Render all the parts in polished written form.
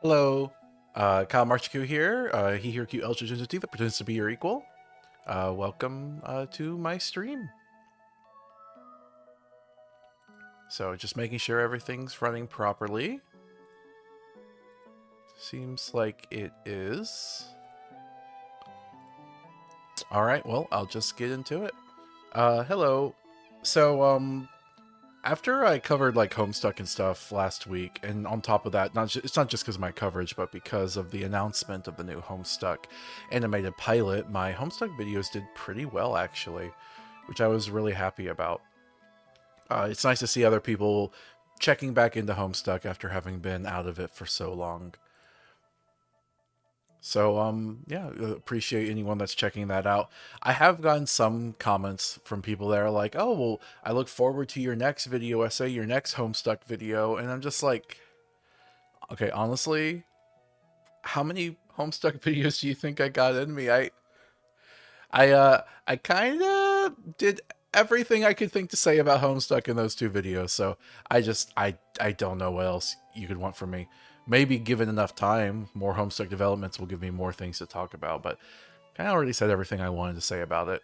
Hello, Kyle Marchiku here. He here, cute Ultra Gentility that pretends to be your equal. Welcome to my stream. So, just making sure everything's running properly. Seems like it is. All right, well, I'll just get into it. Hello. So, after I covered like Homestuck and stuff last week, and on top of that, it's not just because of my coverage, but because of the announcement of the new Homestuck animated pilot, my Homestuck videos did pretty well actually, which I was really happy about. It's nice to see other people checking back into Homestuck after having been out of it for so long. So, yeah, appreciate anyone that's checking that out. I have gotten some comments from people that are like, oh, well, I look forward to your next video essay, your next Homestuck video. And I'm just like, okay, honestly, how many Homestuck videos do you think I got in me? I kind of did everything I could think to say about Homestuck in those two videos. So I don't know what else you could want from me. Maybe given enough time, more Homestuck developments will give me more things to talk about, but I already said everything I wanted to say about it.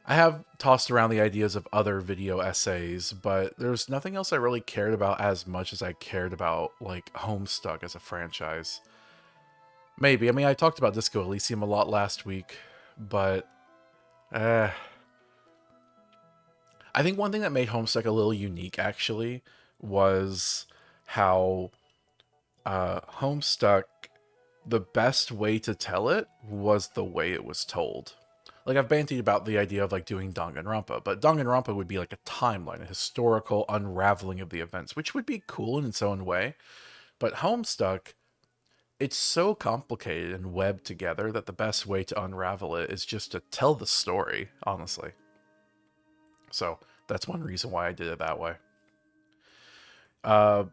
I have tossed around the ideas of other video essays, but there's nothing else I really cared about as much as I cared about, like, Homestuck as a franchise. Maybe. I mean, I talked about Disco Elysium a lot last week, but uh, I think one thing that made Homestuck a little unique, actually, was how Homestuck, the best way to tell it was the way it was told. Like, I've bantied about the idea of like doing Danganronpa, but Danganronpa would be like a timeline, a historical unraveling of the events, which would be cool in its own way. But Homestuck, it's so complicated and webbed together that the best way to unravel it is just to tell the story, honestly. So that's one reason why I did it that way. Uh,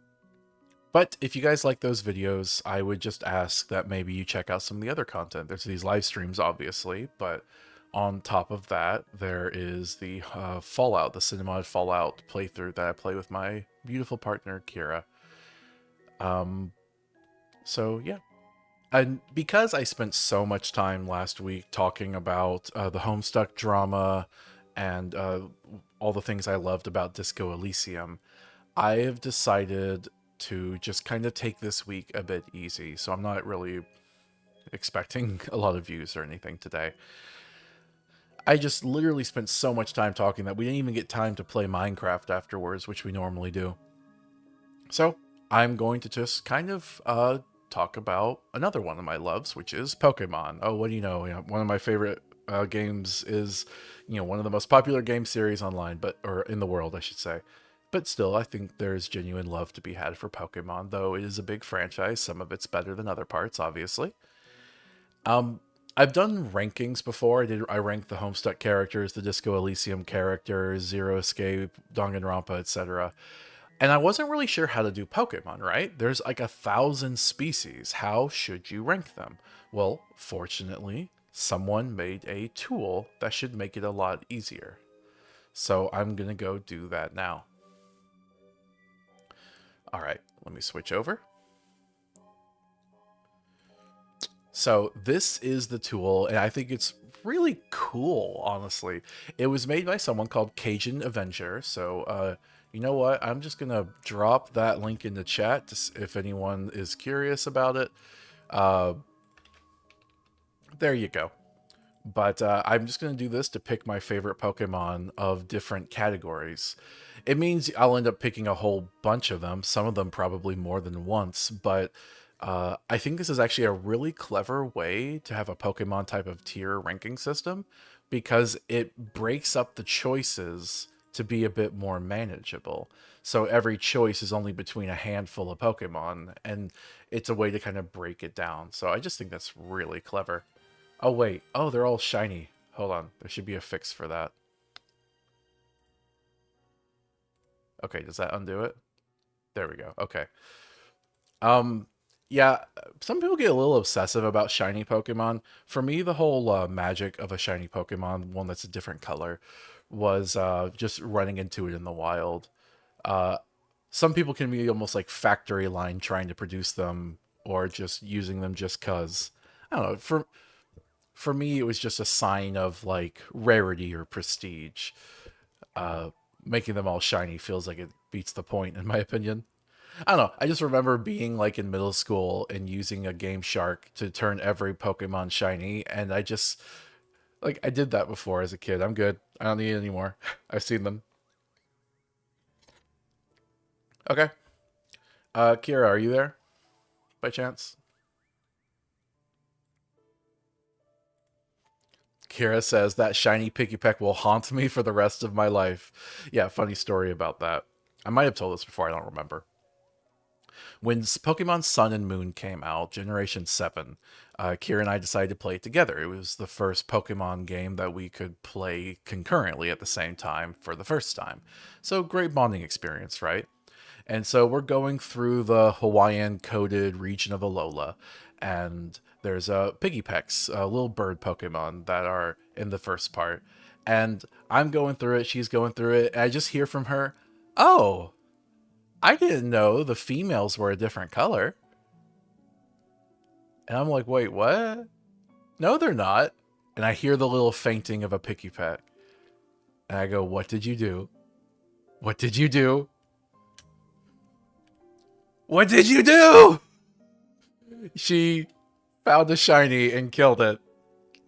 But if you guys like those videos, I would just ask that maybe you check out some of the other content. There's these live streams, obviously, but on top of that, there is the Fallout, the Cinemod Fallout playthrough that I play with my beautiful partner, Kira. Um, so, yeah. And because I spent so much time last week talking about the Homestuck drama and all the things I loved about Disco Elysium, I have decided to just kind of take this week a bit easy. So I'm not really expecting a lot of views or anything today. I just literally spent so much time talking that we didn't even get time to play Minecraft afterwards, which we normally do. So I'm going to just kind of talk about another one of my loves, which is Pokemon. Oh, what do you know? One of my favorite games is, one of the most popular game series online, or in the world, I should say. But still, I think there's genuine love to be had for Pokemon, though it is a big franchise. Some of it's better than other parts, obviously. Um, I've done rankings before. I ranked the Homestuck characters, the Disco Elysium characters, Zero Escape, Danganronpa, etc. And I wasn't really sure how to do Pokemon, right? There's like 1,000 species. How should you rank them? Well, fortunately, someone made a tool that should make it a lot easier. So I'm gonna go do that now. All right, let me switch over. So this is the tool, and I think it's really cool, honestly. It was made by someone called Cajun Avenger. So, you know what? I'm just gonna drop that link in the chat if anyone is curious about it. Uh, there you go. But I'm just gonna do this to pick my favorite Pokemon of different categories. It means I'll end up picking a whole bunch of them, some of them probably more than once, but I think this is actually a really clever way to have a Pokemon type of tier ranking system because it breaks up the choices to be a bit more manageable. So every choice is only between a handful of Pokemon, and it's a way to kind of break it down. So I just think that's really clever. Oh, wait. Oh, they're all shiny. Hold on. There should be a fix for that. Okay, does that undo it? There we go. Okay. Um, yeah, some people get a little obsessive about shiny Pokemon. For me, the whole magic of a shiny Pokemon, one that's a different color, was just running into it in the wild. Uh, some people can be almost like factory line trying to produce them or just using them just cuz. I don't know. For me, it was just a sign of like rarity or prestige. Uh, Making them all shiny feels like it beats the point, in my opinion. I don't know. I just remember being like in middle school and using a Game Shark to turn every Pokemon shiny, and I just like I did that before as a kid. I'm good. I don't need it anymore. I've seen them. Okay. Kira, are you there by chance? Kira says that shiny Pikipek will haunt me for the rest of my life. Yeah, funny story about that. I might have told this before. I don't remember. When Pokemon Sun and Moon came out, Generation 7, Kira and I decided to play it together. It was the first Pokemon game that we could play concurrently at the same time for the first time. So, great bonding experience, right? And so we're going through the Hawaiian coded region of Alola, and there's Piggypecks, little bird Pokemon that are in the first part. And I'm going through it, she's going through it, and I just hear from her, "Oh, I didn't know the females were a different color." And I'm like, "Wait, what? No, they're not." And I hear the little fainting of a Pikipek. And I go, "What did you do? What did you do? What did you do?" She found a shiny and killed it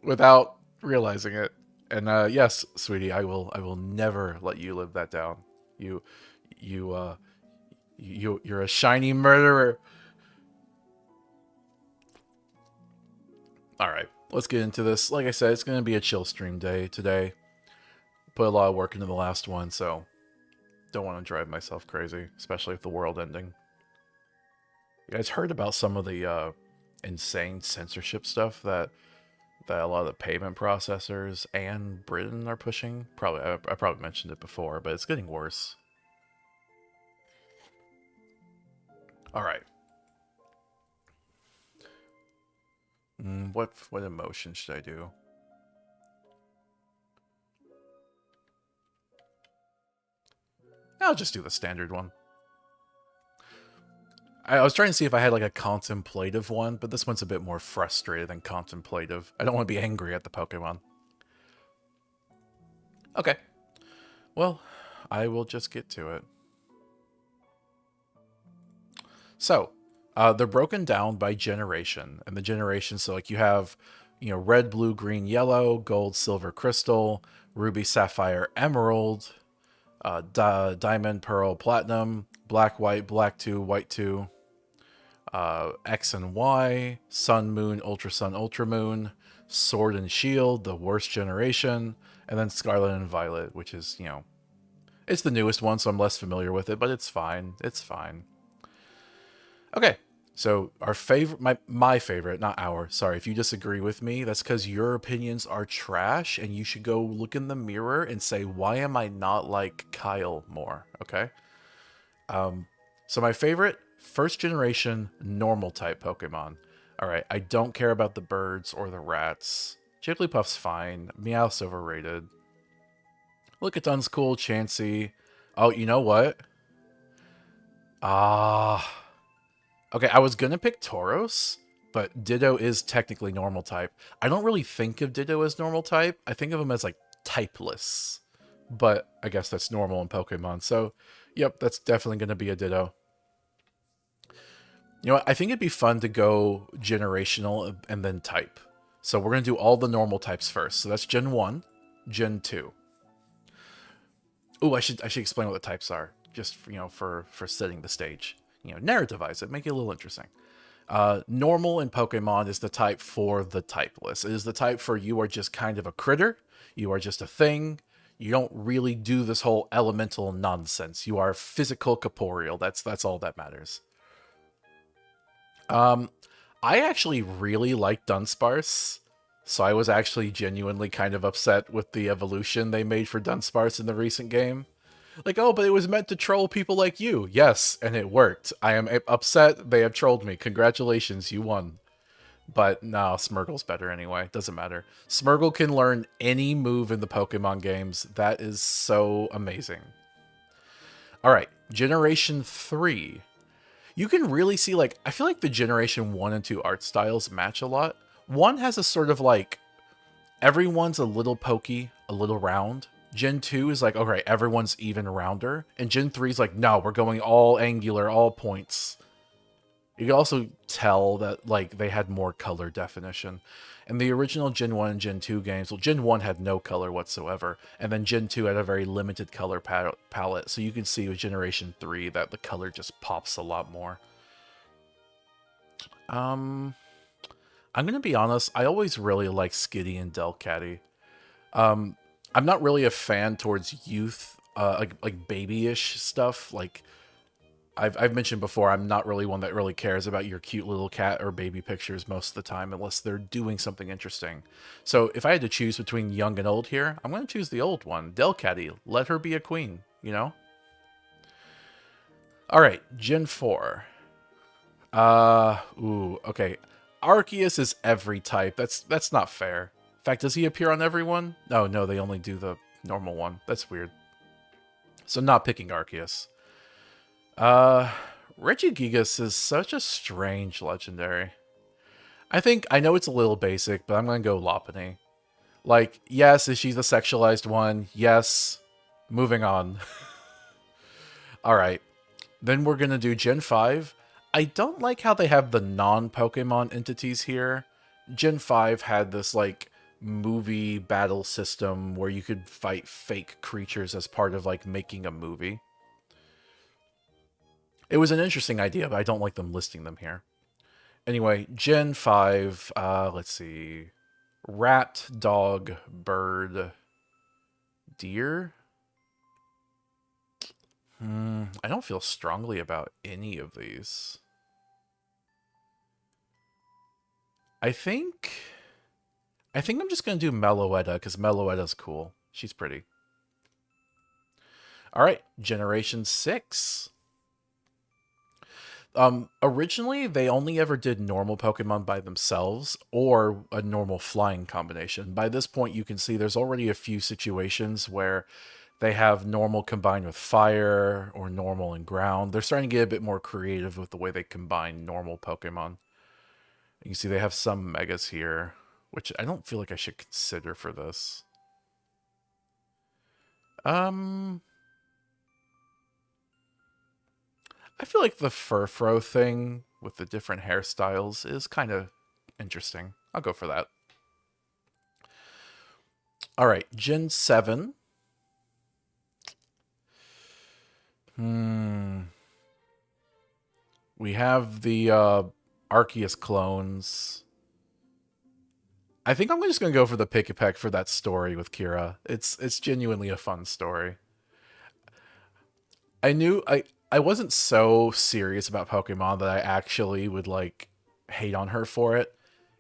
without realizing it. And yes, sweetie, I will never let you live that down. You you you're a shiny murderer. All right, let's get into this. Like I said, it's going to be a chill stream day today. Put a lot of work into the last one, so don't want to drive myself crazy, especially with the world ending. You guys heard about some of the insane censorship stuff that a lot of the payment processors and Britain are pushing? Probably, I probably mentioned it before, but it's getting worse. All right. What emotion should I do? I'll just do the standard one. I was trying to see if I had like a contemplative one, but this one's a bit more frustrated than contemplative. I don't want to be angry at the Pokemon. Okay. Well, I will just get to it. So, they're broken down by generation, and the generation. So, like you have, red, blue, green, yellow, gold, silver, crystal, ruby, sapphire, emerald, diamond, pearl, platinum, black two, white two, X and Y, sun, moon, ultra sun, ultra moon, sword and shield, the worst generation, and then scarlet and violet, which is it's the newest one, so I'm less familiar with it, but it's fine. It's fine. Okay, so our favorite, my favorite, not our. Sorry, if you disagree with me, that's because your opinions are trash, and you should go look in the mirror and say, why am I not like Kyle more? Okay. So my favorite first generation normal type Pokemon. All right, I don't care about the birds or the rats. Jigglypuff's fine. Meowth's overrated. Lickitun's cool. Chansey. Oh, you know what? Ah. Okay, I was gonna pick Tauros, but Ditto is technically normal type. I don't really think of Ditto as normal type. I think of him as like typeless. But I guess that's normal in Pokemon. So, yep, that's definitely gonna be a Ditto. You know what? I think it'd be fun to go generational and then type. So we're going to do all the normal types first. So that's Gen 1, Gen 2. Oh, I should explain what the types are, just for setting the stage. Narrativize it, make it a little interesting. Normal in Pokemon is the type for the typeless. It is the type for you are just kind of a critter. You are just a thing. You don't really do this whole elemental nonsense. You are physical, corporeal. That's all that matters. I actually really like Dunsparce, so I was actually genuinely kind of upset with the evolution they made for Dunsparce in the recent game. Like, oh, but it was meant to troll people like you. Yes, and it worked. I am upset they have trolled me. Congratulations, you won. But no, Smirgle's better anyway. Doesn't matter. Smirgle can learn any move in the Pokemon games. That is so amazing. All right, Generation 3. You can really see, like, I feel like the Generation 1 and 2 art styles match a lot. One has a sort of like, everyone's a little pokey, a little round. Gen 2 is like, okay, everyone's even rounder. And Gen 3 is like, no, we're going all angular, all points. You can also tell that, like, they had more color definition. And the original Gen 1 and Gen 2 games, well, Gen 1 had no color whatsoever, and then Gen 2 had a very limited color palette, so you can see with Generation 3 that the color just pops a lot more. I'm gonna be honest, I always really like Skitty and Delcatty. I'm not really a fan towards youth, like babyish stuff, like I've mentioned before, I'm not really one that really cares about your cute little cat or baby pictures most of the time unless they're doing something interesting. So if I had to choose between young and old here, I'm going to choose the old one. Delcatty, let her be a queen, you know? Alright, Gen 4. Okay. Arceus is every type. That's not fair. In fact, does he appear on everyone? Oh, no, they only do the normal one. That's weird. So not picking Arceus. Regigigas is such a strange legendary. I know it's a little basic, but I'm gonna go Lopunny. Like, yes, is she the sexualized one? Yes. Moving on. Alright. Then we're gonna do Gen 5. I don't like how they have the non-Pokemon entities here. Gen 5 had this, like, movie battle system where you could fight fake creatures as part of, like, making a movie. It was an interesting idea, but I don't like them listing them here. Anyway, Gen 5, let's see. Rat, dog, bird, deer? I don't feel strongly about any of these. I think I'm just going to do Meloetta, because Meloetta's cool. She's pretty. Alright, Generation 6. Originally, they only ever did normal Pokemon by themselves, or a normal flying combination. By this point, you can see there's already a few situations where they have normal combined with fire, or normal and ground. They're starting to get a bit more creative with the way they combine normal Pokemon. You can see they have some Megas here, which I don't feel like I should consider for this. I feel like the Furfrou thing with the different hairstyles is kind of interesting. I'll go for that. Alright, Gen 7. We have the Arceus clones. I think I'm just going to go for the Pick-a-Peck for that story with Kira. It's genuinely a fun story. I wasn't so serious about Pokemon that I actually would, like, hate on her for it.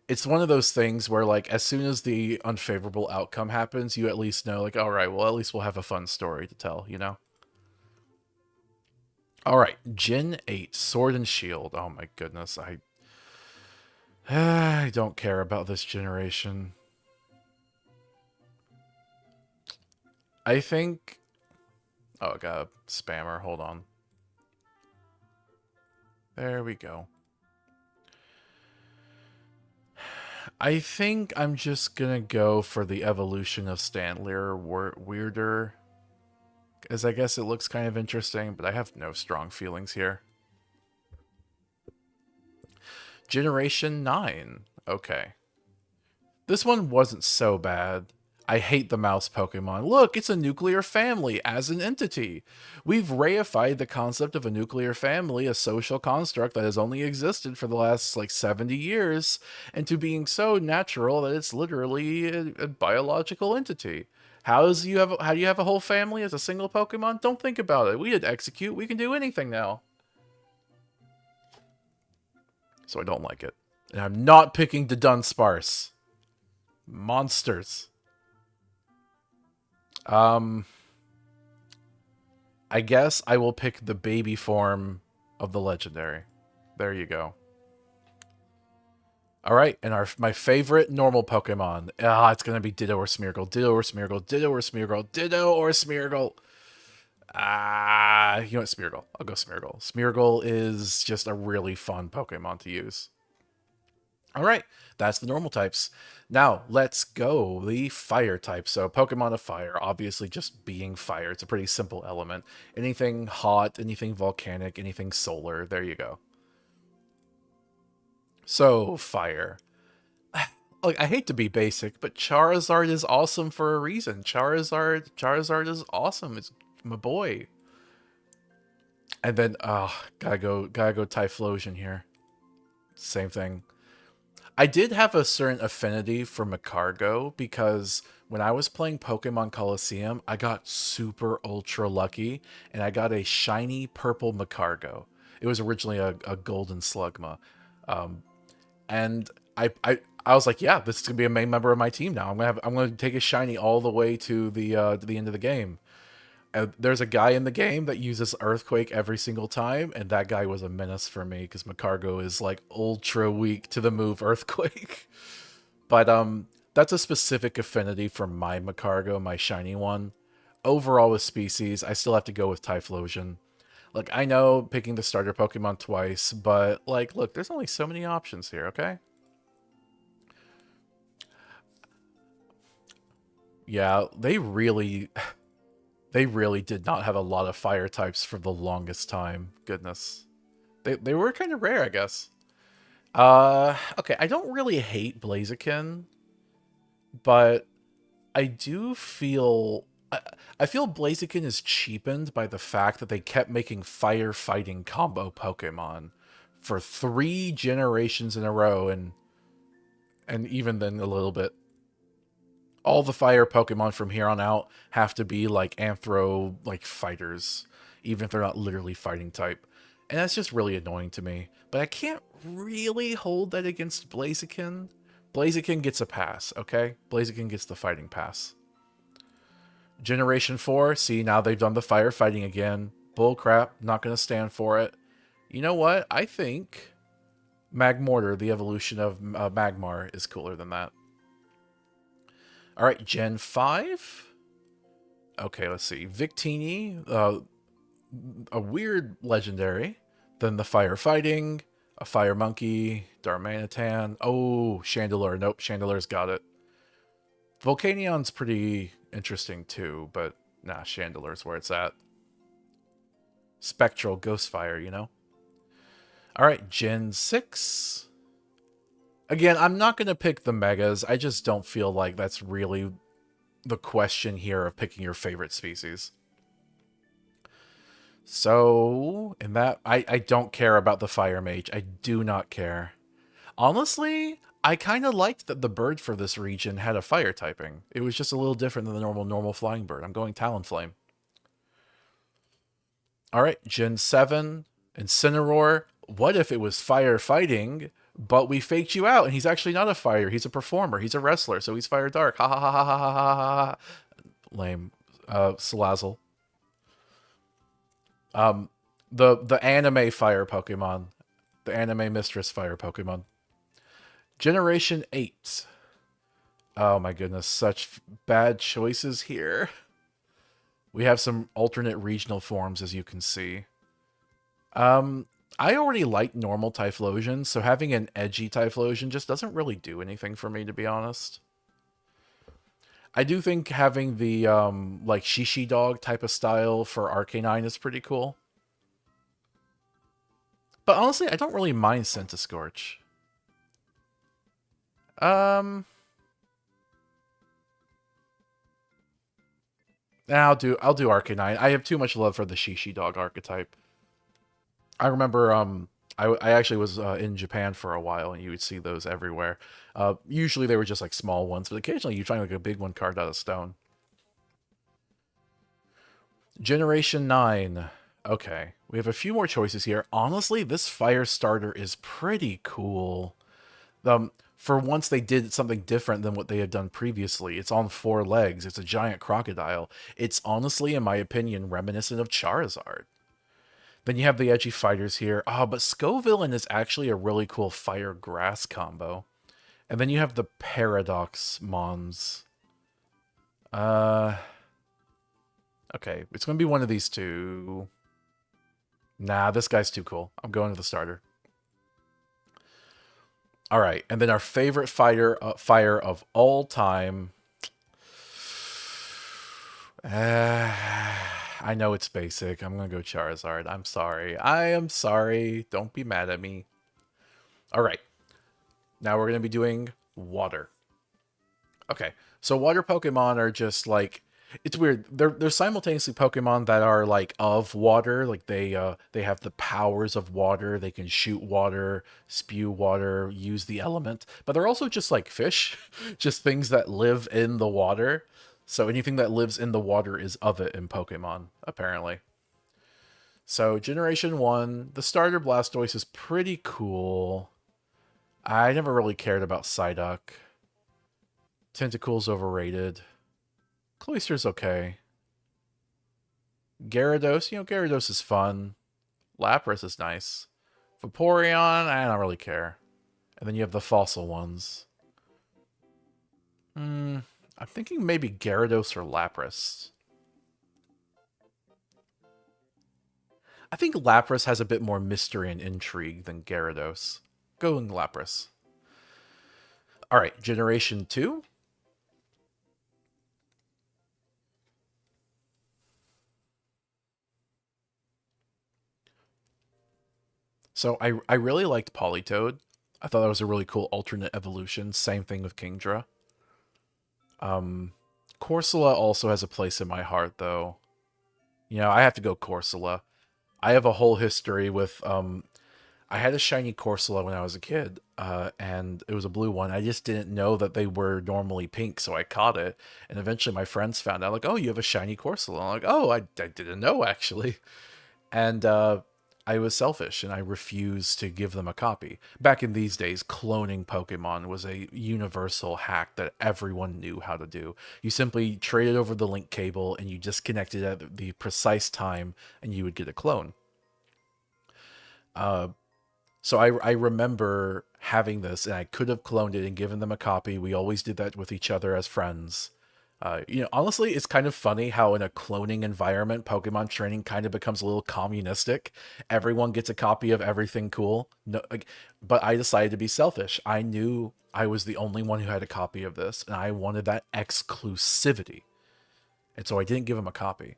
It's one of those things where, like, as soon as the unfavorable outcome happens, you at least know, like, alright, well, at least we'll have a fun story to tell, you know? Alright, Gen 8, Sword and Shield. Oh my goodness, I don't care about this generation. I think... Oh, I got a spammer, hold on. There we go. I think I'm just gonna go for the evolution of Stanley Weirder. As I guess it looks kind of interesting, but I have no strong feelings here. Generation 9. Okay. This one wasn't so bad. I hate the mouse Pokemon. Look, it's a nuclear family as an entity. We've reified the concept of a nuclear family, a social construct that has only existed for the last, like, 70 years, into being so natural that it's literally a biological entity. How do you have a whole family as a single Pokemon? Don't think about it. We did execute. We can do anything now. So I don't like it. And I'm not picking the Dunsparce. Monsters. I guess I will pick the baby form of the legendary. There you go. Alright, and my favorite normal Pokemon. It's gonna be Ditto or Smeargle. Ditto or Smeargle. Ditto or Smeargle. Ditto or Smeargle. You know what, Smeargle. I'll go Smeargle. Smeargle is just a really fun Pokemon to use. All right, that's the normal types. Now let's go the fire type. So Pokemon of fire, obviously just being fire. It's a pretty simple element. Anything hot, anything volcanic, anything solar. There you go. So fire. Like, I hate to be basic, but Charizard is awesome for a reason. Charizard is awesome. It's my boy. And then, gotta go Typhlosion here. Same thing. I did have a certain affinity for Macargo because when I was playing Pokemon Coliseum, I got super ultra lucky and I got a shiny purple Macargo. It was originally a golden Slugma. Um, and I was like, yeah, this is gonna be a main member of my team now. I'm gonna take a shiny all the way to the end of the game. There's a guy in the game that uses Earthquake every single time, and that guy was a menace for me because Macargo is like ultra weak to the move Earthquake. But that's a specific affinity for my Macargo, my shiny one. Overall with species, I still have to go with Typhlosion. Like, I know picking the starter Pokemon twice, but like, look, there's only so many options here, okay? Yeah, they really did not have a lot of fire types for the longest time. Goodness. They were kind of rare, I guess. Okay, I don't really hate Blaziken, but I do feel I feel Blaziken is cheapened by the fact that they kept making fire fighting combo Pokemon for 3 generations in a row, and even then a little bit. All the fire Pokemon from here on out have to be like anthro like fighters, even if they're not literally fighting type. And that's just really annoying to me. But I can't really hold that against Blaziken. Blaziken gets a pass, okay? Blaziken gets the fighting pass. Generation 4, see, now they've done the firefighting again. Bullcrap, not going to stand for it. You know what? I think Magmortar, the evolution of Magmar, is cooler than that. All right, Gen 5. Okay, let's see. Victini, a weird legendary. Then the firefighting, a fire monkey, Darmanitan. Oh, Chandelure. Nope, Chandelure's got it. Volcanion's pretty interesting too, but nah, Chandelure's where it's at. Spectral Ghostfire, you know? All right, Gen 6. Again, I'm not going to pick the Megas. I just don't feel like that's really the question here of picking your favorite species. So, in that, I don't care about the Fire Mage. I do not care. Honestly, I kind of liked that the bird for this region had a fire typing. It was just a little different than the normal flying bird. I'm going Talonflame. All right, Gen 7, Incineroar. What if it was firefighting, but we faked you out and he's actually not a fire. He's a performer. He's a wrestler, so he's fire dark. Ha ha ha ha ha ha ha ha. Lame. Salazzle. The anime fire Pokemon. The anime mistress fire Pokemon. Generation 8. Oh my goodness, such bad choices here. We have some alternate regional forms, as you can see. I already like normal Typhlosion, so having an edgy Typhlosion just doesn't really do anything for me, to be honest. I do think having the, like, Shishi Dog type of style for Arcanine is pretty cool. But honestly, I don't really mind Centiskorch. Um, I'll do Arcanine. I have too much love for the Shishi Dog archetype. I remember I actually was in Japan for a while, and you would see those everywhere. Usually they were just like small ones, but occasionally you'd find like a big one carved out of stone. Generation 9. Okay, we have a few more choices here. Honestly, this fire starter is pretty cool. For once they did something different than what they had done previously. It's on 4 legs. It's a giant crocodile. It's honestly, in my opinion, reminiscent of Charizard. Then you have the edgy fighters here. Oh, but Scovillain is actually a really cool fire grass combo. And then you have the Paradox Mons. Uh, Okay, it's going to be one of these two. Nah, this guy's too cool. I'm going to the starter. All right, and then our favorite fire of all time. I know it's basic. I'm gonna go Charizard. I'm sorry. I am sorry. Don't be mad at me. All right, now we're gonna be doing water. Okay, so water Pokemon are just like it's weird. They're simultaneously Pokemon that are like of water, like they have the powers of water. They can shoot water, spew water, use the element, but they're also just like fish, just things that live in the water. So anything that lives in the water is of it in Pokemon, apparently. So Generation 1, the starter Blastoise is pretty cool. I never really cared about Psyduck. Tentacle's overrated. Cloyster's okay. Gyarados, Gyarados is fun. Lapras is nice. Vaporeon, I don't really care. And then you have the fossil ones. I'm thinking maybe Gyarados or Lapras. I think Lapras has a bit more mystery and intrigue than Gyarados. Going Lapras. Alright, Generation 2. So I really liked Politoed. I thought that was a really cool alternate evolution. Same thing with Kingdra. Corsola also has a place in my heart, though. I have to go Corsola. I have a whole history with I had a shiny Corsola when I was a kid, and it was a blue one. I just didn't know that they were normally pink, so I caught it. And eventually my friends found out, like, oh, you have a shiny Corsola. I'm like, oh, I didn't know, actually. And I was selfish, and I refused to give them a copy. Back in these days, cloning Pokemon was a universal hack that everyone knew how to do. You simply traded over the link cable, and you disconnected at the precise time, and you would get a clone. Uh, so I remember having this, and I could have cloned it and given them a copy. We always did that with each other as friends. Honestly, it's kind of funny how in a cloning environment, Pokemon training kind of becomes a little communistic. Everyone gets a copy of everything cool. No, but I decided to be selfish. I knew I was the only one who had a copy of this, and I wanted that exclusivity. And so I didn't give him a copy.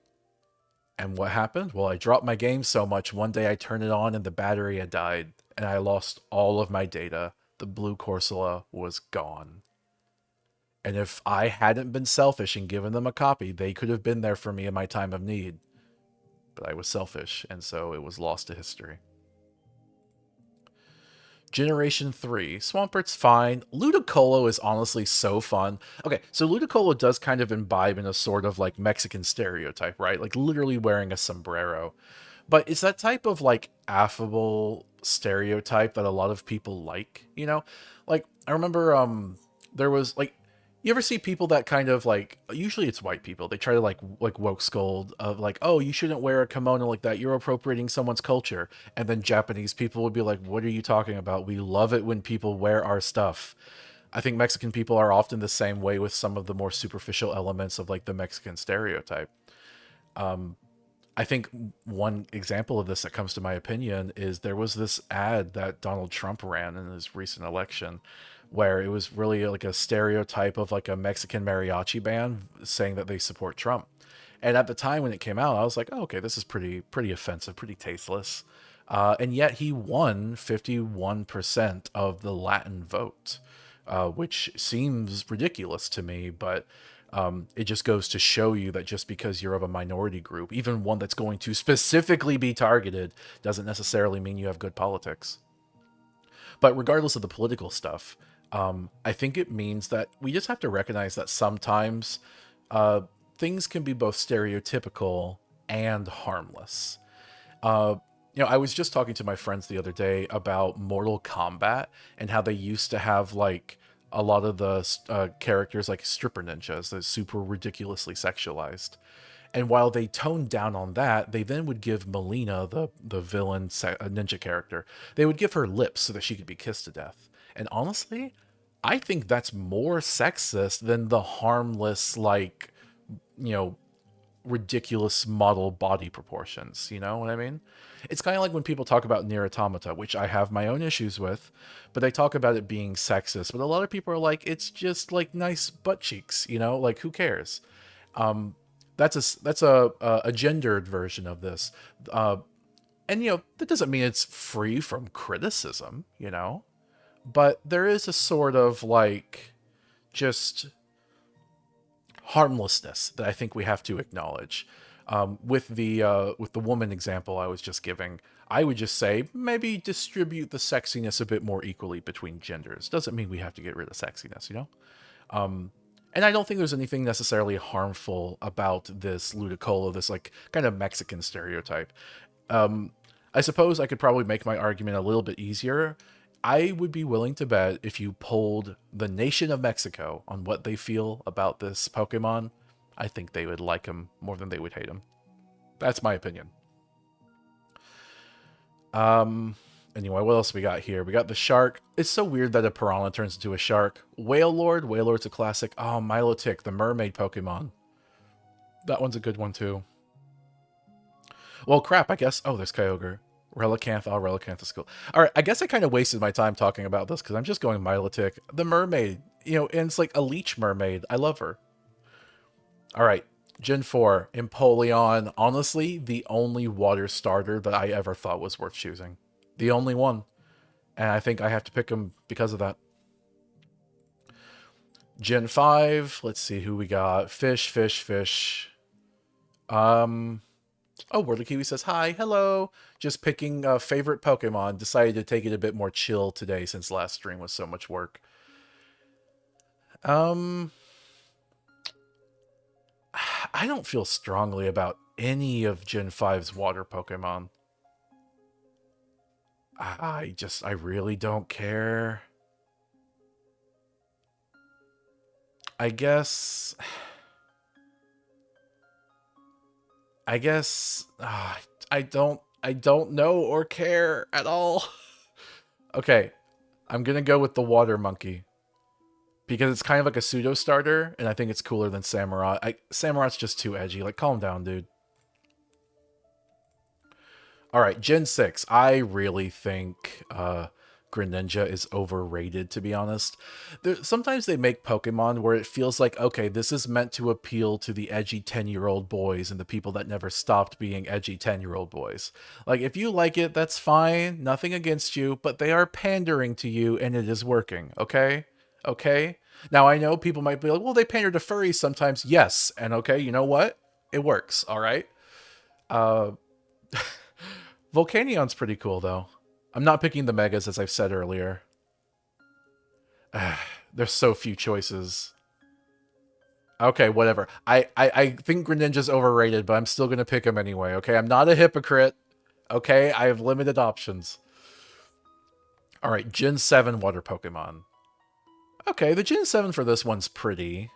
And what happened? Well, I dropped my game so much, one day I turned it on and the battery had died, and I lost all of my data. The blue Corsola was gone. And if I hadn't been selfish and given them a copy, they could have been there for me in my time of need. But I was selfish, and so it was lost to history. Generation 3. Swampert's fine. Ludicolo is honestly so fun. Okay, so Ludicolo does kind of imbibe in a sort of like Mexican stereotype, right? Like literally wearing a sombrero. But it's that type of like affable stereotype that a lot of people like. Like I remember there was like you ever see people that kind of like usually it's white people. They try to like woke scold of like, "Oh, you shouldn't wear a kimono like that. You're appropriating someone's culture." And then Japanese people would be like, "What are you talking about? We love it when people wear our stuff." I think Mexican people are often the same way with some of the more superficial elements of like the Mexican stereotype. I think one example of this that comes to my opinion is there was this ad that Donald Trump ran in his recent election where it was really like a stereotype of like a Mexican mariachi band saying that they support Trump. And at the time when it came out, I was like, oh, okay, this is pretty offensive, pretty tasteless. And yet he won 51% of the Latin vote, which seems ridiculous to me, but it just goes to show you that just because you're of a minority group, even one that's going to specifically be targeted, doesn't necessarily mean you have good politics. But regardless of the political stuff, I think it means that we just have to recognize that sometimes uh, things can be both stereotypical and harmless. Uh, I was just talking to my friends the other day about Mortal Kombat and how they used to have like a lot of the characters like stripper ninjas, that's super ridiculously sexualized. And while they toned down on that, they then would give Melina, the villain ninja character, they would give her lips so that she could be kissed to death. And honestly, I think that's more sexist than the harmless, like, you know, ridiculous model body proportions. You know what I mean? It's kind of like when people talk about Nier Automata, which I have my own issues with, but they talk about it being sexist. But a lot of people are like, it's just like nice butt cheeks, you know? Like, who cares? That's a gendered version of this, and you know that doesn't mean it's free from criticism, you know. But there is a sort of like just harmlessness that I think we have to acknowledge. With the woman example I was just giving, I would just say maybe distribute the sexiness a bit more equally between genders. Doesn't mean we have to get rid of sexiness, you know? And I don't think there's anything necessarily harmful about this Ludicolo, this like kind of Mexican stereotype. I suppose I could probably make my argument a little bit easier. I would be willing to bet if you polled the nation of Mexico on what they feel about this Pokemon, I think they would like him more than they would hate him. That's my opinion. Anyway, what else we got here? We got the shark. It's so weird that a piranha turns into a shark. Whale Lord. Whale Lord's a classic. Oh, Milotic, the mermaid Pokemon. That one's a good one, too. Well, crap, I guess. Oh, there's Kyogre. Relicanth. Oh, Relicanth is cool. All right, I guess I kind of wasted my time talking about this because I'm just going Milotic. The mermaid. You know, and it's like a leech mermaid. I love her. All right, Gen 4. Empoleon. Honestly, the only water starter that I ever thought was worth choosing. The only one. And I think I have to pick him because of that. Gen 5. Let's see who we got. Fish. Oh, Wordle Kiwi says, hi, hello. Just picking favorite Pokemon. Decided to take it a bit more chill today since last stream was so much work. I don't feel strongly about any of Gen 5's water Pokemon. I really don't care. I guess I don't know or care at all. Okay, I'm gonna go with the water monkey because it's kind of like a pseudo starter, and I think it's cooler than Samurott. Samurot's just too edgy. Like, calm down, dude. All right, Gen 6. I really think Greninja is overrated, to be honest. Sometimes they make Pokemon where it feels like, okay, this is meant to appeal to the edgy 10-year-old boys and the people that never stopped being edgy 10-year-old boys. Like, if you like it, that's fine. Nothing against you, but they are pandering to you and it is working, okay? Okay? Now, I know people might be like, well, they pander to furries sometimes. Yes, and okay, you know what? It works, all right? Volcanion's pretty cool, though. I'm not picking the Megas, as I've said earlier. There's so few choices. Okay, whatever. I think Greninja's overrated, but I'm still going to pick him anyway, okay? I'm not a hypocrite. Okay, I have limited options. Alright, Gen 7 water Pokemon. Okay, the Gen 7 for this one's pretty.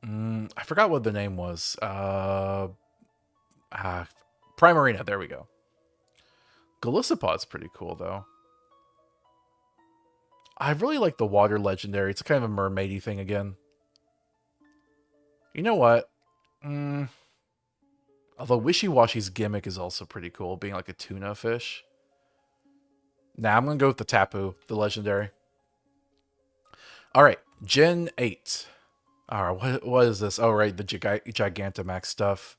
I forgot what the name was. Primarina, there we go. Golisopod's pretty cool, though. I really like the water legendary. It's kind of a mermaidy thing again. You know what? Although Wishy-Washy's gimmick is also pretty cool, being like a tuna fish. Nah, I'm going to go with the Tapu, the legendary. Alright, Gen 8. Alright, what is this? Oh, right, the Gigantamax stuff.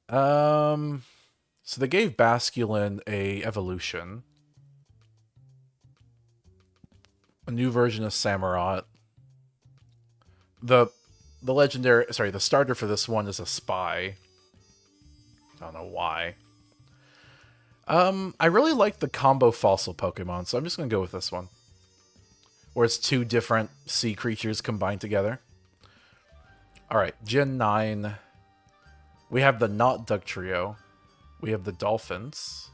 So they gave Basculin a evolution. A new version of Samurott. The legendary, sorry, the starter for this one is a spy. I don't know why. I really like the combo fossil Pokemon, so I'm just gonna go with this one. Where it's two different sea creatures combined together. Alright, Gen 9. We have the Not Duck Trio. We have the Dolphins.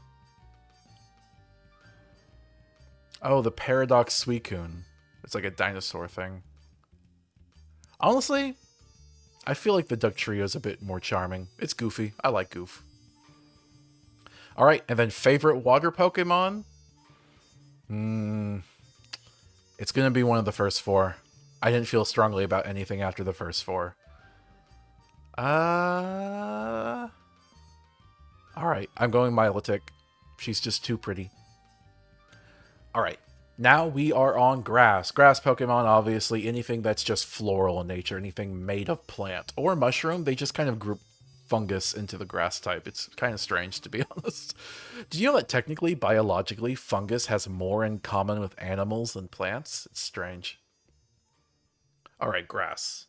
Oh, the Paradox Suicune. It's like a dinosaur thing. Honestly, I feel like the Duck Trio is a bit more charming. It's goofy. I like goof. Alright, and then favorite water Pokemon? It's going to be one of the first four. I didn't feel strongly about anything after the first four. Uh... Alright, I'm going Milotic. She's just too pretty. Alright, now we are on grass. Grass Pokemon, obviously, anything that's just floral in nature, anything made of plant or mushroom, they just kind of group fungus into the grass type. It's kind of strange, to be honest. Do you know that technically, biologically, fungus has more in common with animals than plants? It's strange. Alright, grass.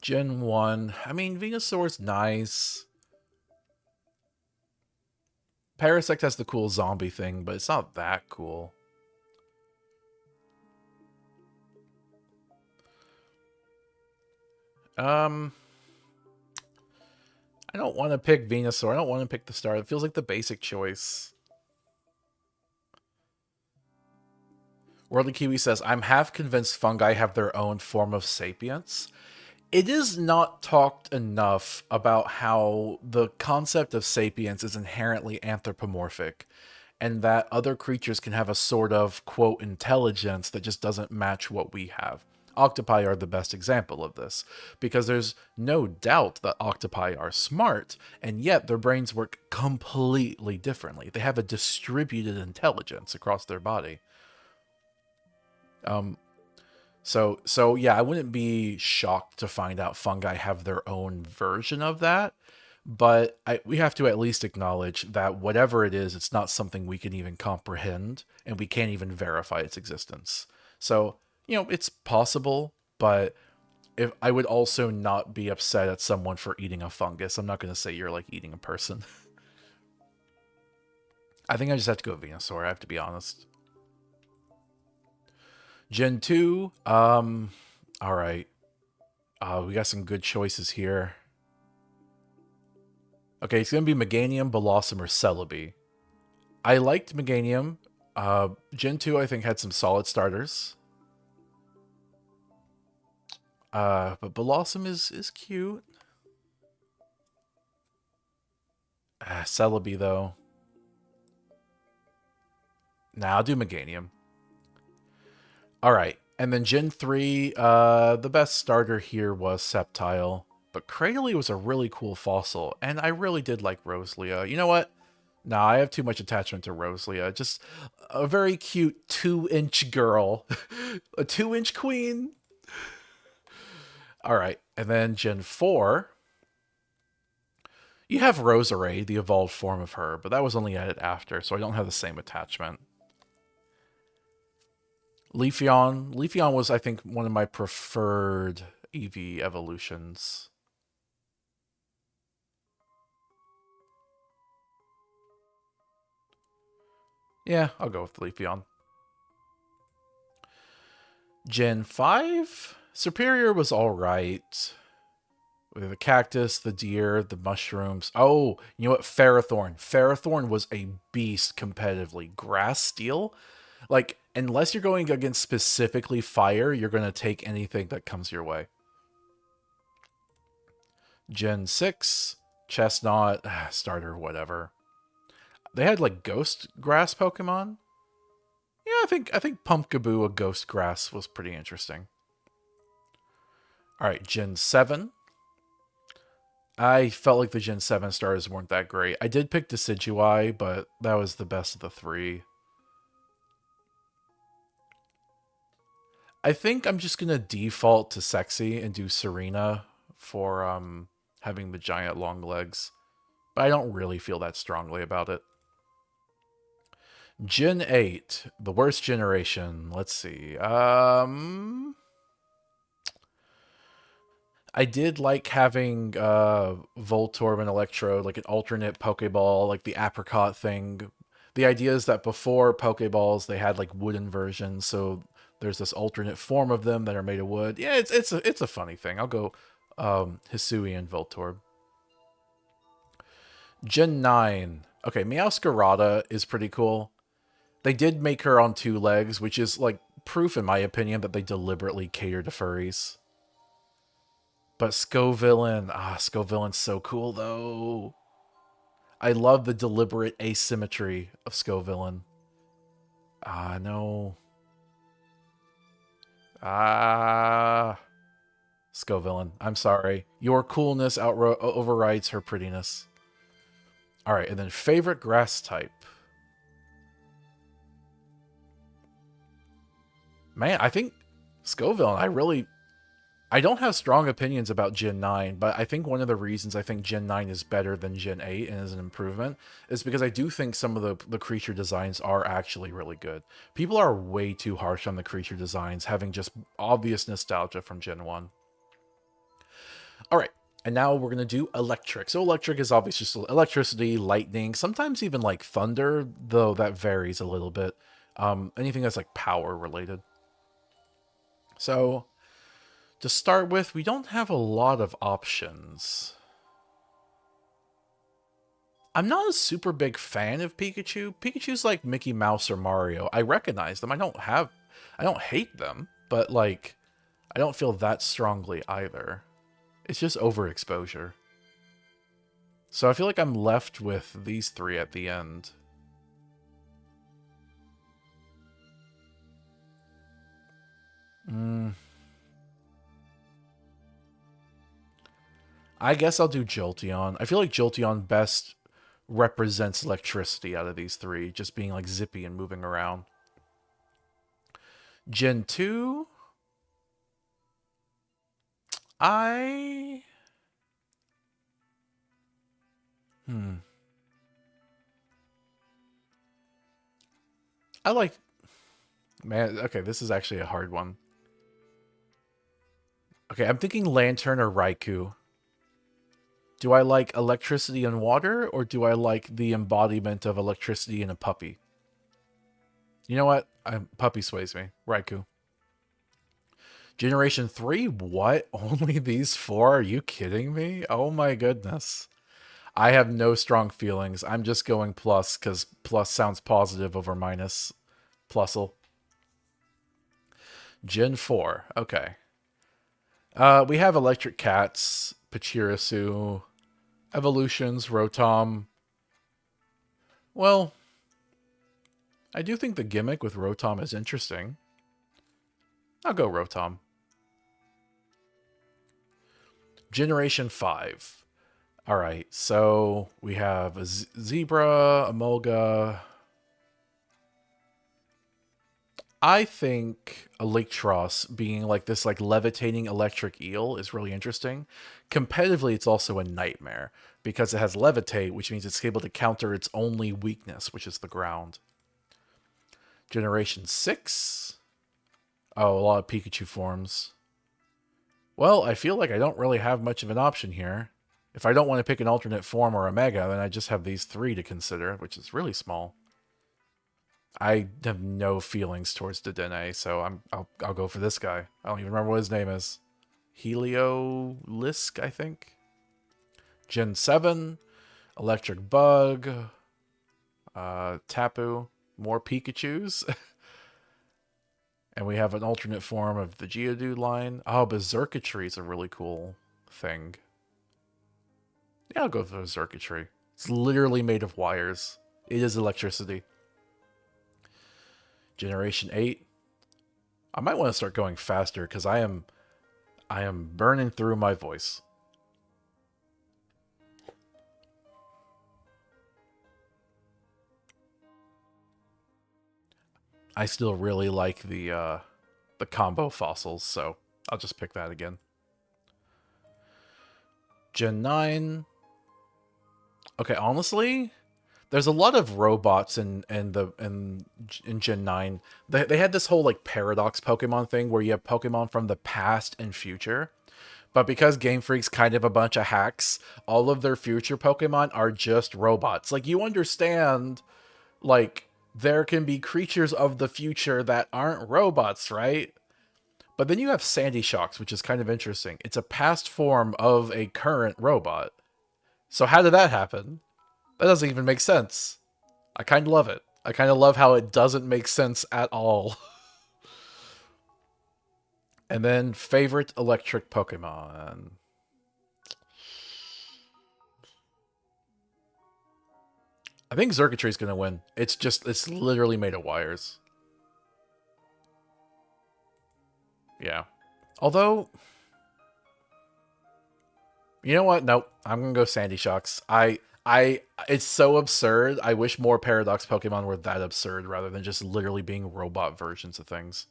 Gen 1. I mean, Venusaur's nice. Parasect has the cool zombie thing, but it's not that cool. I don't want to pick Venusaur. I don't want to pick the star. It feels like the basic choice. Worldly Kiwi says, I'm half convinced fungi have their own form of sapience. It is not talked enough about how the concept of sapience is inherently anthropomorphic, and that other creatures can have a sort of, quote, intelligence that just doesn't match what we have. Octopi are the best example of this, because there's no doubt that octopi are smart, and yet their brains work completely differently. They have a distributed intelligence across their body. So yeah, I wouldn't be shocked to find out fungi have their own version of that, but we have to at least acknowledge that whatever it is, it's not something we can even comprehend, and we can't even verify its existence. So, it's possible, but if I would also not be upset at someone for eating a fungus. I'm not going to say you're like eating a person. I think I just have to go Venusaur, I have to be honest. Gen 2, alright. We got some good choices here. Okay, it's going to be Meganium, Bellossom, or Celebi. I liked Meganium. Gen 2, I think, had some solid starters. But Bellossom is cute. Celebi, though. Nah, I'll do Meganium. Alright, and then Gen 3, the best starter here was Sceptile. But Cradily was a really cool fossil, and I really did like Roselia. You know what? Nah, I have too much attachment to Roselia. Just a very cute 2-inch girl. A 2-inch queen. Alright, and then Gen 4. You have Roserade, the evolved form of her, but that was only added after, so I don't have the same attachment. Leafeon. Leafeon was, I think, one of my preferred EV evolutions. Yeah, I'll go with Leafeon. Gen 5? Superior was alright. The cactus, the deer, the mushrooms. Oh, you know what? Ferrothorn. Ferrothorn was a beast competitively. Grass Steel? Like, unless you're going against specifically fire, you're going to take anything that comes your way. Gen 6. Chestnut. Starter, whatever. They had, like, ghost grass Pokemon? Yeah, I think Pumpkaboo, a ghost grass, was pretty interesting. Alright, Gen 7. I felt like the Gen 7 starters weren't that great. I did pick Decidueye, but that was the best of the three. I think I'm just going to default to sexy and do Serena for having the giant long legs. But I don't really feel that strongly about it. Gen 8, the worst generation. Let's see. I did like having Voltorb and Electrode, like an alternate Pokeball, like the apricot thing. The idea is that before Pokeballs, they had like wooden versions, so there's this alternate form of them that are made of wood. Yeah, it's a funny thing. I'll go Hisui and Voltorb. Gen 9. Okay, Meowscarada is pretty cool. They did make her on 2 legs, which is like proof, in my opinion, that they deliberately cater to furries. But Scovillain, Scovillain's so cool though. I love the deliberate asymmetry of Scovillain. No. Scovillain. I'm sorry. Your coolness overrides her prettiness. All right, and then favorite grass type. Man, I think Scovillain, I don't have strong opinions about Gen 9, but I think one of the reasons I think Gen 9 is better than Gen 8 and is an improvement is because I do think some of the creature designs are actually really good. People are way too harsh on the creature designs, having just obvious nostalgia from Gen 1. All right, and now we're going to do electric. So electric is obviously just electricity, lightning, sometimes even like thunder, though that varies a little bit. Anything that's like power related. So to start with, we don't have a lot of options. I'm not a super big fan of Pikachu. Pikachu's like Mickey Mouse or Mario. I recognize them. I don't hate them, but like, I don't feel that strongly either. It's just overexposure. So I feel like I'm left with these three at the end. I guess I'll do Jolteon. I feel like Jolteon best represents electricity out of these three, just being like zippy and moving around. Gen 2, I... I like... Man, okay, this is actually a hard one. Okay, I'm thinking Lantern or Raikou. Do I like electricity and water, or do I like the embodiment of electricity in a puppy? You know what? Puppy sways me. Raikou. Generation 3? What? Only these four? Are you kidding me? Oh my goodness. I have no strong feelings. I'm just going plus, because plus sounds positive over minus. Plusle. Gen 4. Okay. We have Electric Cats, Pachirisu, Evolutions, Rotom. Well, I do think the gimmick with Rotom is interesting. I'll go Rotom. Generation 5. Alright, so we have a Zebra, Emolga. I think Electros being like this like levitating electric eel is really interesting. Competitively, it's also a nightmare because it has levitate, which means it's able to counter its only weakness, which is the ground. Generation 6. Oh, a lot of Pikachu forms. Well, I feel like I don't really have much of an option here. If I don't want to pick an alternate form or a Mega, then I just have these three to consider, which is really small. I have no feelings towards Dedenne, so I'll go for this guy. I don't even remember what his name is. Heliolisk, I think. Gen 7, Electric Bug, Tapu, more Pikachus. And we have an alternate form of the Geodude line. Oh, Berserkatry is a really cool thing. Yeah, I'll go for Berserkatry. It's literally made of wires. It is electricity. Generation 8. I might want to start going faster because I am burning through my voice. I still really like the combo fossils, so I'll just pick that again. Gen 9. Okay, honestly, there's a lot of robots in Gen 9. They had this whole like paradox Pokemon thing where you have Pokemon from the past and future. But because Game Freak's kind of a bunch of hacks, all of their future Pokemon are just robots. Like, you understand, like, there can be creatures of the future that aren't robots, right? But then you have Sandy Shocks, which is kind of interesting. It's a past form of a current robot. So how did that happen? That doesn't even make sense. I kind of love it. I kind of love how it doesn't make sense at all. And then favorite electric Pokemon. I think Xurkitry's going to win. It's literally made of wires. Yeah. Although, You know what? Nope. I'm gonna go Sandy Shocks. It's so absurd. I wish more Paradox Pokemon were that absurd rather than just literally being robot versions of things.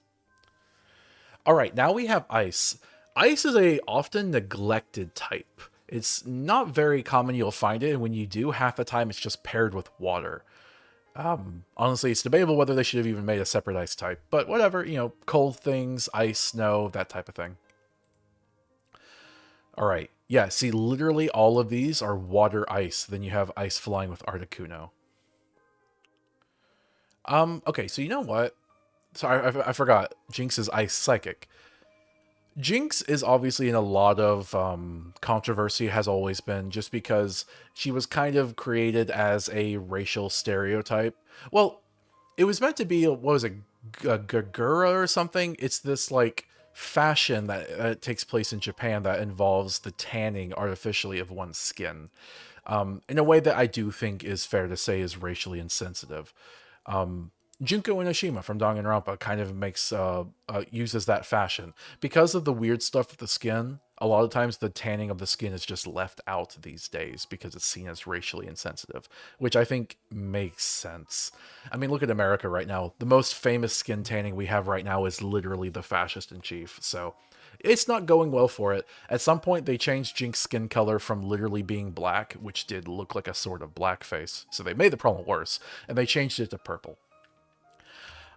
All right, now we have Ice. Ice is a often neglected type. It's not very common you'll find it, and when you do, half the time it's just paired with water. Honestly, it's debatable whether they should have even made a separate ice type, but whatever, cold things, ice, snow, that type of thing. All right. Yeah, see, literally all of these are water ice. Then you have ice flying with Articuno. Okay, so you know what? Sorry, I forgot. Jinx is ice psychic. Jinx is obviously in a lot of controversy, has always been, just because she was kind of created as a racial stereotype. Well, it was meant to be, what was it, Gagura or something? It's this, like, fashion that takes place in Japan that involves the tanning artificially of one's skin. In a way that I do think is fair to say is racially insensitive. Junko Inoshima from Danganronpa kind of uses that fashion. Because of the weird stuff with the skin, a lot of times the tanning of the skin is just left out these days because it's seen as racially insensitive, which I think makes sense. I mean, look at America right now. The most famous skin tanning we have right now is literally the fascist in chief, so it's not going well for it. At some point, they changed Jinx's skin color from literally being black, which did look like a sort of blackface, so they made the problem worse, and they changed it to purple.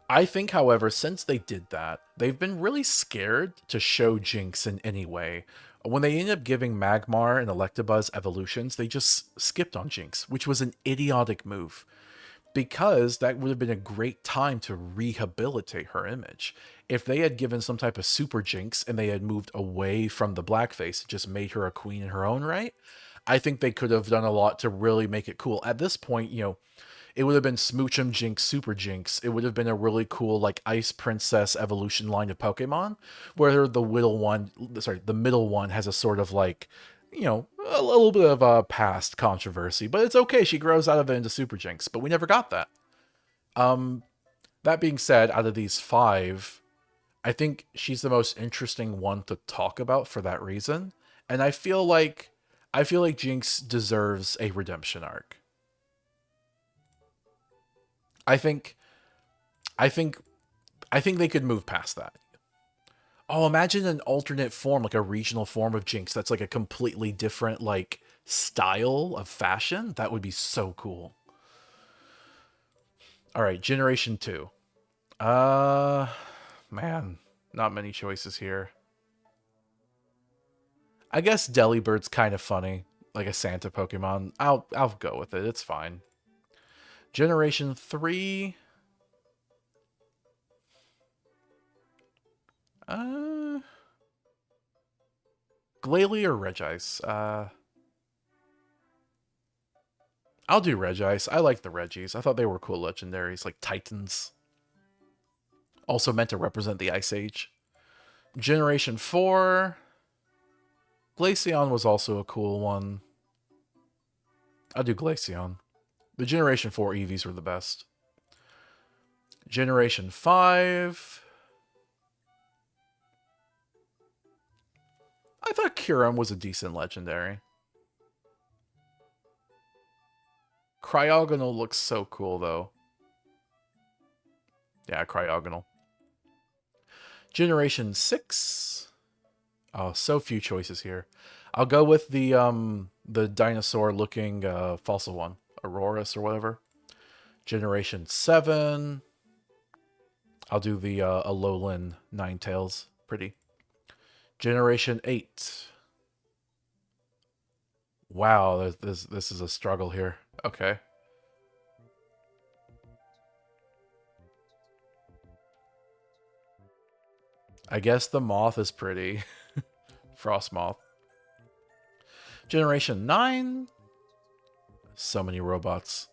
I think, however, since they did that, they've been really scared to show Jinx in any way. When they ended up giving Magmar and Electabuzz evolutions, they just skipped on Jinx, which was an idiotic move, because that would have been a great time to rehabilitate her image. If they had given some type of super Jinx and they had moved away from the blackface and just made her a queen in her own right, I think they could have done a lot to really make it cool. At this point, it would have been Smoochum Jinx, Super Jinx. It would have been a really cool, like, Ice Princess evolution line of Pokemon, where the middle one has a sort of, like, a little bit of a past controversy, but it's okay. She grows out of it into Super Jinx, but we never got that. That being said, out of these five, I think she's the most interesting one to talk about for that reason, and I feel like Jinx deserves a redemption arc. I think I think I think they could move past that. Oh, imagine an alternate form, like a regional form of Jinx that's like a completely different like style of fashion. That would be so cool. All right, Generation 2. Uh man, not many choices here. I guess Delibird's kind of funny, like a Santa Pokemon. I'll go with it. It's fine. Generation 3. Uh Glalie or Regice? I'll do Regice. I like the Regis. I thought they were cool legendaries, like Titans. Also meant to represent the Ice Age. Generation 4. Glaceon was also a cool one. I'll do Glaceon. The Generation 4 Eevees were the best. Generation 5. I thought Kyurem was a decent legendary. Cryogonal looks so cool, though. Yeah, Cryogonal. Generation 6. Oh, so few choices here. I'll go with the dinosaur looking fossil one. Aurorus or whatever. Generation 7. I'll do the Alolan Ninetales. Pretty. Generation 8. Wow, this is a struggle here. Okay. I guess the moth is pretty. Frost moth. Generation 9. So many robots.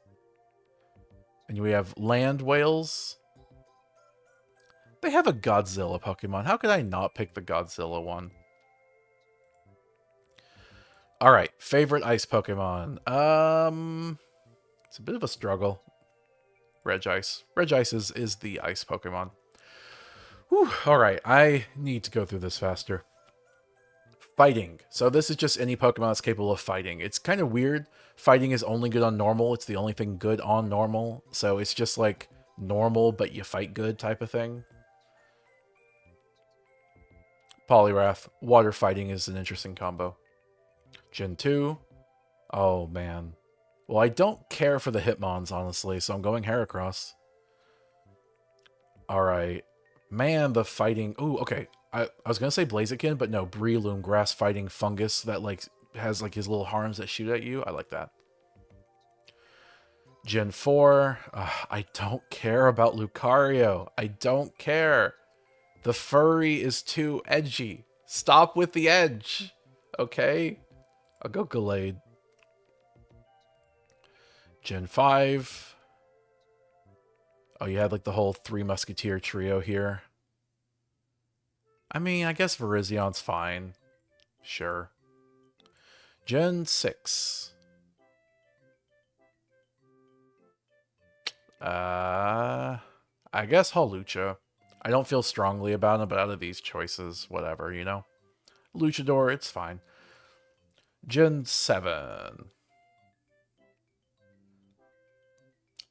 And we have land whales. They have a Godzilla Pokemon. How could I not pick the Godzilla one? Alright, favorite ice Pokemon. It's a bit of a struggle. Regice. Regice is the ice Pokemon. Whew, alright, I need to go through this faster. Fighting. So this is just any Pokemon that's capable of fighting. It's kind of weird. Fighting is only good on normal. It's the only thing good on normal. So it's just like normal, but you fight good type of thing. Poliwrath. Water fighting is an interesting combo. Gen 2. Oh, man. Well, I don't care for the Hitmons, honestly, so I'm going Heracross. Alright. Man, the fighting... Ooh, okay. I was going to say Blaziken, but no. Breloom, grass fighting fungus that like has like his little arms that shoot at you. I like that. Gen 4. I don't care about Lucario. I don't care. The furry is too edgy. Stop with the edge. Okay? I'll go Gallade. Gen 5. Oh, you had like the whole Three Musketeer trio here. I mean, I guess Virizion fine. Sure. Gen 6. I guess Hawlucha. I don't feel strongly about him, but out of these choices, whatever, you know? Luchador, it's fine. Gen 7.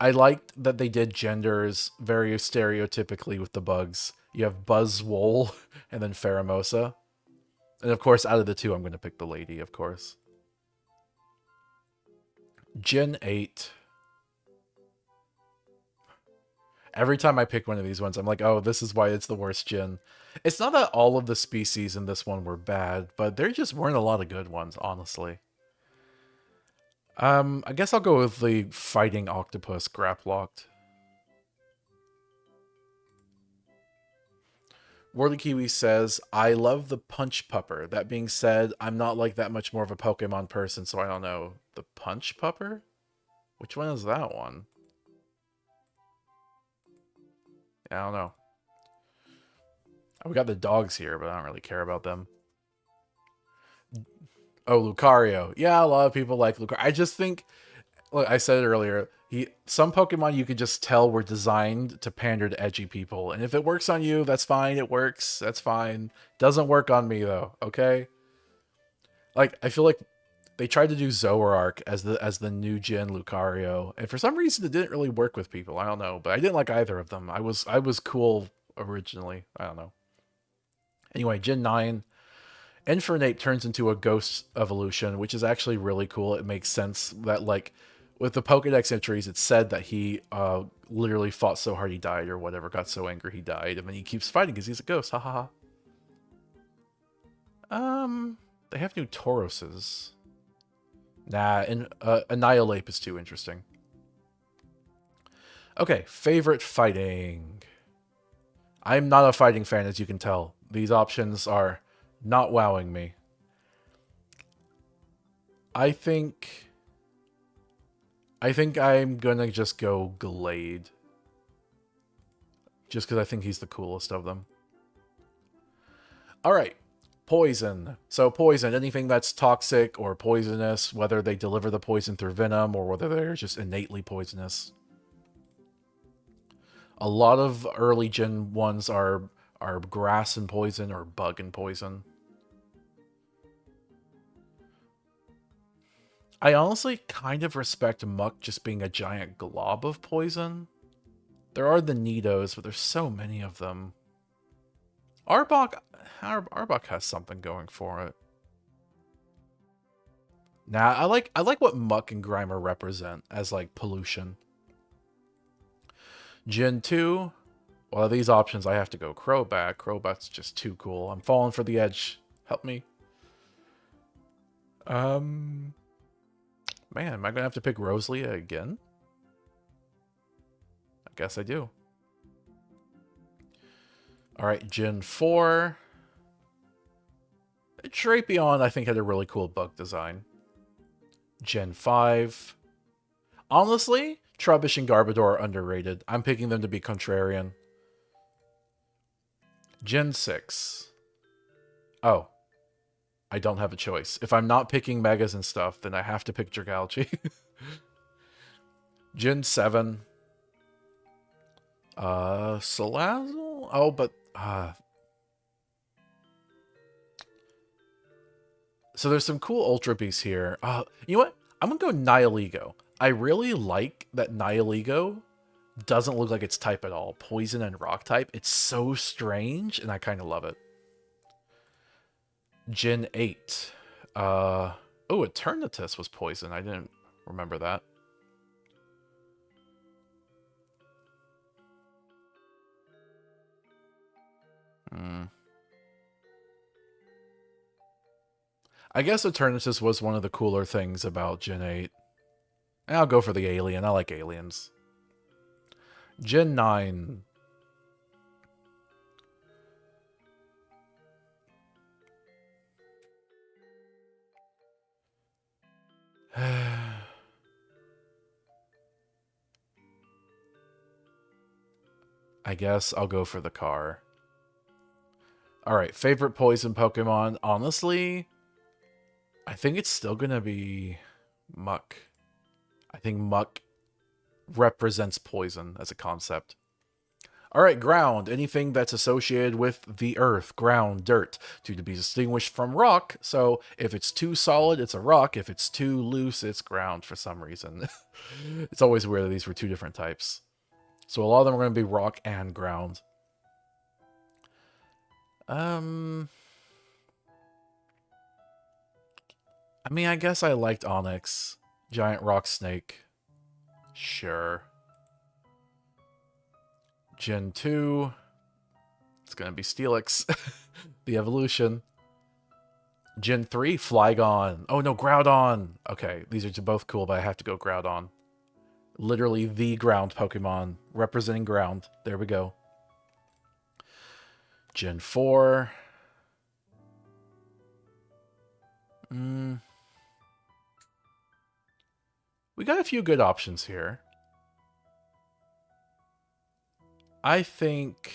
I liked that they did genders very stereotypically with the bugs. You have Buzzwole and then Pheromosa. And of course, out of the two, I'm going to pick the lady, of course. Gen 8. Every time I pick one of these ones, I'm like, oh, this is why it's the worst gen. It's not that all of the species in this one were bad, but there just weren't a lot of good ones, honestly. I guess I'll go with the Fighting Octopus Graplocked. Worldy Kiwi says, I love the Punch Pupper. That being said, I'm not like that much more of a Pokemon person, so I don't know. The Punch Pupper? Which one is that one? I don't know. We got the dogs here, but I don't really care about them. Oh, Lucario. Yeah, a lot of people like Lucario. I just think, like I said it earlier, some Pokemon you could just tell were designed to pander to edgy people. And if it works on you, that's fine. It works. That's fine. Doesn't work on me, though. Okay? Like, I feel like they tried to do Zoroark as the new gen Lucario, and for some reason it didn't really work with people. I don't know, but I didn't like either of them. I was cool originally. I don't know. Anyway, Gen 9, Infernape turns into a ghost evolution, which is actually really cool. It makes sense that, like, with the Pokedex entries, it said that he literally fought so hard he died or whatever, got so angry he died, and then he keeps fighting because he's a ghost. Ha ha ha. They have new Tauroses. Nah, and Annihilate is too interesting. Okay, favorite fighting. I'm not a fighting fan, as you can tell. These options are not wowing me. I think I'm gonna just go Gallade. Just because I think he's the coolest of them. Alright, poison. So poison, anything that's toxic or poisonous, whether they deliver the poison through venom or whether they're just innately poisonous. A lot of early gen ones are grass and poison or bug and poison. I honestly kind of respect Muck just being a giant glob of poison. There are the Nidos, but there's so many of them. Arbok has something going for it. Nah, I like what Muck and Grimer represent as like pollution. Gen 2. Well, these options, I have to go Crobat. Crobat's just too cool. I'm falling for the edge. Help me. Man, am I gonna have to pick Rosalia again? I guess I do. Alright, Gen 4. Drapion, I think, had a really cool bug design. Gen 5. Honestly, Trubbish and Garbodor are underrated. I'm picking them to be contrarian. Gen 6. Oh. I don't have a choice. If I'm not picking Megas and stuff, then I have to pick Dragalge. Gen 7. Salazzle? Oh, but... So there's some cool Ultra Beasts here. You know what? I'm gonna go Nihilego. I really like that Nihilego doesn't look like its type at all. Poison and rock type. It's so strange, and I kind of love it. Gen 8. Oh, Eternatus was poison. I didn't remember that. I guess Eternatus was one of the cooler things about Gen 8. And I'll go for the alien. I like aliens. Gen 9. I guess I'll go for the car. Alright, favorite poison Pokemon. Honestly, I think it's still gonna be Muck. I think Muck represents poison as a concept. Alright, ground. Anything that's associated with the earth, ground, dirt, to be distinguished from rock. So if it's too solid, it's a rock. If it's too loose, it's ground for some reason. It's always weird that these were two different types. So a lot of them are going to be rock and ground. I mean, I guess I liked Onyx. Giant rock snake. Sure. Gen 2. It's going to be Steelix. The evolution. Gen 3, Flygon. Oh no, Groudon. Okay, these are both cool, but I have to go Groudon. Literally the ground Pokemon. Representing ground. There we go. Gen 4. We got a few good options here. I think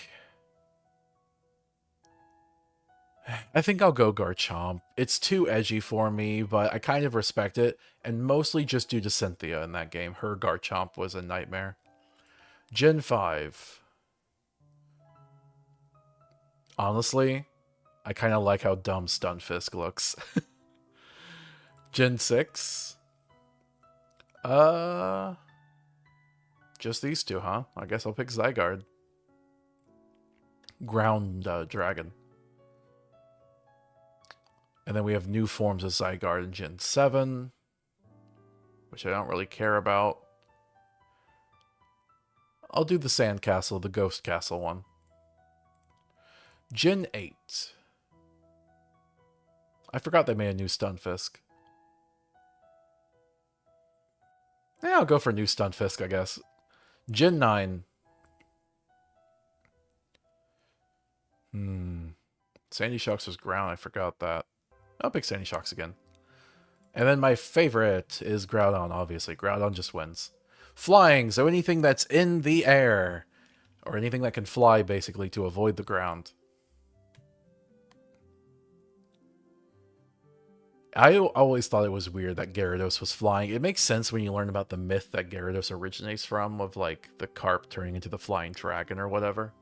I'll go Garchomp. It's too edgy for me, but I kind of respect it, and mostly just due to Cynthia in that game. Her Garchomp was a nightmare. Gen 5. Honestly, I kind of like how dumb Stunfisk looks. Gen 6. Just these two, huh? I guess I'll pick Zygarde. Ground Dragon. And then we have new forms of Zygarde in Gen 7, which I don't really care about. I'll do the Sandcastle, the Ghost Castle one. Gen 8. I forgot they made a new Stunfisk. Yeah, I'll go for new Stunfisk, I guess. Gen 9. Sandy Shocks was ground, I forgot that. I'll pick Sandy Shocks again. And then my favorite is Groudon, obviously. Groudon just wins. Flying, so anything that's in the air. Or anything that can fly, basically, to avoid the ground. I always thought it was weird that Gyarados was flying. It makes sense when you learn about the myth that Gyarados originates from, of like the carp turning into the flying dragon or whatever.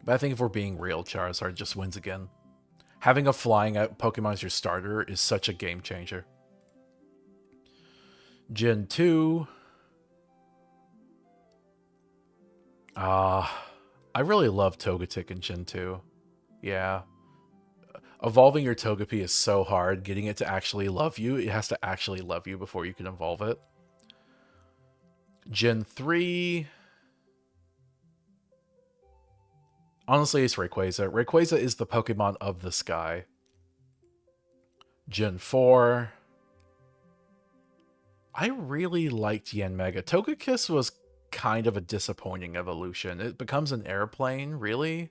But I think if we're being real, Charizard just wins again. Having a flying Pokemon as your starter is such a game changer. Gen 2. I really love Togetic in Gen 2. Yeah. Evolving your Togepi is so hard. Getting it to actually love you, it has to actually love you before you can evolve it. Gen 3. Honestly, it's Rayquaza. Rayquaza is the Pokemon of the sky. Gen 4. I really liked Yanmega. Togekiss was kind of a disappointing evolution. It becomes an airplane, really?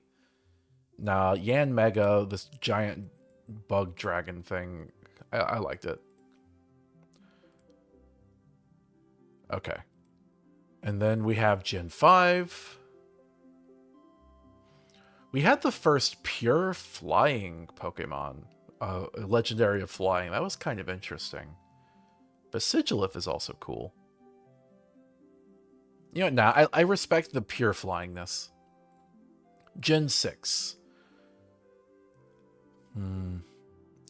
Nah, Yanmega, this giant bug dragon thing, I liked it. Okay. And then we have Gen 5. We had the first pure flying Pokemon. Legendary of Flying. That was kind of interesting. But Sigilyph is also cool. You know, nah, I respect the pure flyingness. Gen 6.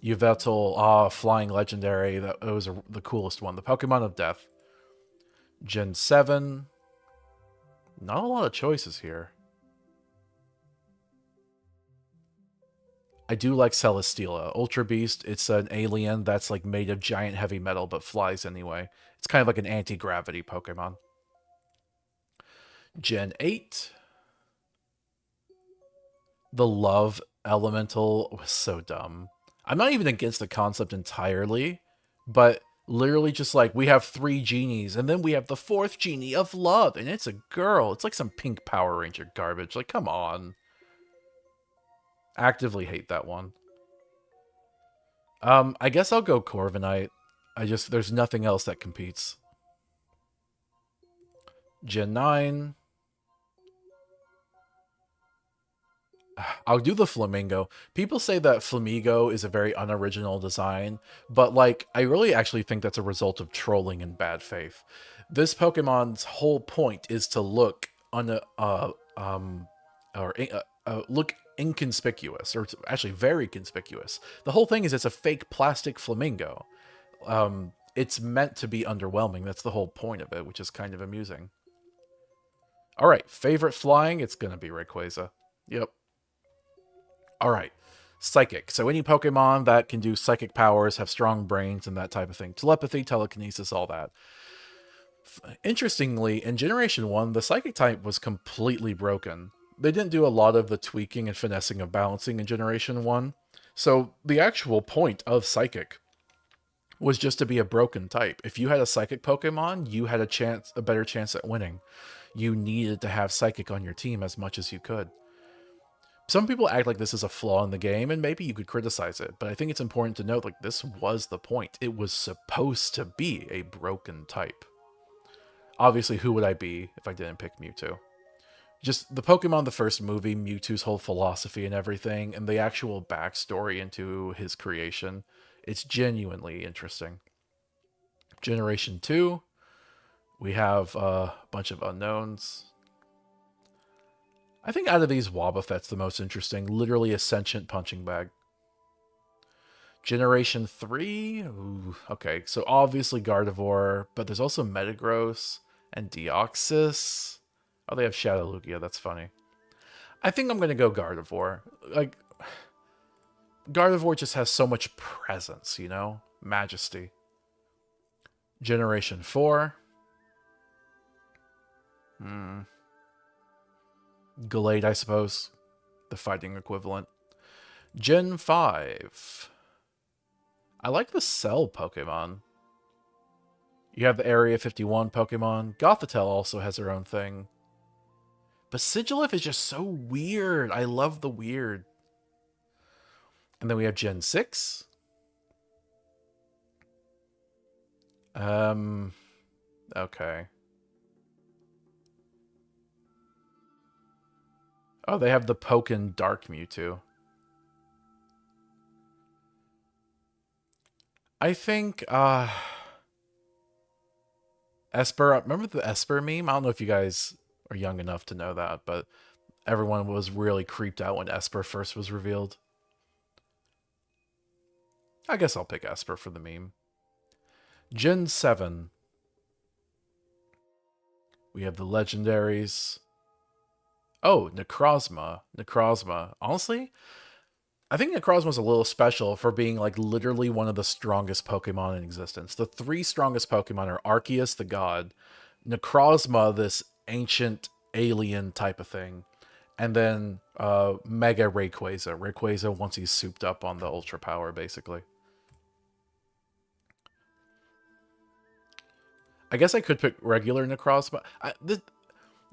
Yveltal, flying legendary. That was the coolest one. The Pokemon of Death. Gen 7. Not a lot of choices here. I do like Celesteela. Ultra Beast, it's an alien that's like made of giant heavy metal but flies anyway. It's kind of like an anti-gravity Pokemon. Gen 8. The Love Elemental was so dumb. I'm not even against the concept entirely, but literally just like we have 3 genies and then we have the 4th genie of love and it's a girl. It's like some pink Power Ranger garbage. Like, come on. Actively hate that one. I guess I'll go Corviknight. There's nothing else that competes. Gen 9. I'll do the Flamingo. People say that Flamingo is a very unoriginal design, but like I really actually think that's a result of trolling and bad faith. This Pokemon's whole point is to look look inconspicuous, or actually very conspicuous. The whole thing is it's a fake plastic flamingo. It's meant to be underwhelming. That's the whole point of it, which is kind of amusing. All right, favorite flying? It's gonna be Rayquaza. Yep. All right. Psychic. So any Pokemon that can do psychic powers, have strong brains, and that type of thing. Telepathy, telekinesis, all that. Interestingly, in Generation 1, the Psychic type was completely broken. They didn't do a lot of the tweaking and finessing of balancing in Generation 1. So the actual point of Psychic was just to be a broken type. If you had a Psychic Pokemon, you had a better chance at winning. You needed to have Psychic on your team as much as you could. Some people act like this is a flaw in the game, and maybe you could criticize it, but I think it's important to note, like, this was the point. It was supposed to be a broken type. Obviously, who would I be if I didn't pick Mewtwo? Just the Pokemon the first movie, Mewtwo's whole philosophy and everything, and the actual backstory into his creation, it's genuinely interesting. Generation 2, we have a bunch of unknowns. I think out of these, Wobbuffet's the most interesting. Literally a sentient punching bag. Generation 3? Ooh, okay, so obviously Gardevoir, but there's also Metagross and Deoxys. Oh, they have Shadow Lugia, that's funny. I think I'm going to go Gardevoir. Like, Gardevoir just has so much presence, you know? Majesty. Generation 4. Gallade, I suppose. The fighting equivalent. Gen 5. I like the Cell Pokemon. You have the Area 51 Pokemon. Gothitelle also has her own thing. But Sigilyph is just so weird. I love the weird. And then we have Gen 6. Okay. Oh, they have the Pokken Dark Mewtwo. I think, Esper, remember the Esper meme? I don't know if you guys are young enough to know that, but everyone was really creeped out when Esper first was revealed. I guess I'll pick Esper for the meme. Gen 7. We have the legendaries. Oh, Necrozma. Necrozma. Honestly, I think Necrozma's a little special for being like literally one of the strongest Pokemon in existence. The 3 strongest Pokemon are Arceus, the god, Necrozma, this ancient alien type of thing, and then Mega Rayquaza. Rayquaza once he's souped up on the Ultra Power, basically. I guess I could pick regular Necrozma. The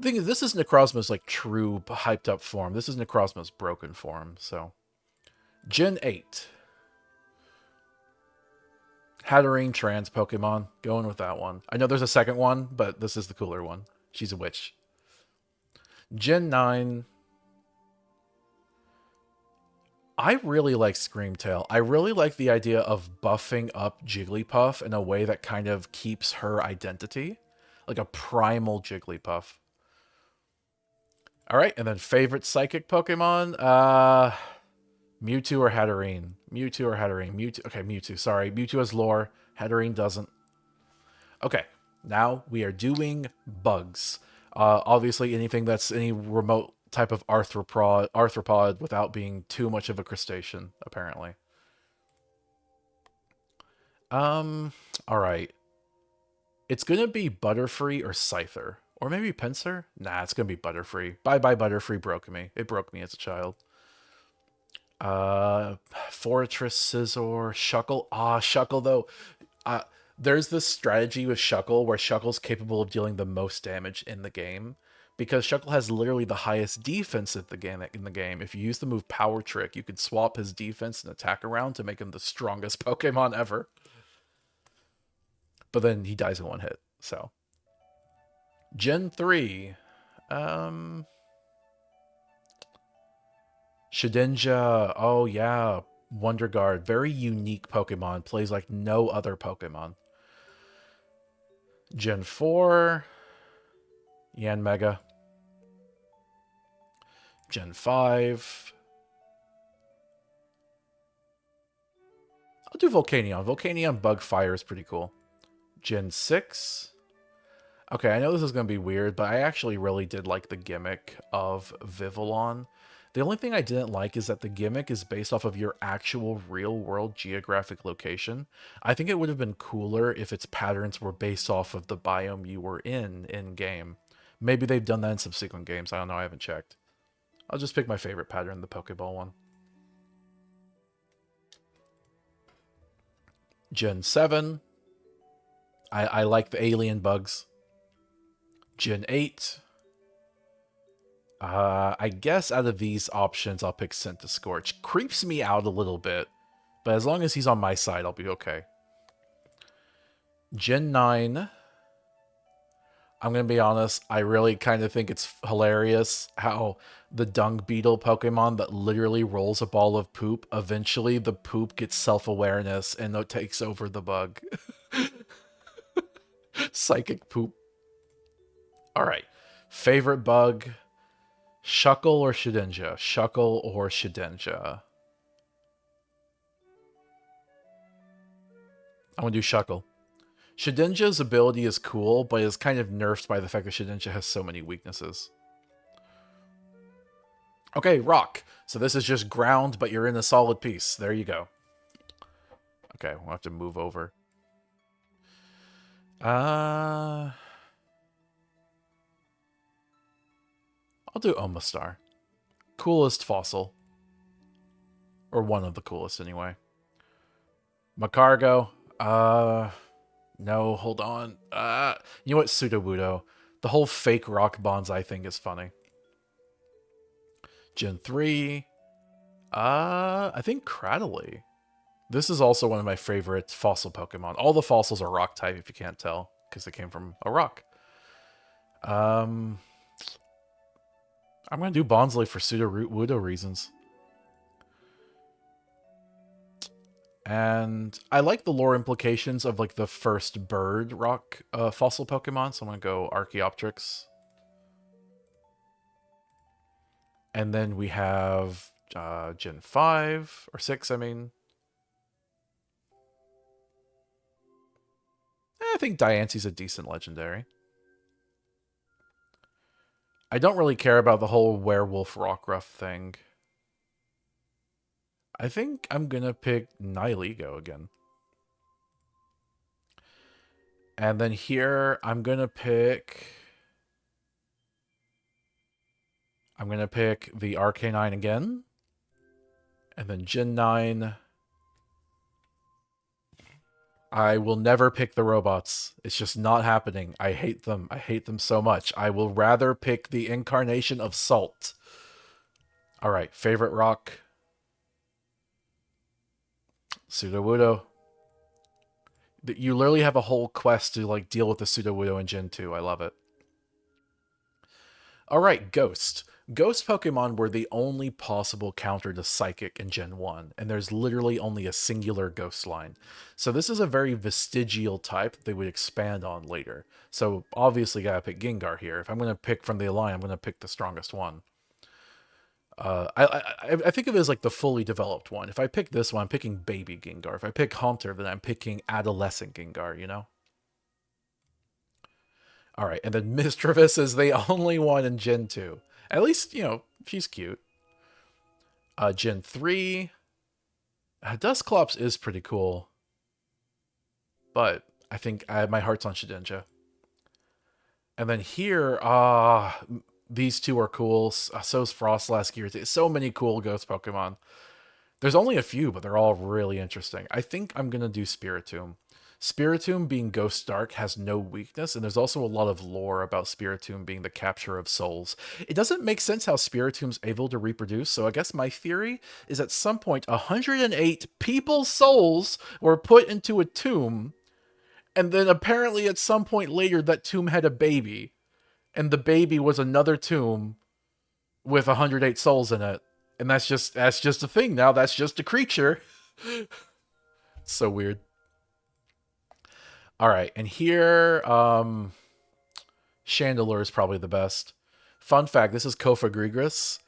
thing is, this is Necrozma's like true hyped up form. This is Necrozma's broken form, so... Gen 8. Hatterene trans Pokemon. Going with that one. I know there's a second one, but this is the cooler one. She's a witch. Gen 9. I really like Screamtail. I really like the idea of buffing up Jigglypuff in a way that kind of keeps her identity. Like a primal Jigglypuff. Alright, and then favorite Psychic Pokemon? Mewtwo or Hatterene? Mewtwo or Hatterene? Mewtwo. Okay, Mewtwo. Sorry. Mewtwo has lore. Hatterene doesn't. Okay, now we are doing bugs. Obviously, anything that's any remote type of arthropod without being too much of a crustacean, apparently. All right. It's gonna be Butterfree or Scyther. Or maybe Pinsir? Nah, it's gonna be Butterfree. Bye bye Butterfree broke me. It broke me as a child. Uh Fortress, Scizor, Shuckle. Shuckle though. Uh there's this strategy with Shuckle where Shuckle's capable of dealing the most damage in the game. Because Shuckle has literally the highest defense in the game. If you use the move Power Trick, you could swap his defense and attack around to make him the strongest Pokemon ever. But then he dies in one hit. So Gen 3. Um Shedinja. Oh yeah. Wonder Guard. Very unique Pokemon. Plays like no other Pokemon. Gen 4. Yanmega. Gen 5. I'll do Volcanion. Volcanion Bug Fire is pretty cool. Gen 6. Okay, I know this is going to be weird, but I actually really did like the gimmick of Vivillon. The only thing I didn't like is that the gimmick is based off of your actual real-world geographic location. I think it would have been cooler if its patterns were based off of the biome you were in-game. Maybe they've done that in subsequent games. I don't know. I haven't checked. I'll just pick my favorite pattern, the Pokeball one. Gen 7. I like the alien bugs. Gen 8. I guess out of these options, I'll pick Scorch. Creeps me out a little bit, but as long as he's on my side, I'll be okay. Gen 9. I'm going to be honest, I really kind of think it's hilarious how the dung beetle Pokemon that literally rolls a ball of poop, eventually the poop gets self-awareness and it takes over the bug. Psychic poop. Alright. Favorite bug? Shuckle or Shedinja? Shuckle or Shedinja? I'm going to do Shuckle. Shedinja's ability is cool, but is kind of nerfed by the fact that Shedinja has so many weaknesses. Okay, rock. So this is just ground, but you're in a solid piece. There you go. Okay, we'll have to move over. I'll do Omastar. Coolest fossil. Or one of the coolest, anyway. Macargo. No, hold on. You know what? Sudowoodo. The whole fake rock bonsai thing is funny. Gen 3. I think Cradily. This is also one of my favorite fossil Pokemon. All the fossils are rock type, if you can't tell, because they came from a rock. I'm going to do Bonsly for Sudowoodo reasons. And I like the lore implications of like the first bird rock fossil Pokemon, so I'm going to go Archaeopteryx. And then we have Gen 5, or 6, I mean. I think Diance's a decent legendary. I don't really care about the whole werewolf Rockruff thing. I think I'm going to pick Nihilego again. And then here, I'm going to pick the Arcanine again. And then Gen 9. I will never pick the robots. It's just not happening. I hate them. I hate them so much. I will rather pick the incarnation of Salt. All right, favorite rock? Sudowoodo. You literally have a whole quest to like deal with the Sudowoodo in Gen 2. I love it. All right, Ghost. Ghost Pokemon were the only possible counter to Psychic in Gen 1, and there's literally only a singular Ghost line. So this is a very vestigial type that they would expand on later. So obviously gotta pick Gengar here. If I'm going to pick from the line, I'm going to pick the strongest one. I think of it as like the fully developed one. If I pick this one, I'm picking baby Gengar. If I pick Haunter, then I'm picking adolescent Gengar, you know? All right, and then Misdreavus is the only one in Gen 2. At least, you know, she's cute. Gen 3, Dusclops is pretty cool, but I think my heart's on Shedinja. And then here, these two are cool. So's Frostlass Gear. So many cool ghost Pokemon. There's only a few, but they're all really interesting. I think I'm going to do Spiritomb. Spiritomb being Ghost Dark has no weakness, and there's also a lot of lore about Spiritomb being the capture of souls. It doesn't make sense how Spiritomb's able to reproduce, so I guess my theory is at some point 108 people's souls were put into a tomb, and then apparently at some point later that tomb had a baby, and the baby was another tomb with 108 souls in it. And that's just a thing now. That's just a creature. So weird. All right, and here, Chandelure is probably the best. Fun fact: this is Kofa Grigris.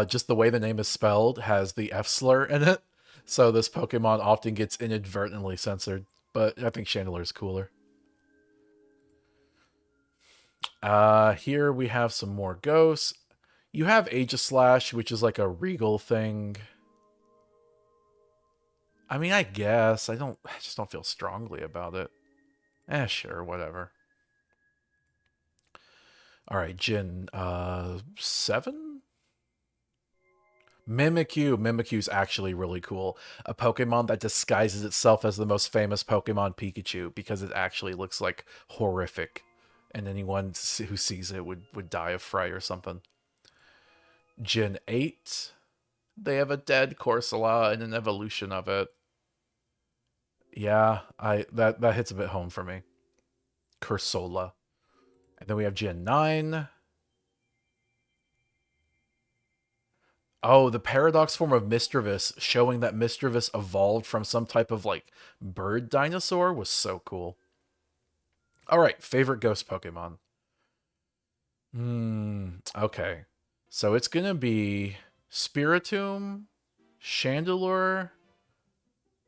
Just the way the name is spelled has the F slur in it, so this Pokemon often gets inadvertently censored. But I think Chandelure is cooler. Here we have some more ghosts. You have Aegislash, which is like a regal thing. I mean, I guess. I just don't feel strongly about it. Sure, whatever. Alright, Gen 7? Mimikyu. Mimikyu's actually really cool. A Pokemon that disguises itself as the most famous Pokemon, Pikachu, because it actually looks like horrific. And anyone who sees it would die of fright or something. Gen 8, they have a dead Corsola and an evolution of it. Yeah, that hits a bit home for me. Corsola. And then we have Gen 9. Oh, the paradox form of Misdreavus, showing that Misdreavus evolved from some type of like bird dinosaur, was so cool. All right, favorite ghost Pokemon. Okay. So it's going to be Spiritomb, Chandelure,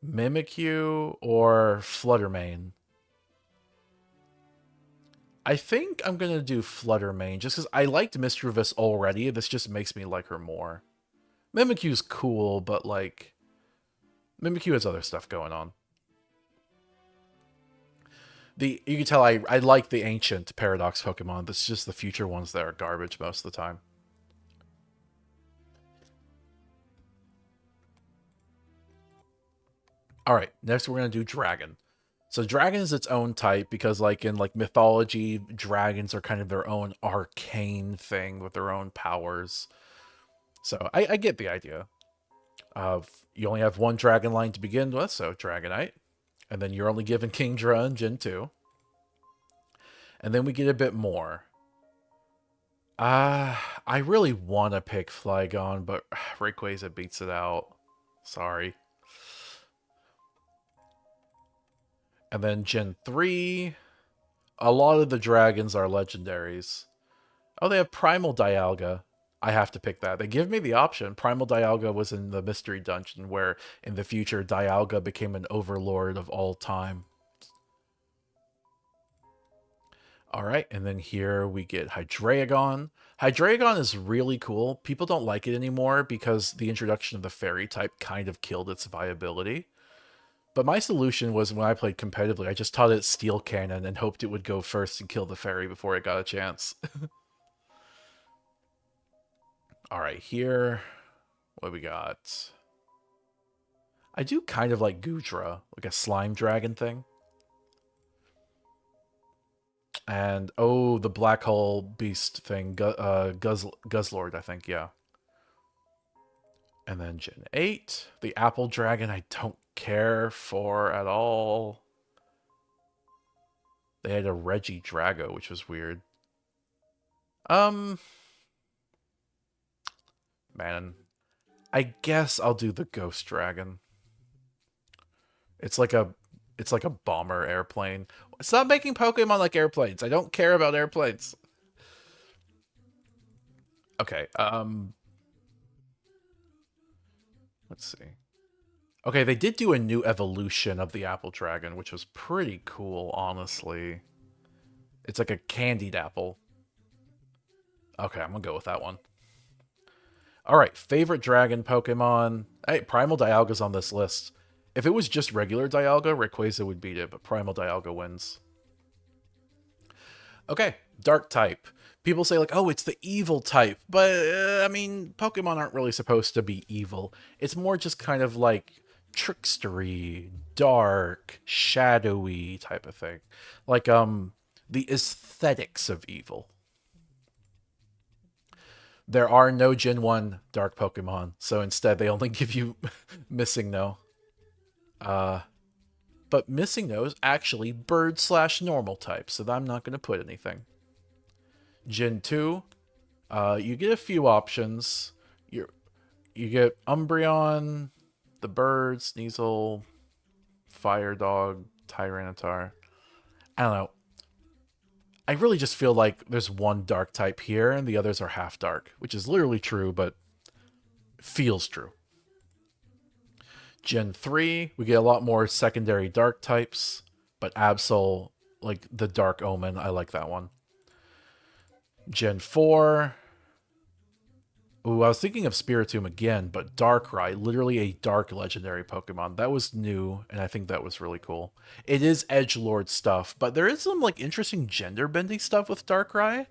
Mimikyu, or Fluttermane. I think I'm going to do Fluttermane just because I liked Misdreavus already. This just makes me like her more. Mimikyu's cool, but like Mimikyu has other stuff going on. You can tell I like the ancient Paradox Pokemon. It's just the future ones that are garbage most of the time. All right, next we're gonna do Dragon. So Dragon is its own type because, like in like mythology, dragons are kind of their own arcane thing with their own powers. So I get the idea. You only have one dragon line to begin with, so Dragonite, and then you're only given Kingdra in Gen 2. And then we get a bit more. I really want to pick Flygon, but Rayquaza beats it out. Sorry. And then Gen 3, a lot of the dragons are legendaries. Oh, they have Primal Dialga. I have to pick that. They give me the option. Primal Dialga was in the Mystery Dungeon, where in the future Dialga became an overlord of all time. All right, and then here we get Hydreigon. Hydreigon is really cool. People don't like it anymore because the introduction of the fairy type kind of killed its viability. But my solution was when I played competitively, I just taught it Steel Cannon and hoped it would go first and kill the fairy before it got a chance. All right, here, what we got? I do kind of like Goodra, like a slime dragon thing. And, oh, the black hole beast thing, Guzzlord, I think, yeah. And then Gen 8, the apple dragon, I don't care for at all. They had a Regidrago, which was weird. Man, I guess I'll do the ghost dragon. It's like a bomber airplane. Stop making Pokemon like airplanes. I don't care about airplanes. Okay, Let's see. Okay, they did do a new evolution of the apple dragon, which was pretty cool, honestly. It's like a candied apple. Okay, I'm gonna go with that one. All right, favorite dragon Pokemon. Hey, Primal Dialga's on this list. If it was just regular Dialga, Rayquaza would beat it, but Primal Dialga wins. Okay, Dark type. People say, like, oh, it's the evil type. But, I mean, Pokemon aren't really supposed to be evil. It's more just kind of like trickstery, dark, shadowy type of thing. Like, the aesthetics of evil. There are no Gen 1 Dark Pokemon, so instead they only give you Missing No. Uh, but Missing No is actually bird slash normal type, so I'm not going to put anything. Gen 2, you get a few options. You get Umbreon, the bird, Sneasel, Fire Dog, Tyranitar. I don't know. I really just feel like there's one dark type here and the others are half dark, which is literally true, but feels true. Gen 3, we get a lot more secondary dark types, but Absol, like the Dark Omen, I like that one. Gen 4, ooh, I was thinking of Spiritomb again, but Darkrai, literally a dark legendary Pokemon. That was new, and I think that was really cool. It is edgelord stuff, but there is some like interesting gender bending stuff with Darkrai.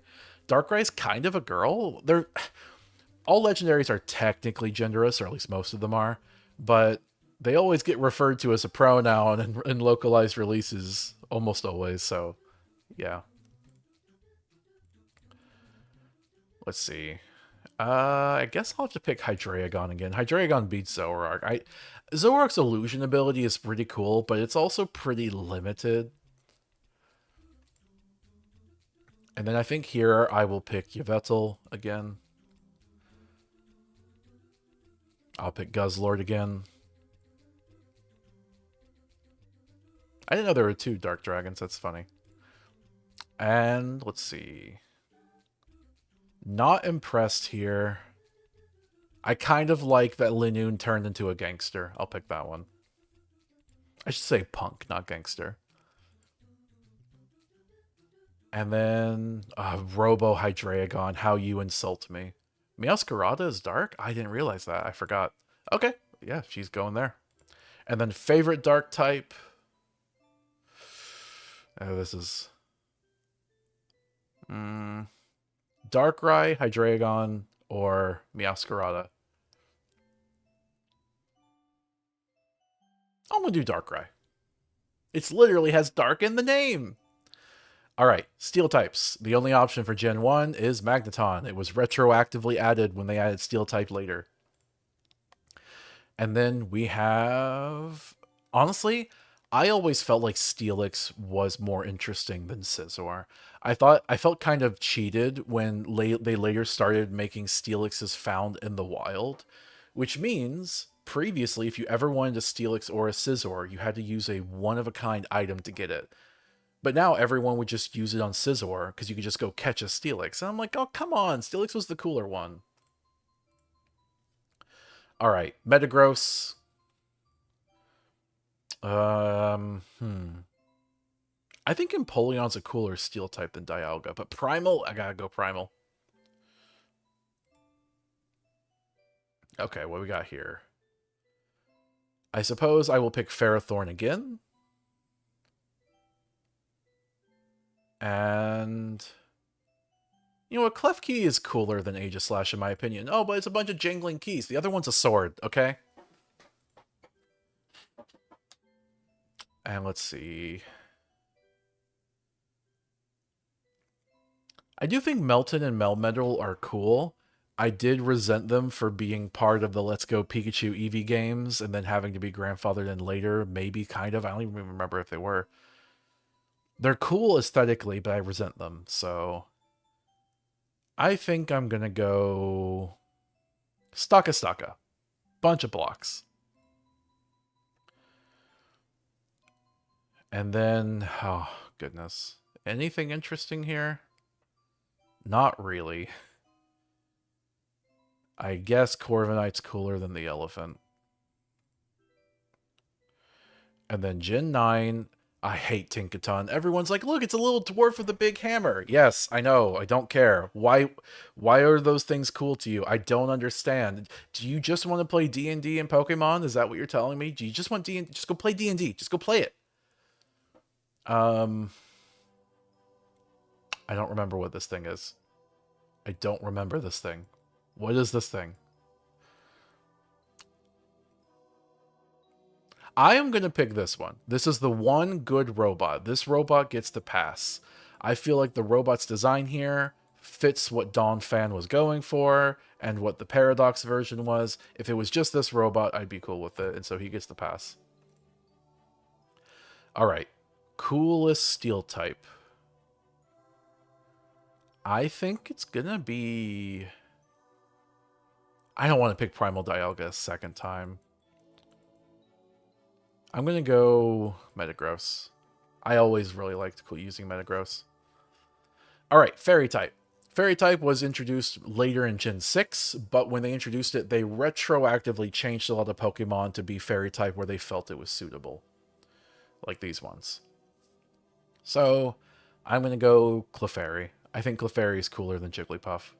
Darkrai's kind of a girl. They're all legendaries are technically genderless, or at least most of them are, but they always get referred to as a pronoun in localized releases, almost always. So, yeah. Let's see. I guess I'll have to pick Hydreigon again. Hydreigon beats Zoroark. Zoroark's illusion ability is pretty cool, but it's also pretty limited. And then I think here I will pick Yveltal again. I'll pick Guzzlord again. I didn't know there were two Dark Dragons. That's funny. And let's see. Not impressed here. I kind of like that Linoone turned into a gangster. I'll pick that one. I should say punk, not gangster. And then Robo Hydreigon, how you insult me. Meowscarada is dark? I didn't realize that. I forgot. Okay, yeah, she's going there. And then favorite dark type. This is... Darkrai, Hydreigon, or Meowscarada. I'm going to do Darkrai. It literally has dark in the name. All right, Steel types. The only option for Gen 1 is Magneton. It was retroactively added when they added Steel type later. And then we have... Honestly, I always felt like Steelix was more interesting than Scizor. I felt kind of cheated when they later started making Steelixes found in the wild, which means previously, if you ever wanted a Steelix or a Scizor, you had to use a one-of-a-kind item to get it. But now everyone would just use it on Scizor because you could just go catch a Steelix. And I'm like, oh, come on, Steelix was the cooler one. All right, Metagross. I think Empoleon's a cooler steel type than Dialga, but Primal, I gotta go Primal. Okay, what we got here? I suppose I will pick Ferrothorn again. And... You know what, Klefki is cooler than Aegislash in my opinion. Oh, but it's a bunch of jangling keys. The other one's a sword, okay? And let's see... I do think Melton and Melmetal are cool. I did resent them for being part of the Let's Go Pikachu Eevee games and then having to be grandfathered in later, maybe kind of. I don't even remember if they were. They're cool aesthetically, but I resent them, so... I think I'm gonna go... Staka. Bunch of blocks. And then... Oh, goodness. Anything interesting here? Not really. I guess Corviknight's cooler than the elephant. And then Gen 9, I hate Tinkaton. Everyone's like, look, it's a little dwarf with a big hammer. Yes, I know. I don't care. Why are those things cool to you? I don't understand. Do you just want to play D&D and Pokemon? Is that what you're telling me? Do you just want D&D? Just go play D&D. Just go play it. I don't remember what this thing is. I don't remember this thing. What is this thing? I am going to pick this one. This is the one good robot. This robot gets the pass. I feel like the robot's design here fits what Dawn Fan was going for and what the Paradox version was. If it was just this robot, I'd be cool with it. And so he gets the pass. All right. Coolest steel type. I think it's going to be... I don't want to pick Primal Dialga a second time. I'm going to go Metagross. I always really liked using Metagross. All right, Fairy type. Fairy type was introduced later in Gen 6, but when they introduced it, they retroactively changed a lot of Pokemon to be Fairy type where they felt it was suitable. Like these ones. So, I'm going to go Clefairy. I think Clefairy is cooler than Jigglypuff.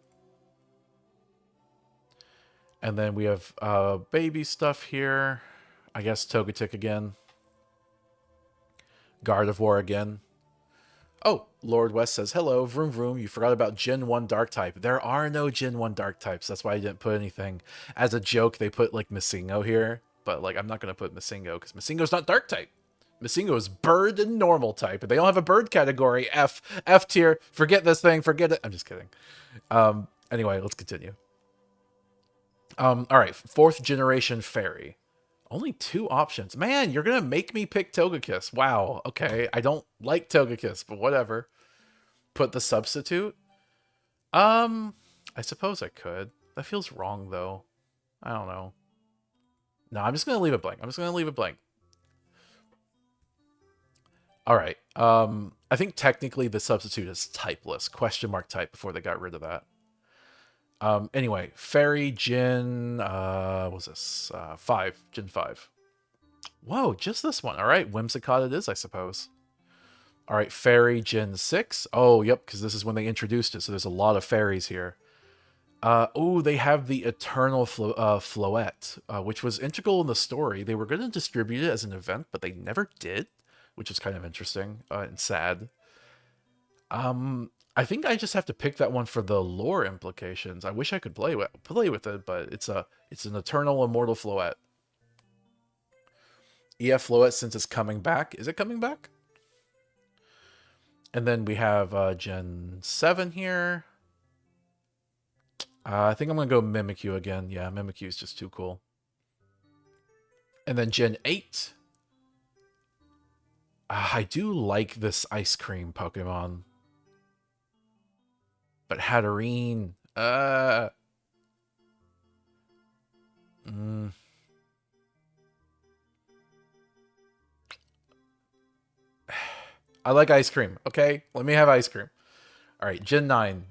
And then we have baby stuff here. I guess Togetic again. Gardevoir again. Oh, Lord West says, hello, vroom vroom, you forgot about Gen 1 Dark type. There are no Gen 1 Dark types. That's why I didn't put anything. As a joke, they put, like, Missingo here. But, like, I'm not going to put Missingo, because Missingo's not Dark type. Missingo is bird and normal type. And they don't have a bird category. F tier. Forget this thing. Forget it. I'm just kidding. Anyway, let's continue. All right, 4th generation Fairy. Only 2 options. Man, you're going to make me pick Togekiss. Wow. Okay. I don't like Togekiss, but whatever. Put the substitute? I suppose I could. That feels wrong, though. I don't know. No, I'm just going to leave it blank. I'm just going to leave it blank. All right. I think technically the substitute is typeless. Question mark type before they got rid of that. Anyway, Fairy Gen, what was this? 5, Gen 5. Whoa, just this one. All right, Whimsicott it is, I suppose. All right, Fairy Gen 6. Oh, yep, because this is when they introduced it, so there's a lot of fairies here. Oh, they have the Eternal Floette, which was integral in the story. They were going to distribute it as an event, but they never did, which is kind of interesting and sad. I think I just have to pick that one for the lore implications. I wish I could play with it, but it's an eternal immortal Floette. EF Floette, since it's coming back. Is it coming back? And then we have Gen 7 here. I think I'm going to go Mimikyu again. Yeah, Mimikyu is just too cool. And then Gen 8. I do like this ice cream Pokemon. But Hatterene, I like ice cream, okay? Let me have ice cream. All right, Gen 9.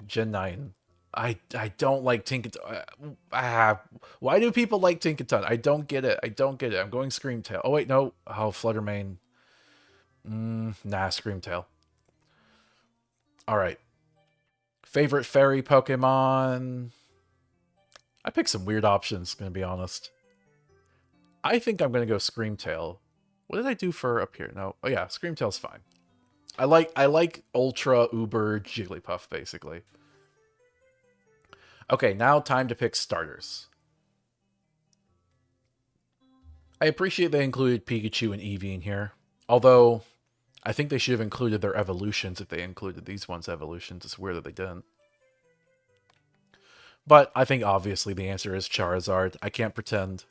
I don't like Tinkaton. Why do people like Tinkaton? I don't get it. I'm going Screamtail. Oh, wait, no. Oh, Fluttermane. Nah, Screamtail. All right. Favorite fairy Pokemon? I picked some weird options, gonna be honest. I think I'm gonna go Screamtail. What did I do for up here? No. Oh yeah, Screamtail's fine. I like Ultra Uber Jigglypuff, basically. Okay, now time to pick starters. I appreciate they included Pikachu and Eevee in here. Although, I think they should have included their evolutions if they included these ones' evolutions. It's weird that they didn't. But I think obviously the answer is Charizard. I can't pretend.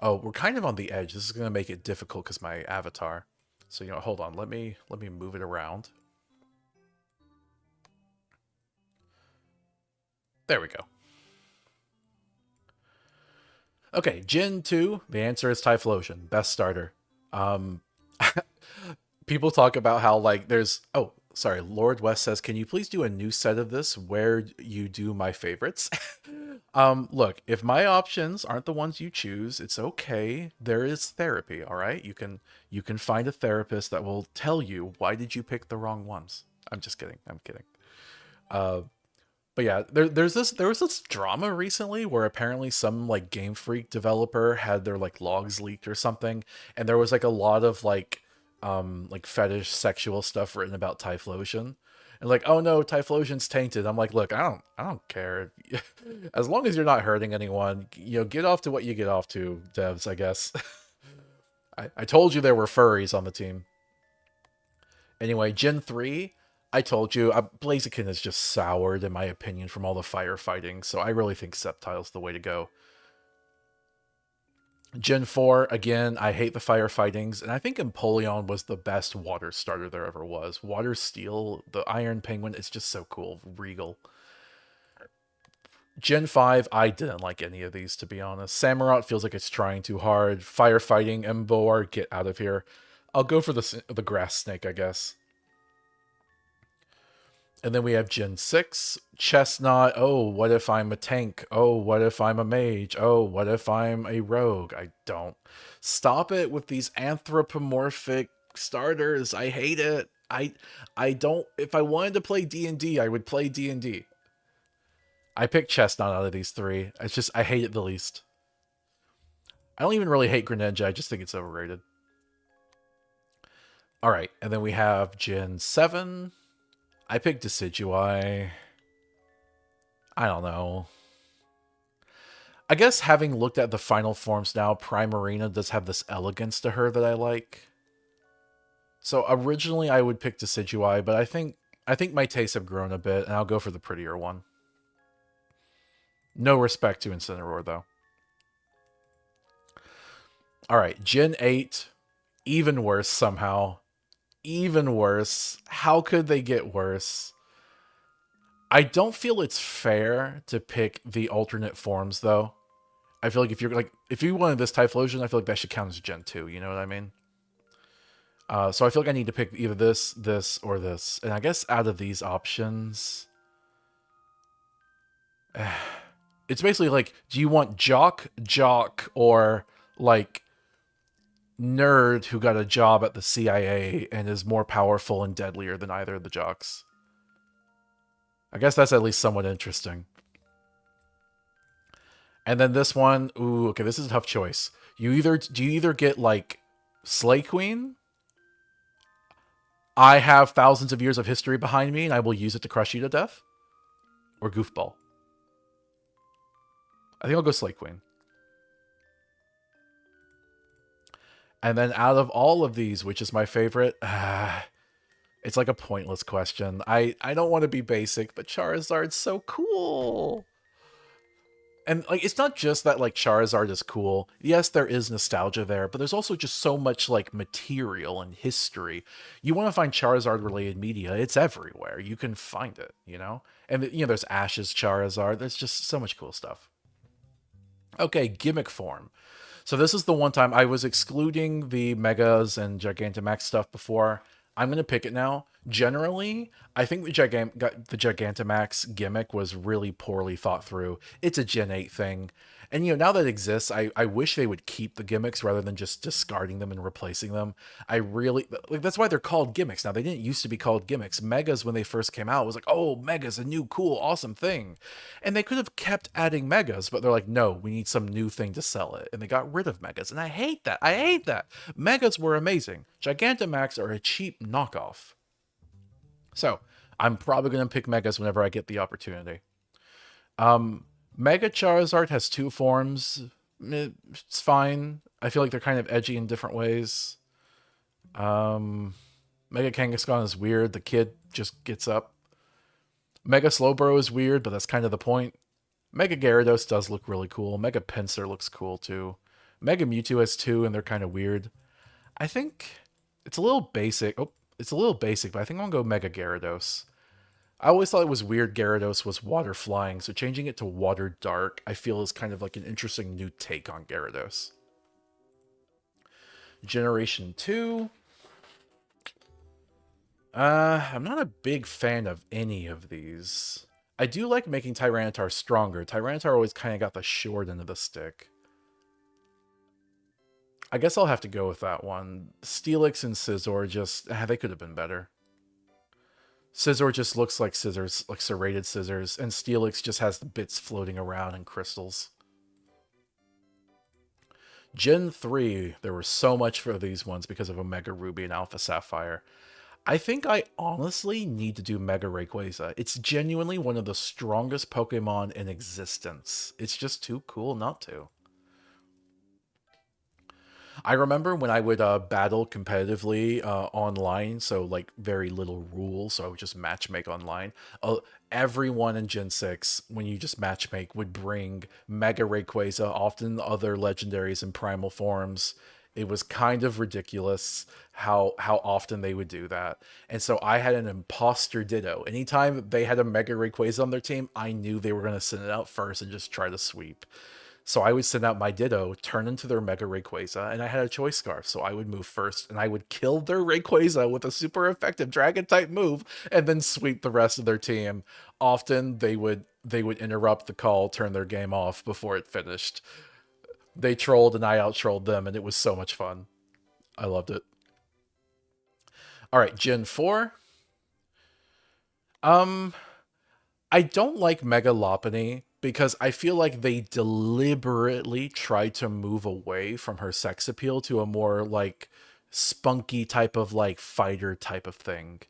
Oh, we're kind of on the edge. This is going to make it difficult because my avatar. So, you know, hold on. Let me move it around. There we go. Okay, Gen 2. The answer is Typhlosion. Best starter. People talk about how, like, there's... Oh, sorry. Lord West says, can you please do a new set of this where you do my favorites? Look, if my options aren't the ones you choose, it's okay. There is therapy, all right? You can find a therapist that will tell you why did you pick the wrong ones. I'm just kidding. I'm kidding. Uh, but yeah, there was this drama recently where apparently some like Game Freak developer had their like logs leaked or something, and there was like a lot of like fetish sexual stuff written about Typhlosion. And like, oh no, Typhlosion's tainted. I'm like, look, I don't care. As long as you're not hurting anyone, get off to what you get off to, devs, I guess. I told you there were furries on the team. Anyway, Gen 3, I told you, Blaziken is just soured, in my opinion, from all the firefighting, so I really think Sceptile's the way to go. Gen 4, again, I hate the firefightings, and I think Empoleon was the best water starter there ever was. Water Steel, the Iron Penguin, it's just so cool. Regal. Gen 5, I didn't like any of these, to be honest. Samurott feels like it's trying too hard. Firefighting, Emboar, get out of here. I'll go for the Grass Snake, I guess. And then we have Gen 6, Chestnut. Oh, what if I'm a tank? Oh, what if I'm a mage? Oh, what if I'm a rogue? I don't. Stop it with these anthropomorphic starters. I hate it. I don't. If I wanted to play D&D, I would play D&D. I picked Chestnut out of these three. It's just, I hate it the least. I don't even really hate Greninja. I just think it's overrated. All right, and then we have Gen 7. I picked Decidueye. I don't know. I guess having looked at the final forms now, Primarina does have this elegance to her that I like. So originally I would pick Decidueye, but I think my tastes have grown a bit, and I'll go for the prettier one. No respect to Incineroar, though. All right, Gen 8, even worse somehow. Even worse. How could they get worse? I don't feel it's fair to pick the alternate forms, though. I feel like if you wanted this Typhlosion, I feel like that should count as Gen 2, you know what I mean? So I feel like I need to pick either this, or this. And I guess out of these options, it's basically like, do you want Jock, or like nerd who got a job at the CIA and is more powerful and deadlier than either of the jocks? I guess that's at least somewhat interesting. And then this one, ooh, okay, this is a tough choice. Do you either get like Slay Queen? I have thousands of years of history behind me and I will use it to crush you to death? Or Goofball? I think I'll go Slay Queen. And then out of all of these, which is my favorite? It's like a pointless question. I don't want to be basic, but Charizard's so cool. And like, it's not just that like Charizard is cool. Yes, there is nostalgia there, but there's also just so much like material and history. You want to find Charizard related media, it's everywhere. You can find it, you know? And there's Ash's Charizard. There's just so much cool stuff. Okay, gimmick form. So this is the one time I was excluding the Megas and Gigantamax stuff before. I'm going to pick it now. Generally, I think the Gigantamax gimmick was really poorly thought through. It's a Gen 8 thing. And now that it exists, I wish they would keep the gimmicks rather than just discarding them and replacing them. I really, like, that's why they're called gimmicks now. They didn't used to be called gimmicks. Megas, when they first came out, was like, oh, Megas, a new, cool, awesome thing. And they could have kept adding Megas, but they're like, no, we need some new thing to sell it. And they got rid of Megas. And I hate that. I hate that. Megas were amazing. Gigantamax are a cheap knockoff. So I'm probably going to pick Megas whenever I get the opportunity. Mega Charizard has two forms. It's fine. I feel like they're kind of edgy in different ways. Mega Kangaskhan is weird. The kid just gets up. Mega Slowbro is weird, but that's kind of the point. Mega Gyarados does look really cool. Mega Pinsir looks cool too. Mega Mewtwo has two, and they're kind of weird. I think it's a little basic. Oh, it's a little basic, but I think I'm going to go Mega Gyarados. I always thought it was weird Gyarados was water flying, so changing it to water dark, I feel is kind of like an interesting new take on Gyarados. Generation 2. I'm not a big fan of any of these. I do like making Tyranitar stronger. Tyranitar always kind of got the short end of the stick. I guess I'll have to go with that one. Steelix and Scizor just, they could have been better. Scizor just looks like scissors, like serrated scissors, and Steelix just has the bits floating around and crystals. Gen 3, there was so much for these ones because of Omega Ruby and Alpha Sapphire. I think I honestly need to do Mega Rayquaza. It's genuinely one of the strongest Pokemon in existence. It's just too cool not to. I remember when I would battle competitively online, so like very little rules, so I would just matchmake online. Everyone in Gen 6, when you just matchmake, would bring Mega Rayquaza, often other legendaries in primal forms. It was kind of ridiculous how often they would do that. And so I had an imposter Ditto. Anytime they had a Mega Rayquaza on their team, I knew they were going to send it out first and just try to sweep. So I would send out my Ditto, turn into their Mega Rayquaza, and I had a Choice Scarf, so I would move first, and I would kill their Rayquaza with a super effective Dragon-type move, and then sweep the rest of their team. Often they would interrupt the call, turn their game off before it finished. They trolled, and I out-trolled them, and it was so much fun. I loved it. All right, Gen 4. Um, I don't like Mega Lopunny because I feel like they deliberately tried to move away from her sex appeal to a more like spunky type of like fighter type of thing.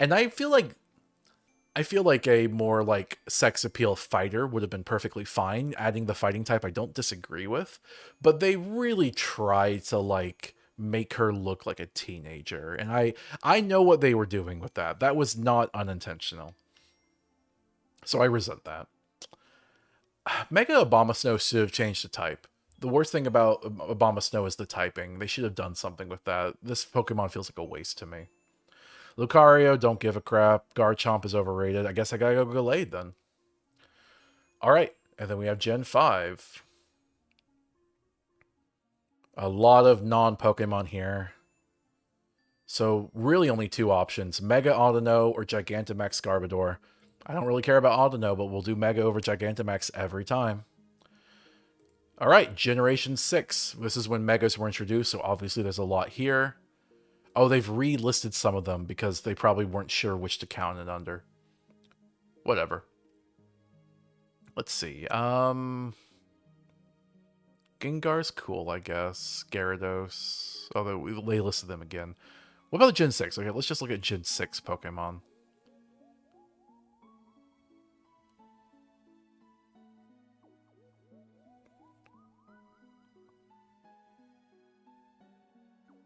And I feel like a more like sex appeal fighter would have been perfectly fine. Adding the fighting type I don't disagree with, but they really try to like make her look like a teenager. And I know what they were doing with that. That was not unintentional. So I resent that. Mega Abomasnow should have changed the type. The worst thing about Abomasnow is the typing. They should have done something with that. This Pokemon feels like a waste to me. Lucario, don't give a crap. Garchomp is overrated. I guess I gotta go Gallade then. Alright, and then we have Gen 5. A lot of non-Pokemon here. So really only two options. Mega Audino or Gigantamax Garbodor. I don't really care about Audino, but we'll do Mega over Gigantamax every time. Alright, Generation 6. This is when Megas were introduced, so obviously there's a lot here. Oh, they've relisted some of them because they probably weren't sure which to count it under. Whatever. Let's see. Gengar's cool, I guess. Gyarados. Although they listed them again. What about Gen 6? Okay, let's just look at Gen 6 Pokemon.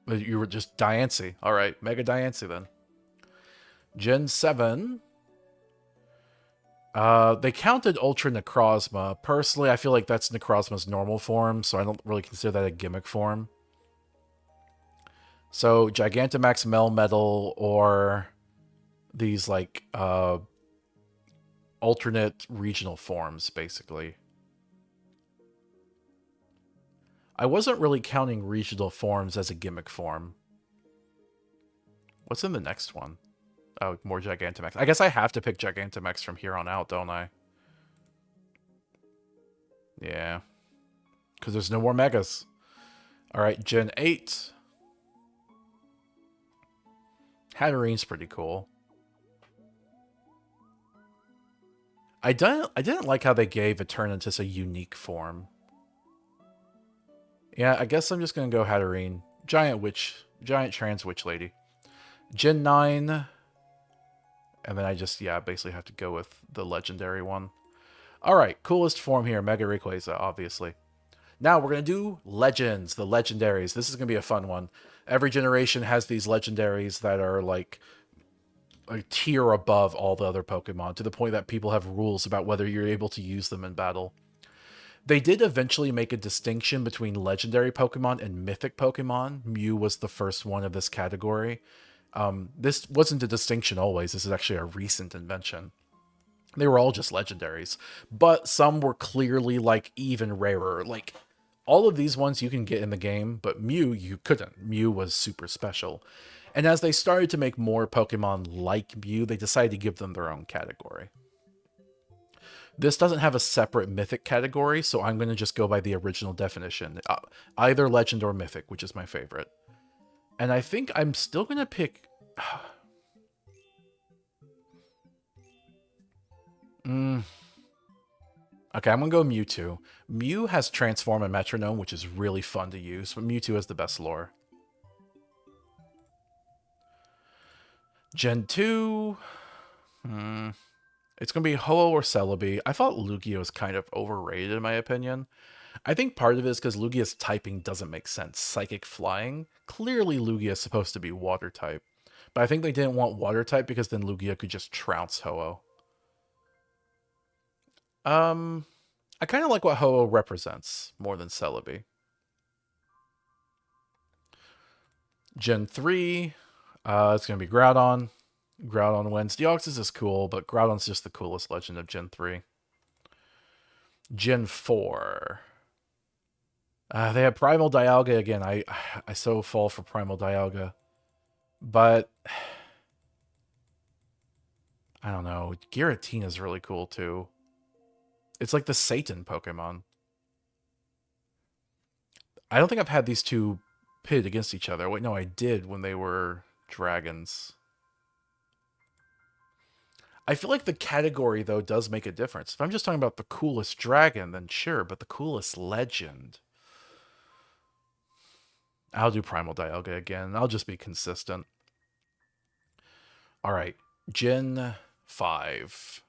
You were just Diancie. Alright, Mega Diancie then. Gen 7. They counted Ultra Necrozma. Personally, I feel like that's Necrozma's normal form, so I don't really consider that a gimmick form. So, Gigantamax Melmetal or these, like, alternate regional forms, basically. I wasn't really counting regional forms as a gimmick form. What's in the next one? Oh, more Gigantamax. I guess I have to pick Gigantamax from here on out, don't I? Yeah. Because there's no more Megas. Alright, Gen 8. Hatterene's pretty cool. I didn't like how they gave Eternatus a unique form. Yeah, I guess I'm just gonna go Hatterene. Giant trans witch lady. Gen 9. And then I just, yeah, basically have to go with the legendary one. Alright, coolest form here, Mega Rayquaza, obviously. Now we're going to do legends, the legendaries. This is going to be a fun one. Every generation has these legendaries that are like a tier above all the other Pokemon, to the point that people have rules about whether you're able to use them in battle. They did eventually make a distinction between legendary Pokemon and mythic Pokemon. Mew was the first one of this category. This wasn't a distinction always. This is actually a recent invention. They were all just legendaries, but some were clearly like even rarer. Like all of these ones you can get in the game, but Mew you couldn't. Mew was super special. And as they started to make more Pokemon like Mew, they decided to give them their own category. This doesn't have a separate mythic category, so I'm going to just go by the original definition. Either legend or mythic, which is my favorite. And I think I'm still going to pick... Okay, I'm going to go Mewtwo. Mew has Transform and Metronome, which is really fun to use, but Mewtwo has the best lore. Gen 2... It's going to be Ho-Oh or Celebi. I thought Lugia was kind of overrated, in my opinion. I think part of it is because Lugia's typing doesn't make sense. Psychic Flying? Clearly Lugia is supposed to be Water type. But I think they didn't want Water type because then Lugia could just trounce Ho-Oh. I kind of like what Ho-Oh represents more than Celebi. Gen 3, it's going to be Groudon. Groudon wins. Deoxys is cool, but Groudon's just the coolest legend of Gen 3. Gen 4. They have Primal Dialga again. I so fall for Primal Dialga. But... I don't know. Giratina is really cool, too. It's like the Satan Pokemon. I don't think I've had these two pitted against each other. Wait, no, I did when they were dragons. I feel like the category, though, does make a difference. If I'm just talking about the coolest dragon, then sure, but the coolest legend... I'll do Primal Dialga again. I'll just be consistent. Alright, Gen 5.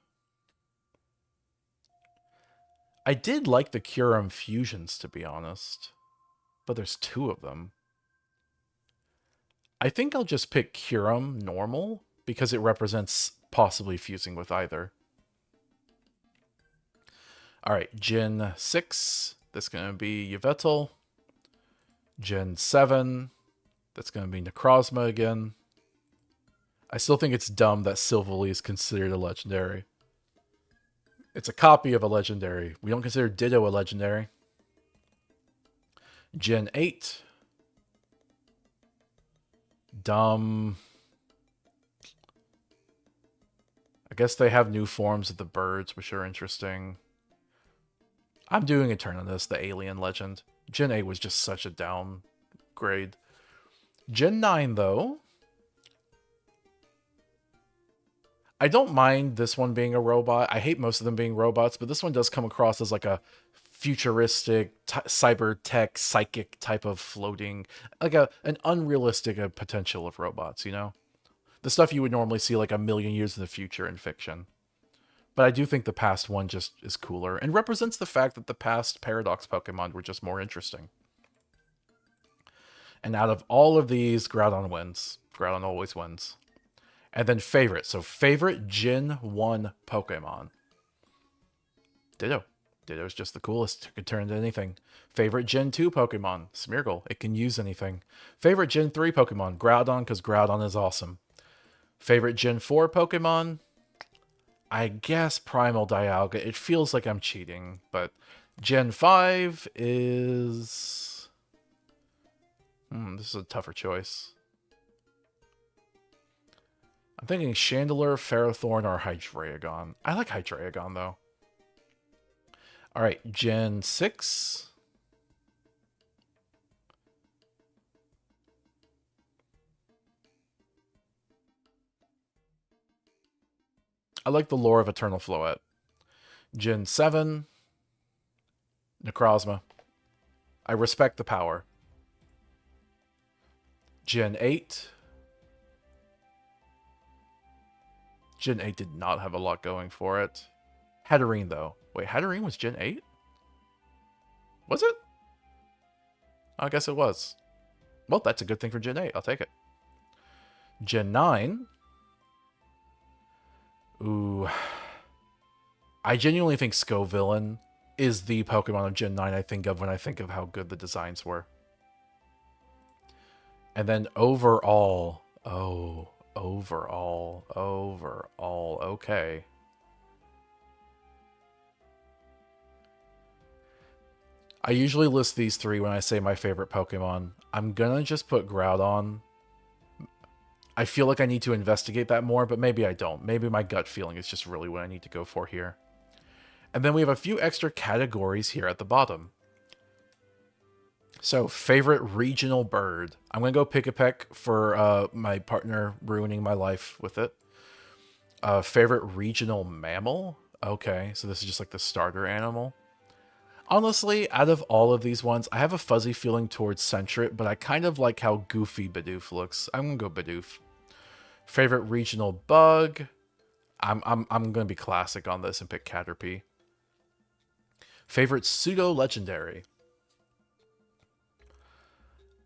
I did like the Kyurem fusions, to be honest. But there's 2 of them. I think I'll just pick Kyurem normal, because it represents possibly fusing with either. Alright, Gen 6. That's going to be Yveltal. Gen 7. That's going to be Necrozma again. I still think it's dumb that Silvally is considered a legendary. It's a copy of a legendary. We don't consider Ditto a legendary. Gen 8. Dumb. I guess they have new forms of the birds, which are interesting. I'm doing Eternatus, the alien legend. Gen 8 was just such a downgrade. Gen 9, though. I don't mind this one being a robot. I hate most of them being robots, but this one does come across as like a futuristic, cyber tech, psychic type of floating, like an unrealistic potential of robots, you know? The stuff you would normally see like a million years in the future in fiction. But I do think the past one just is cooler and represents the fact that the past Paradox Pokemon were just more interesting. And out of all of these, Groudon wins. Groudon always wins. And then favorite. So favorite Gen 1 Pokemon. Ditto. Ditto is just the coolest. It can turn into anything. Favorite Gen 2 Pokemon. Smeargle. It can use anything. Favorite Gen 3 Pokemon. Groudon, because Groudon is awesome. Favorite Gen 4 Pokemon. I guess Primal Dialga. It feels like I'm cheating, but Gen 5 is... this is a tougher choice. I'm thinking Chandelure, Ferrothorn, or Hydreigon. I like Hydreigon, though. Alright, Gen 6. I like the lore of Eternal Floette. Gen 7. Necrozma. I respect the power. Gen 8. Gen 8 did not have a lot going for it. Hatterene, though. Wait, Hatterene was Gen 8? Was it? I guess it was. Well, that's a good thing for Gen 8. I'll take it. Gen 9. Ooh. I genuinely think Scovillain is the Pokemon of Gen 9 I think of when I think of how good the designs were. And then overall... Oh, overall, okay. I usually list these 3 when I say my favorite Pokemon. I'm gonna just put Groudon. I feel like I need to investigate that more, but maybe I don't. Maybe my gut feeling is just really what I need to go for here. And then we have a few extra categories here at the bottom. So, favorite regional bird. I'm going to go pick a peck for my partner ruining my life with it. Favorite regional mammal. Okay, so this is just like the starter animal. Honestly, out of all of these ones, I have a fuzzy feeling towards Centret, but I kind of like how goofy Bidoof looks. I'm going to go Bidoof. Favorite regional bug. I'm going to be classic on this and pick Caterpie. Favorite pseudo-legendary.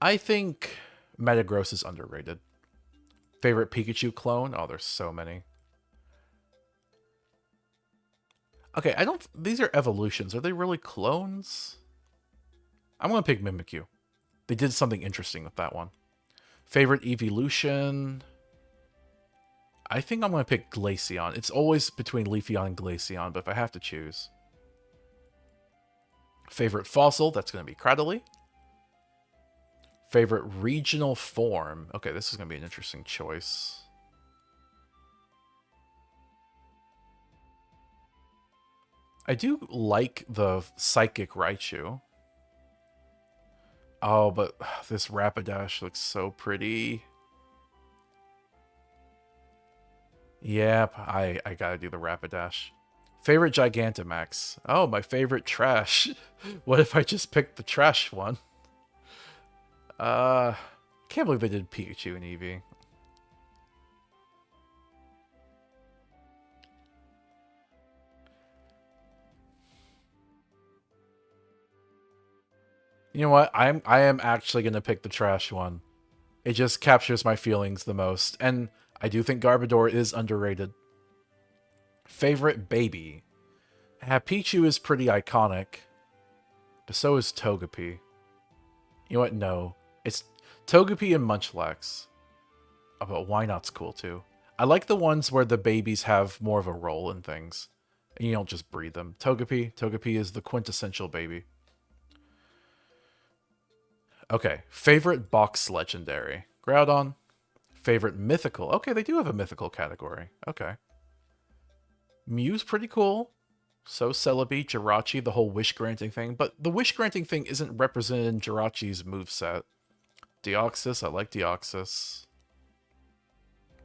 I think Metagross is underrated. Favorite Pikachu clone? Oh, there's so many. Okay, I don't... These are evolutions. Are they really clones? I'm going to pick Mimikyu. They did something interesting with that one. Favorite evolution? I think I'm going to pick Glaceon. It's always between Leafeon and Glaceon, but if I have to choose. Favorite fossil? That's going to be Cradily. Favorite regional form? Okay, this is going to be an interesting choice. I do like the Psychic Raichu. Oh, but this Rapidash looks so pretty. Yep, I gotta do the Rapidash. Favorite Gigantamax. Oh, my favorite trash. What if I just picked the trash one? Can't believe they did Pikachu and Eevee. You know what? I am actually gonna pick the trash one. It just captures my feelings the most, and I do think Garbodor is underrated. Favorite baby. Pichu is pretty iconic, but so is Togepi. You know what? No. It's Togepi and Munchlax. Oh, but why not's cool too. I like the ones where the babies have more of a role in things. And you don't just breed them. Togepi is the quintessential baby. Okay, favorite box legendary. Groudon. Favorite mythical. Okay, they do have a mythical category. Okay. Mew's pretty cool. So Celebi, Jirachi, the whole wish-granting thing. But the wish-granting thing isn't represented in Jirachi's moveset. Deoxys, I like Deoxys.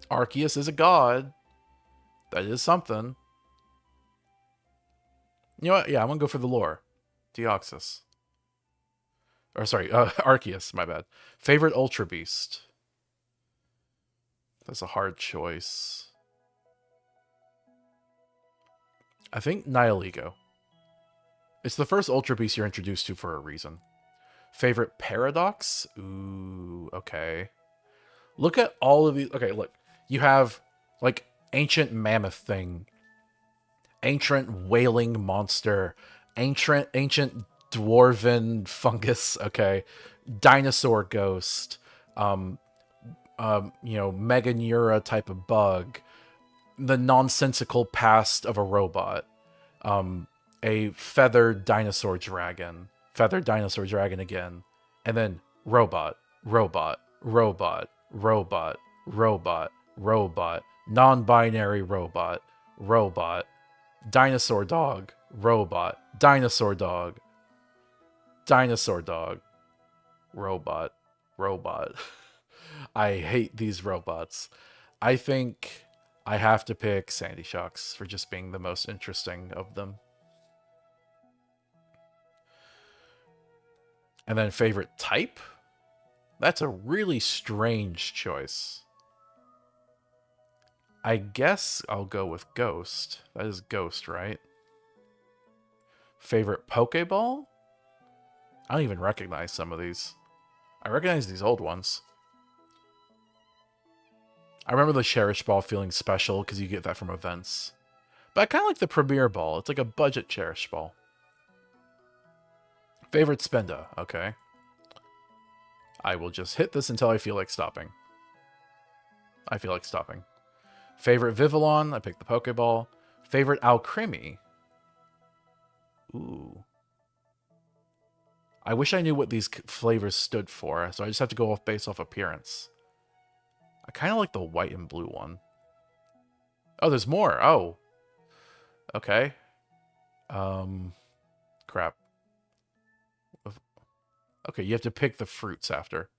Arceus is a god. That is something. You know what? Yeah, I'm going to go for the lore. Deoxys. Or sorry, Arceus, my bad. Favorite Ultra Beast. That's a hard choice. I think Nihilego. It's the first Ultra Beast you're introduced to for a reason. Favorite Paradox? Ooh, okay. Look at all of these. Okay, look. You have, like, Ancient Mammoth Thing. Ancient Wailing Monster. Ancient Dwarven Fungus, okay. Dinosaur Ghost. You know, Meganeura type of bug. The nonsensical past of a robot. A feathered dinosaur dragon. Feathered dinosaur dragon again. And then robot, robot, robot, robot, robot, robot, non-binary robot, robot, dinosaur dog, robot, dinosaur dog, dinosaur dog, robot, robot. I hate these robots. I think I have to pick Sandy Shocks for just being the most interesting of them. And then favorite type? That's a really strange choice. I guess I'll go with Ghost. That is Ghost, right? Favorite Pokeball? I don't even recognize some of these. I recognize these old ones. I remember the Cherish Ball feeling special because you get that from events. But I kind of like the Premier Ball. It's like a budget Cherish Ball. Favorite Spenda. Okay. I will just hit this until I feel like stopping. I feel like stopping. Favorite Vivillon. I picked the Pokeball. Favorite Alcremie. Ooh. I wish I knew what these flavors stood for, so I just have to go off based off appearance. I kind of like the white and blue one. Oh, there's more. Oh. Okay. Crap. Okay, you have to pick the fruits after.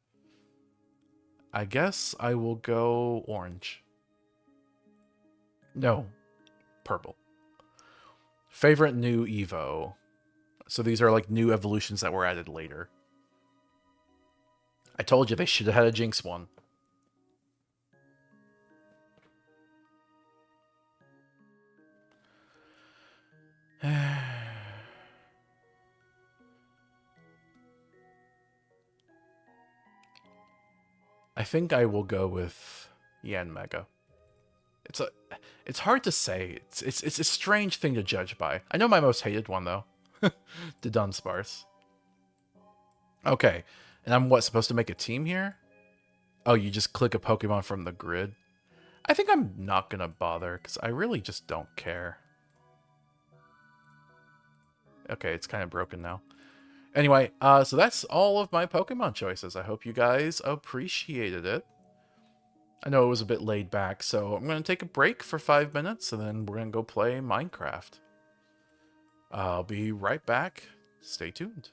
I guess I will go orange. No, purple. Favorite new Evo. So these are like new evolutions that were added later. I told you they should have had a Jinx one. I think I will go with Yanmega. It's hard to say. It's a strange thing to judge by. I know my most hated one though. The Dunsparce. Okay. And I'm supposed to make a team here? Oh, you just click a Pokemon from the grid? I think I'm not gonna bother, because I really just don't care. Okay, it's kind of broken now. Anyway, so that's all of my Pokemon choices. I hope you guys appreciated it. I know it was a bit laid back, so I'm going to take a break for 5 minutes, and then we're going to go play Minecraft. I'll be right back. Stay tuned.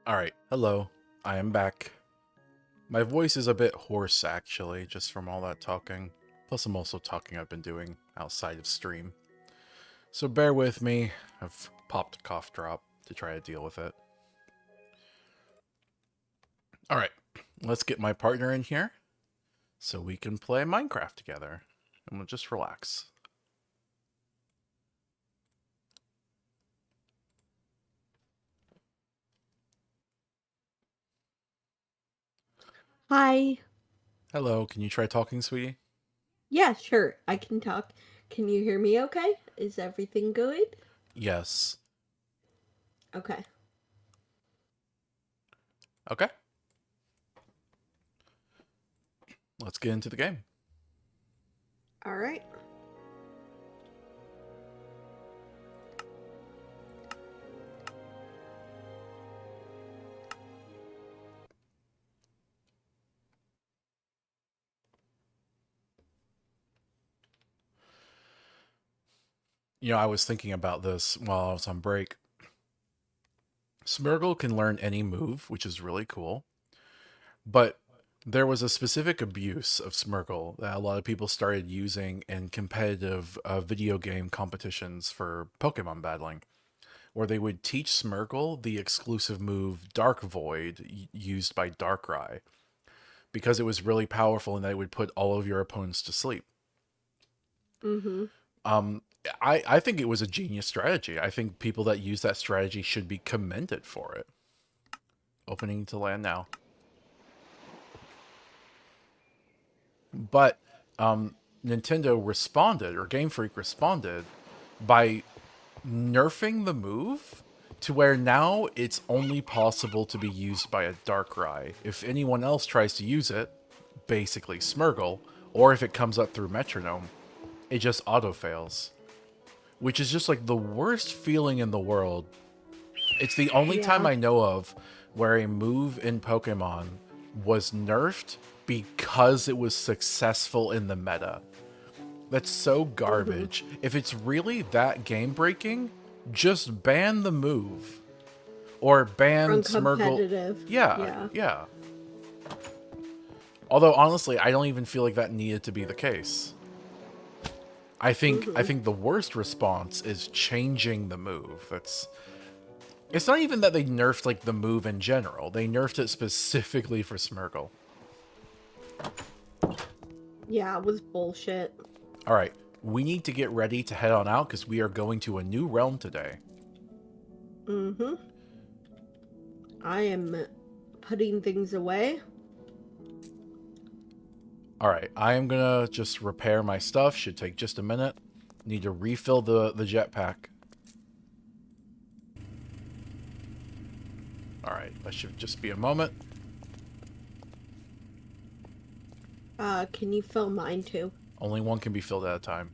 Alright, hello. I am back. My voice is a bit hoarse, actually, just from all that talking. Plus, I'm also talking I've been doing outside of stream. So bear with me. I've popped a cough drop to try to deal with it. Alright, let's get my partner in here so we can play Minecraft together. And we'll just relax. Hi. Hello, can you try talking, sweetie? Yeah, sure. I can talk. Can you hear me okay? Is everything good? Yes. Okay. Okay. Let's get into the game. All right. You know, I was thinking about this while I was on break. Smeargle can learn any move, which is really cool. But there was a specific abuse of Smeargle that a lot of people started using in competitive video game competitions for Pokemon battling, where they would teach Smeargle the exclusive move Dark Void used by Darkrai, because it was really powerful and that it would put all of your opponents to sleep. Mm-hmm. Um, I think it was a genius strategy. I think people that use that strategy should be commended for it. Opening to land now. But Nintendo responded, or Game Freak responded, by nerfing the move to where now it's only possible to be used by a Darkrai. If anyone else tries to use it, basically Smeargle, or if it comes up through Metronome, it just auto fails. Which is just like the worst feeling in the world. It's the only time Yeah. I know of where a move in Pokemon was nerfed because it was successful in the meta. That's so Mm-hmm. garbage. If it's really that game breaking, just ban the move. Or ban From Smeargle. competitive. Yeah, Yeah. yeah. Although honestly, I don't even feel like that needed to be the case. I Mm-hmm. think the worst response is changing the move. It's not even that they nerfed like the move in general. They nerfed it specifically for Smeargle. Yeah, it was bullshit. All right, we need to get ready to head on out because we are going to a new realm today. Mm-hmm. I am putting things away. All right, I am gonna just repair my stuff. Should take just a minute. Need to refill the jetpack. All right, that should just be a moment. Can you fill mine too? Only one can be filled at a time.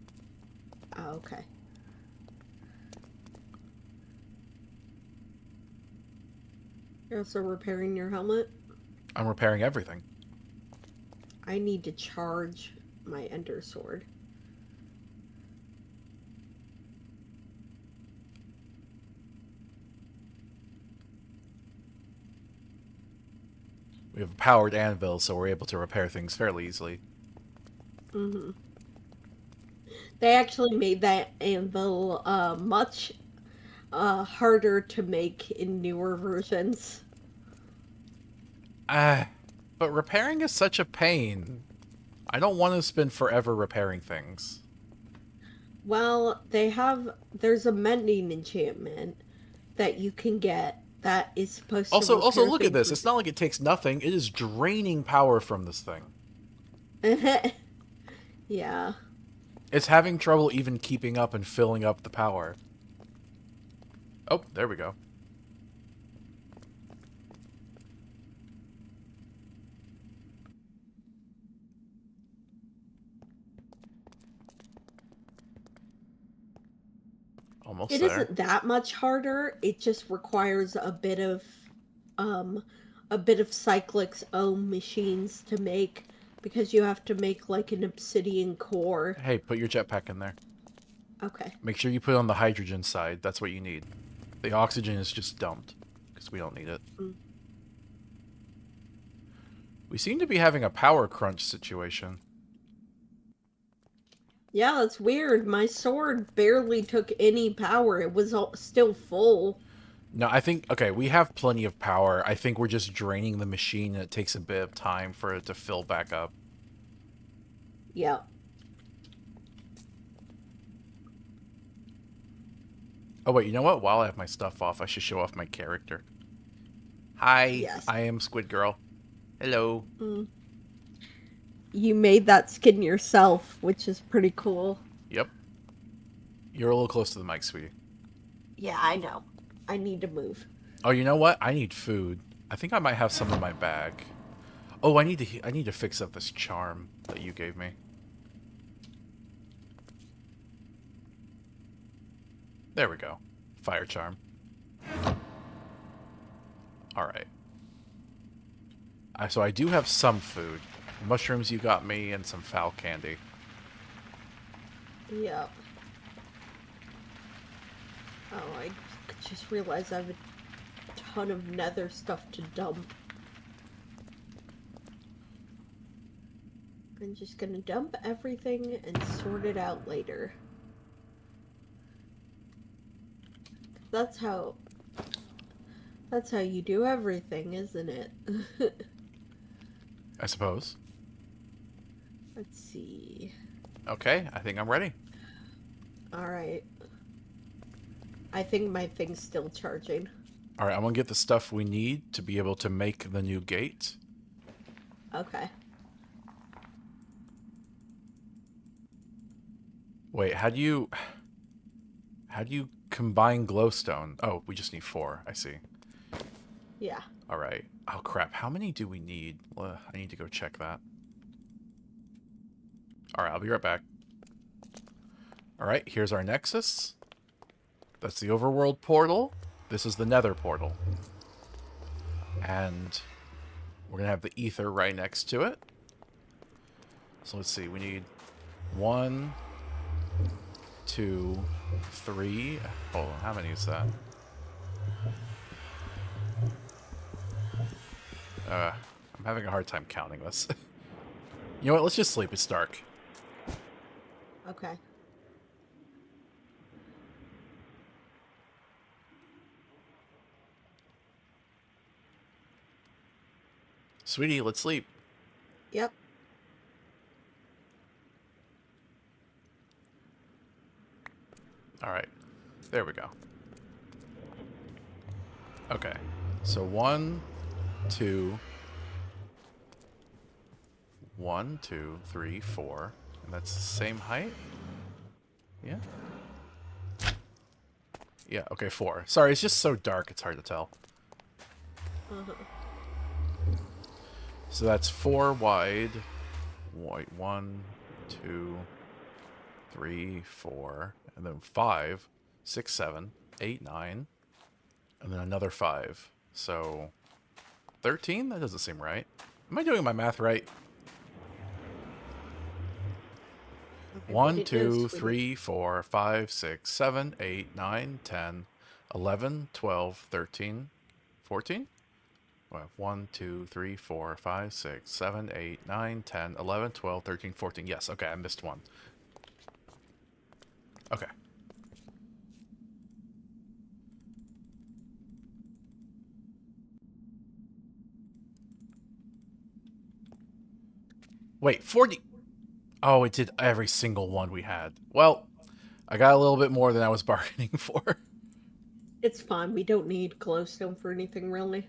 Oh, okay. You're also repairing your helmet? I'm repairing everything. I need to charge my Ender Sword. We have a powered anvil, so we're able to repair things fairly easily. Mm-hmm. They actually made that anvil much harder to make in newer versions. Ah, but repairing is such a pain. I don't want to spend forever repairing things. Well, there's a mending enchantment that you can get that is supposed to Also, repair look at this. things. It's not like it takes nothing. It is draining power from this thing. Yeah. It's having trouble even keeping up and filling up the power. Oh, there we go. Almost It there. isn't that much harder. It just requires um a bit of Cyclic's own machines to make because you have to make like an obsidian core. Hey, put your jetpack in there. Okay. Make sure you put it on the hydrogen side. That's what you need. The oxygen is just dumped. because we don't need it. Mm. We seem to be having a power crunch situation. Yeah, that's weird. My sword barely took any power. It was still full. No, I think, okay, we have plenty of power. I think we're just draining the machine and it takes a bit of time for it to fill back up. Yeah. Oh, wait, you know what? While I have my stuff off, I should show off my character. Hi, Yes. I am Squid Girl. Hello. Mm. You made that skin yourself, which is pretty cool. Yep. You're a little close to the mic, sweetie. Yeah, I know. I need to move. Oh, you know what? I need food. I think I might have some in my bag. Oh, I need to fix up this charm that you gave me. There we go. Fire charm. Alright. So I do have some food. Mushrooms you got me, and some foul candy. Yep. Oh, I just realized I have a ton of nether stuff to dump. I'm just gonna dump everything and sort it out later. That's how you do everything, isn't it? I suppose. Let's see. Okay, I think I'm ready. Alright. I think my thing's still charging. Alright, I'm gonna get the stuff we need to be able to make the new gate. Okay. Wait, how do you combine glowstone? Oh, we just need 4. I see. Yeah. Alright. Oh, crap. How many do we need? I need to go check that. Alright, I'll be right back. Alright, here's our nexus. That's the overworld portal. This is the nether portal. And we're going to have the Aether right next to it. So let's see. We need 1, 2, 3. Oh, how many is that? I'm having a hard time counting this. You know what? Let's just sleep. It's dark. Okay. Sweetie, let's sleep. Yep. Alright. There we go. Okay. So 1, 2... 1, 2, 3, 4. And that's the same height? Yeah? Yeah, okay, 4. Sorry, it's just so dark it's hard to tell. Uh-huh. So that's 4 wide. 1, 2, 3, 4. And then 5, 6, 7, 8, 9. And then another 5. So 13? That doesn't seem right. Am I doing my math right? Okay, 1, what it 2, is, 3, 4, 5, 6, 7, 8, 9, 10, 11, 12, 13, 14? Well, 1, 2, 3, 4, 5, 6, 7, 8, 9, 10, 11, 12, 13, 14. Yes, okay, I missed one. Okay. Wait, 40... Oh, it did every single one we had. Well, I got a little bit more than I was bargaining for. It's fine. We don't need glowstone for anything, really.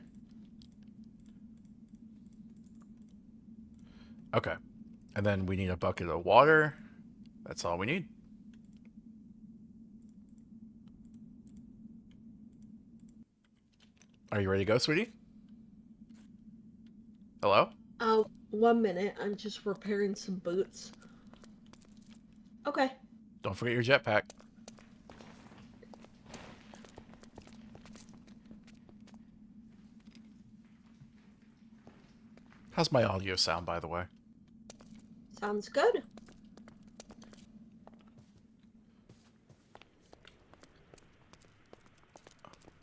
Okay. And then we need a bucket of water. That's all we need. Are you ready to go, sweetie? Hello? 1 minute. I'm just repairing some boots. Okay. Don't forget your jetpack. How's my audio sound, by the way? Sounds good.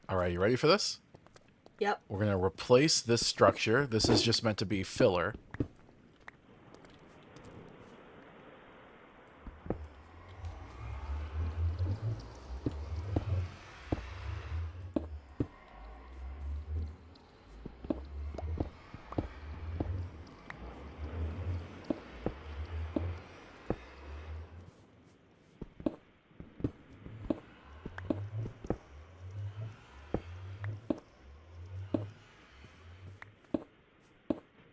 All right, you ready for this? Yep. We're going to replace this structure. This is just meant to be filler.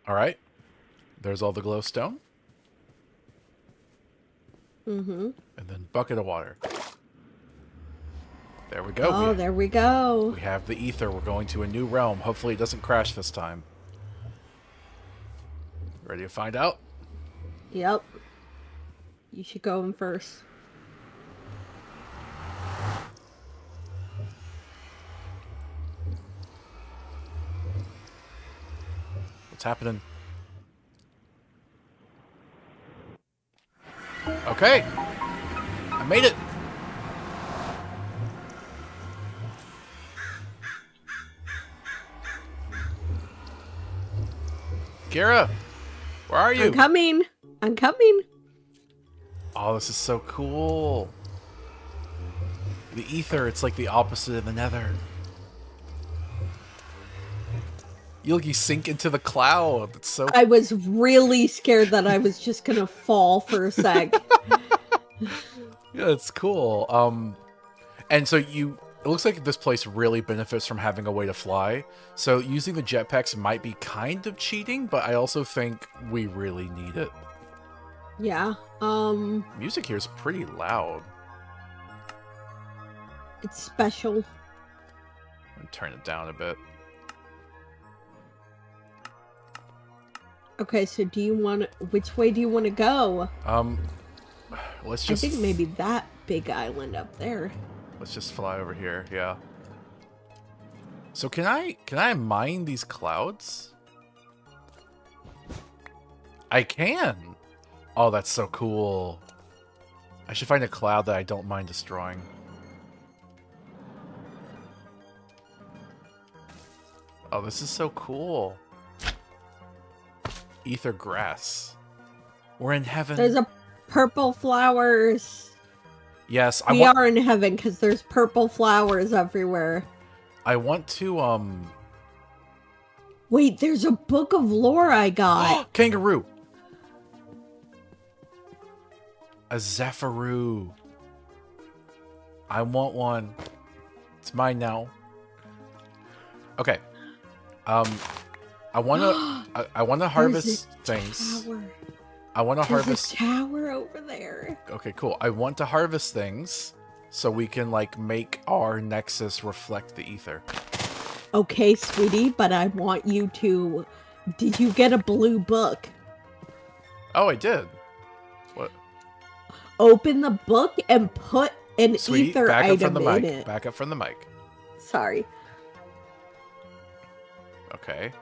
All right. There's all the glowstone. Mm-hmm. And then bucket of water. There we go. Oh, there we go. We have the ether. We're going to a new realm. Hopefully it doesn't crash this time. Ready to find out? Yep. You should go in first. What's happening? Okay. I made it. Kira, where are you? I'm coming. I'm coming. Oh, this is so cool. The ether, it's like the opposite of the nether. You sink into the cloud. It's so... I was really scared that I was just gonna fall for a sec. Yeah, it's cool. And so it looks like this place really benefits from having a way to fly. So using the jetpacks might be kind of cheating, but I also think we really need it. Yeah. Music here is pretty loud. It's special. I'm gonna turn it down a bit. Okay, so which way do you want to go? Let's I just... think maybe that big island up there. Let's just fly over here, yeah. So can I mine these clouds? I can! Oh, that's so cool. I should find a cloud that I don't mind destroying. Oh, this is so cool. Ether grass. We're in heaven. There's a purple flowers. Yes, We are in heaven because there's purple flowers everywhere. I want to, Wait, there's a book of lore I got. Kangaroo! A Zephyru. I want one. It's mine now. Okay. I wanna harvest things. Tower. I wanna There's harvest a tower over there. Okay, cool. I want to harvest things so we can like make our nexus reflect the ether. Okay, sweetie, but I want you to... Did you get a blue book? Oh, I did. What? Open the book and put an Sweetie, ether back up from item the in mic. it. Back up from the mic. Sorry. Okay.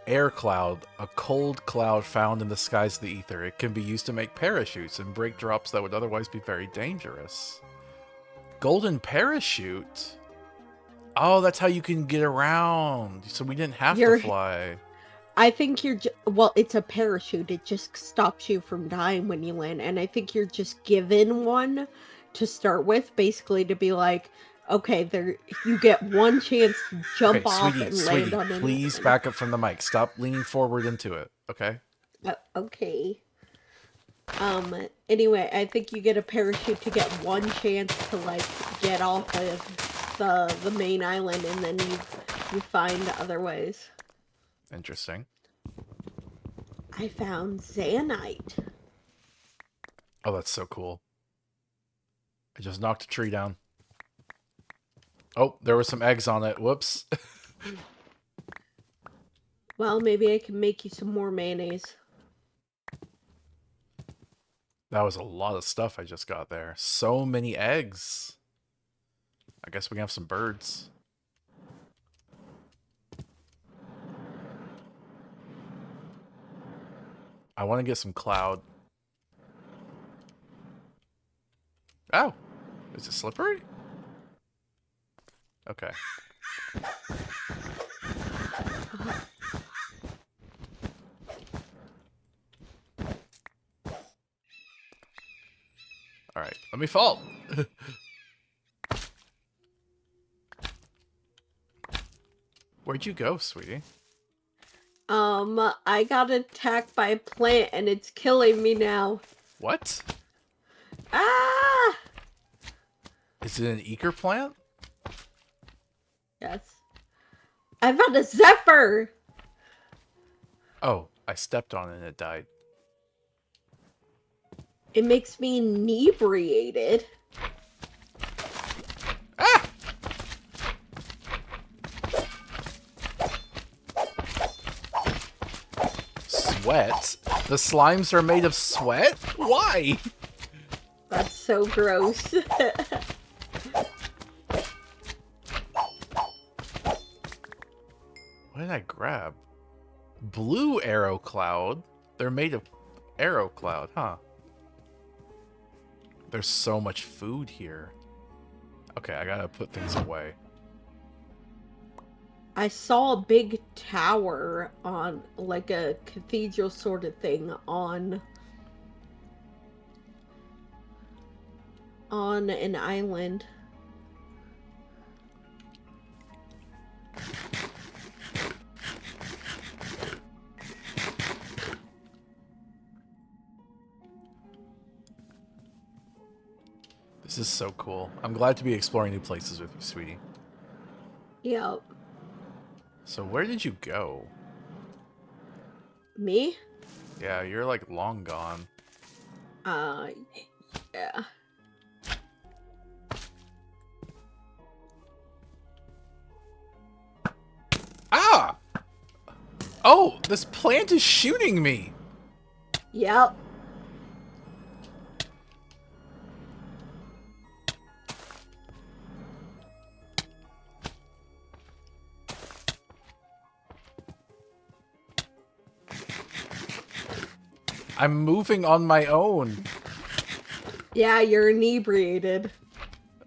Air cloud. A cold cloud found in the skies of the ether. It can be used to make parachutes and break drops that would otherwise be very dangerous. Golden parachute? Oh, that's how you can get around. So we didn't have to fly. I think you're... Well, it's a parachute. It just stops you from dying when you land. And I think you're just given one to start with, basically to be like... Okay, you get one chance to jump off and land on it. Please back up from the mic. Stop leaning forward into it, okay? Okay. Anyway, I think you get a parachute to get one chance to, like, get off of the main island, and then you find other ways. Interesting. I found Zanite. Oh, that's so cool. I just knocked a tree down. Oh, there were some eggs on it. Whoops. Well, maybe I can make you some more mayonnaise. That was a lot of stuff I just got there. So many eggs. I guess we can have some birds. I want to get some cloud. Oh, is it slippery? Okay. All right. Let me fall. Where'd you go, sweetie? I got attacked by a plant and it's killing me now. What? Ah! Is it an Eager plant? Yes. I found a zephyr! Oh, I stepped on it and it died. It makes me inebriated. Ah! Sweat? The slimes are made of sweat? Why? That's so gross. What did I grab? Blue arrow cloud? They're made of arrow cloud, huh? There's so much food here. Okay, I gotta put things away. I saw a big tower on, like a cathedral sort of thing on an island. This is so cool. I'm glad to be exploring new places with you, sweetie. Yep. So where did you go? Me? Yeah, you're like long gone. Yeah. Ah! Oh, this plant is shooting me! Yep. I'm moving on my own. Yeah, you're inebriated.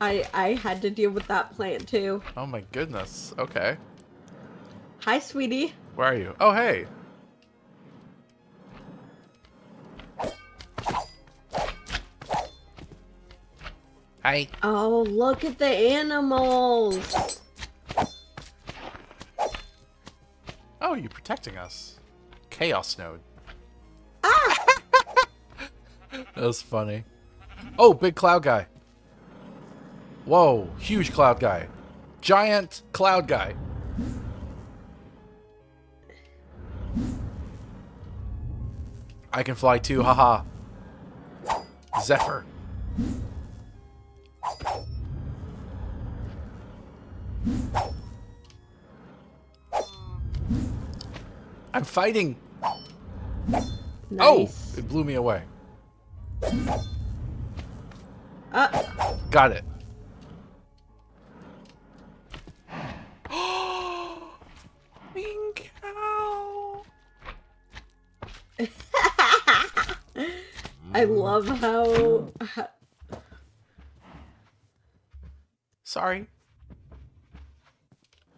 I had to deal with that plant too. Oh my goodness. Okay. Hi, sweetie. Where are you? Oh, hey. Hi. Oh, look at the animals. Oh, you're protecting us. Chaos node. Ah! That was funny. Oh, big cloud guy. Whoa, huge cloud guy. Giant cloud guy. I can fly too, haha. Zephyr. I'm fighting. Nice. Oh, it blew me away. Got it. Mean cow. I love how Sorry.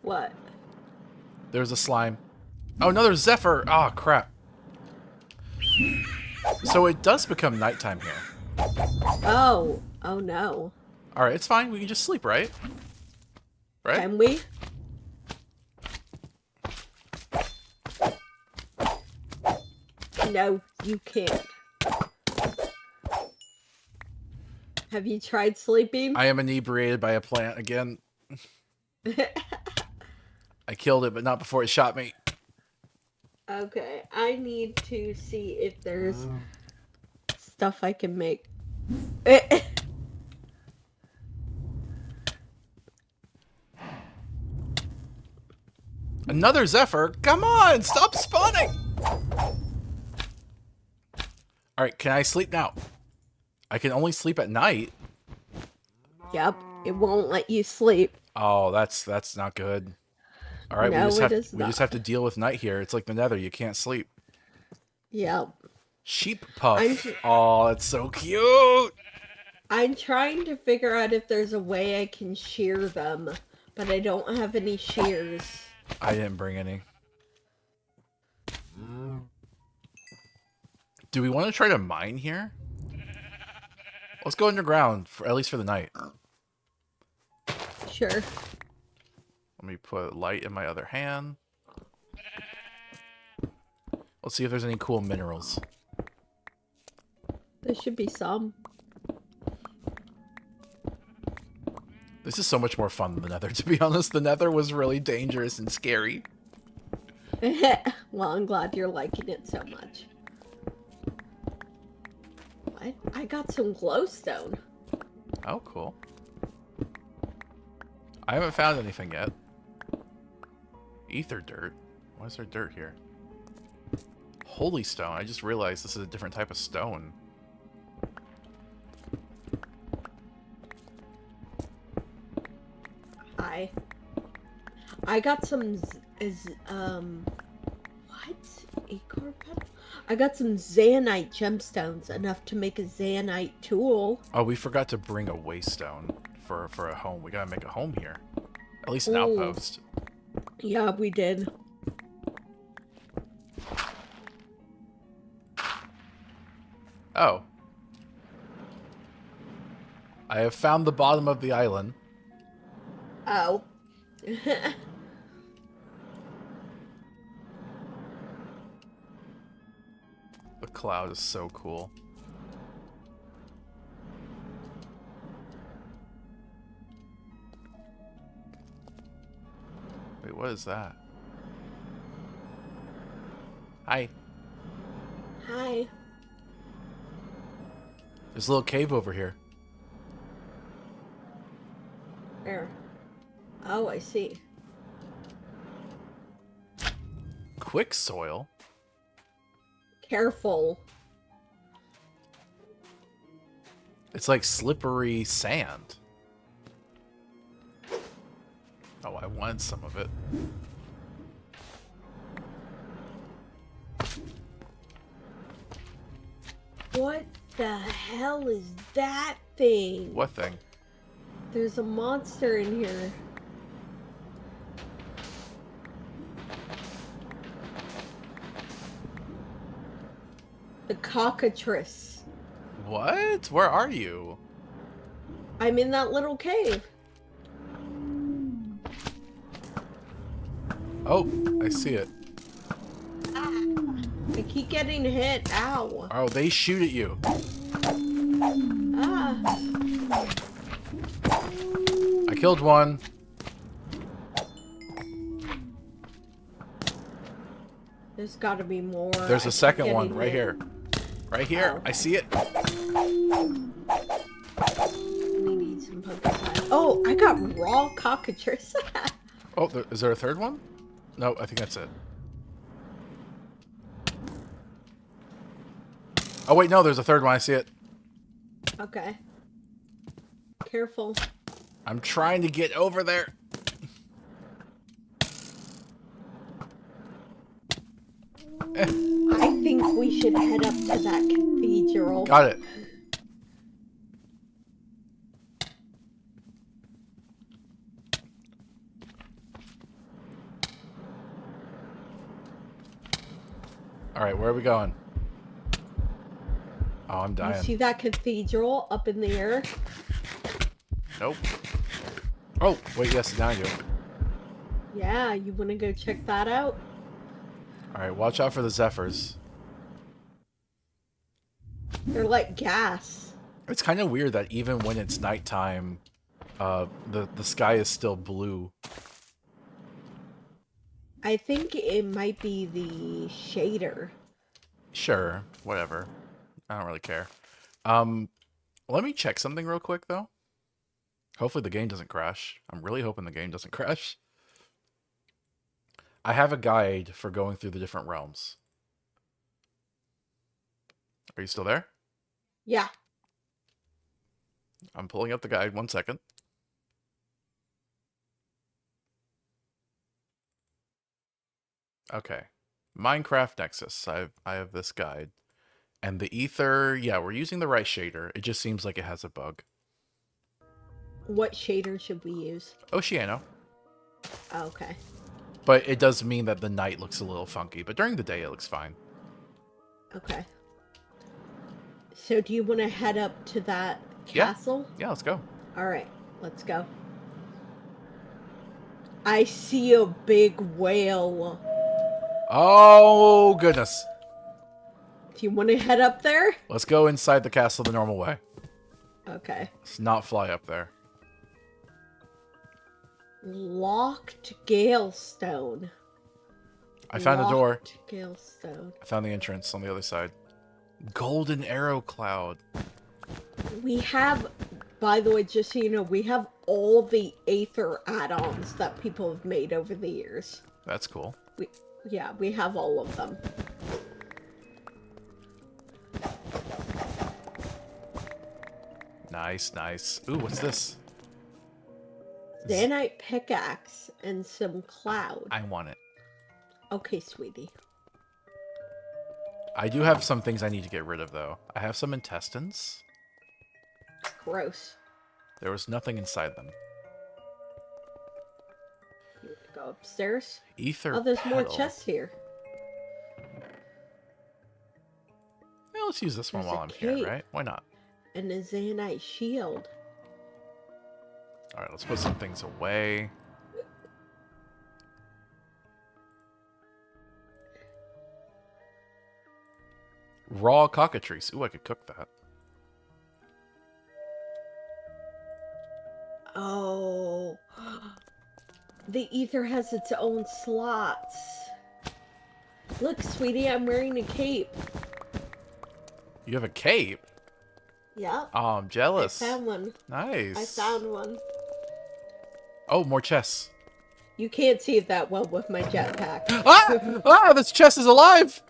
what? There's a slime. Oh, another Zephyr. Oh, crap. So it does become nighttime here. Oh, oh no. All right, it's fine. We can just sleep, right? Right? Can we? No, you can't. Have you tried sleeping? I am inebriated by a plant again. I killed it, but not before it shot me. Okay, I need to see if there's stuff I can make. Another Zephyr? Come on, stop spawning! Alright, can I sleep now? I can only sleep at night. Yep, it won't let you sleep. Oh, that's not good. Alright, No, we it is just not. have to deal with night here. It's like the Nether, you can't sleep. Yep. Sheep puff. Oh, that's so cute. I'm trying to figure out if there's a way I can shear them but I don't have any shears. I didn't bring any. Do we want to try to mine here? Let's go underground, for, at least for the night. Sure. Let me put light in my other hand. Let's see if there's any cool minerals. There should be some. This is so much more fun than the Nether, to be honest. The Nether was really dangerous and scary. Well, I'm glad you're liking it so much. What? I got some glowstone. Oh, cool. I haven't found anything yet. Aether dirt? Why is there dirt here? Holy stone. I just realized this is a different type of stone. I got some what? Acorn petal? I got some Zanite gemstones, enough to make a Zanite tool. Oh, we forgot to bring a waystone for a home. We gotta make a home here. At least an Ooh. outpost. Yeah, we did. Oh. I have found the bottom of the island. Oh. The cloud is so cool. Wait, what is that? Hi. Hi. There's a little cave over here. Where? Oh, I see. Quick soil? Careful. It's like slippery sand. Oh, I wanted some of it. What the hell is that thing? What thing? There's a monster in here. The cockatrice. What? Where are you? I'm in that little cave. Oh, I see it. I keep getting hit. Ow. Oh, they shoot at you. Ah. I killed one. There's gotta be more. There's I a keep second one getting right hit. here. Right here. Oh. I see it. We need some pumpkin pie. Oh, I got raw cockatrice. Oh, is there a third one? No, I think that's it. Oh, wait, no, there's a third one. I see it. Okay. Careful. I'm trying to get over there. I think we should head up to that cathedral. Got it. All right, where are we going? Oh, I'm You dying. see that cathedral up in the air? Nope. Oh, wait, yes, now I do. Yeah, you want to go check that out? All right, watch out for the zephyrs. They're like gas. It's kind of weird that even when it's nighttime, the sky is still blue. I think it might be the shader. Sure, whatever. I don't really care. Let me check something real quick though. Hopefully the game doesn't crash. I'm really hoping the game doesn't crash. I have a guide for going through the different realms. Are you still there? Yeah. I'm pulling up the guide. 1 second. Okay. Minecraft Nexus. I have this guide. And the Aether, yeah, we're using the right shader. It just seems like it has a bug. What shader should we use? Oceano. Okay. But it does mean that the night looks a little funky. But during the day, it looks fine. Okay. So do you want to head up to that Yeah. castle? Yeah, let's go. All right, let's go. I see a big whale. Oh, goodness. Do you want to head up there? Let's go inside the castle the normal way. Okay. Let's not fly up there. Locked Galestone. I found a door. Locked Galestone. I found the entrance on the other side. Golden arrow cloud. We have, by the way, just so you know, we have all the Aether add-ons that people have made over the years. That's cool. Yeah, we have all of them. Nice, nice. Ooh, what's this? Zanite pickaxe and some cloud. I want it. Okay, sweetie. I do have some things I need to get rid of, though. I have some intestines. Gross. There was nothing inside them. You want to go upstairs? Ether Oh, there's more petal. chests here. Yeah, let's use this one There's while a I'm here, cape. right? Why not? And a Zanite shield. Alright, let's put some things away. Raw cockatrice. Ooh, I could cook that. Oh. The Ether has its own slots. Look, sweetie, I'm wearing a cape. You have a cape? Yep. Oh, I'm jealous. I found one. Nice. I found one. Oh, more chests. You can't see it that well with my jetpack. Ah! Ah! This chest is alive!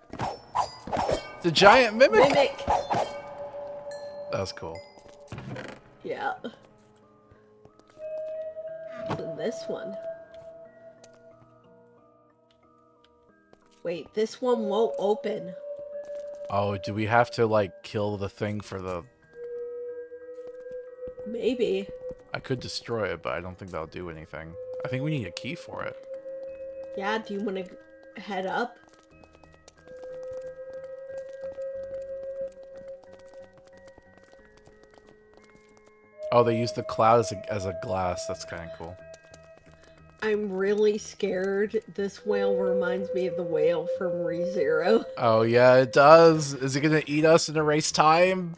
It's a giant mimic! Mimic! That was cool. Yeah. And this one. Wait, this one won't open. Oh, do we have to, like, kill the thing for the... Maybe. I could destroy it, but I don't think that'll do anything. I think we need a key for it. Yeah, do you want to head up? Oh, they use the cloud as a glass. That's kind of cool. I'm really scared. This whale reminds me of the whale from ReZero. Oh, yeah, it does. Is it going to eat us and erase time?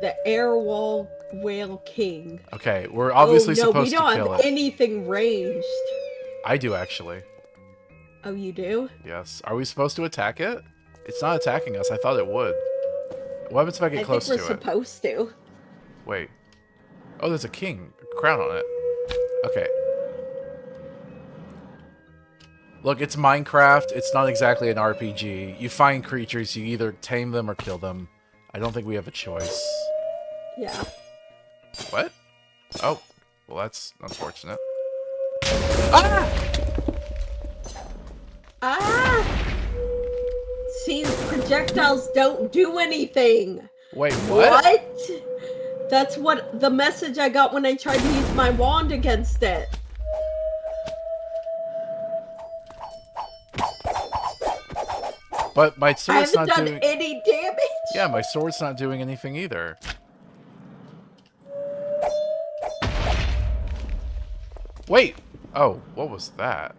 The Airwall Whale King. Okay, we're obviously oh, no, supposed we to don't kill have it. anything ranged. I do, actually. Oh, you do? Yes. Are we supposed to attack it? It's not attacking us. I thought it would. What happens if I get close to I think it? we're supposed to. Wait. Oh, there's a king. A crown on it. Okay. Look, it's Minecraft. It's not exactly an RPG. You find creatures, you either tame them or kill them. I don't think we have a choice. Yeah. What? Oh. Well, that's unfortunate. Ah! Ah! See, projectiles don't do anything. Wait, what? That's what the message I got when I tried to use my wand against it. But my I sword's haven't not done doing... any damage. Yeah, my sword's not doing anything either. Wait! Oh, what was that?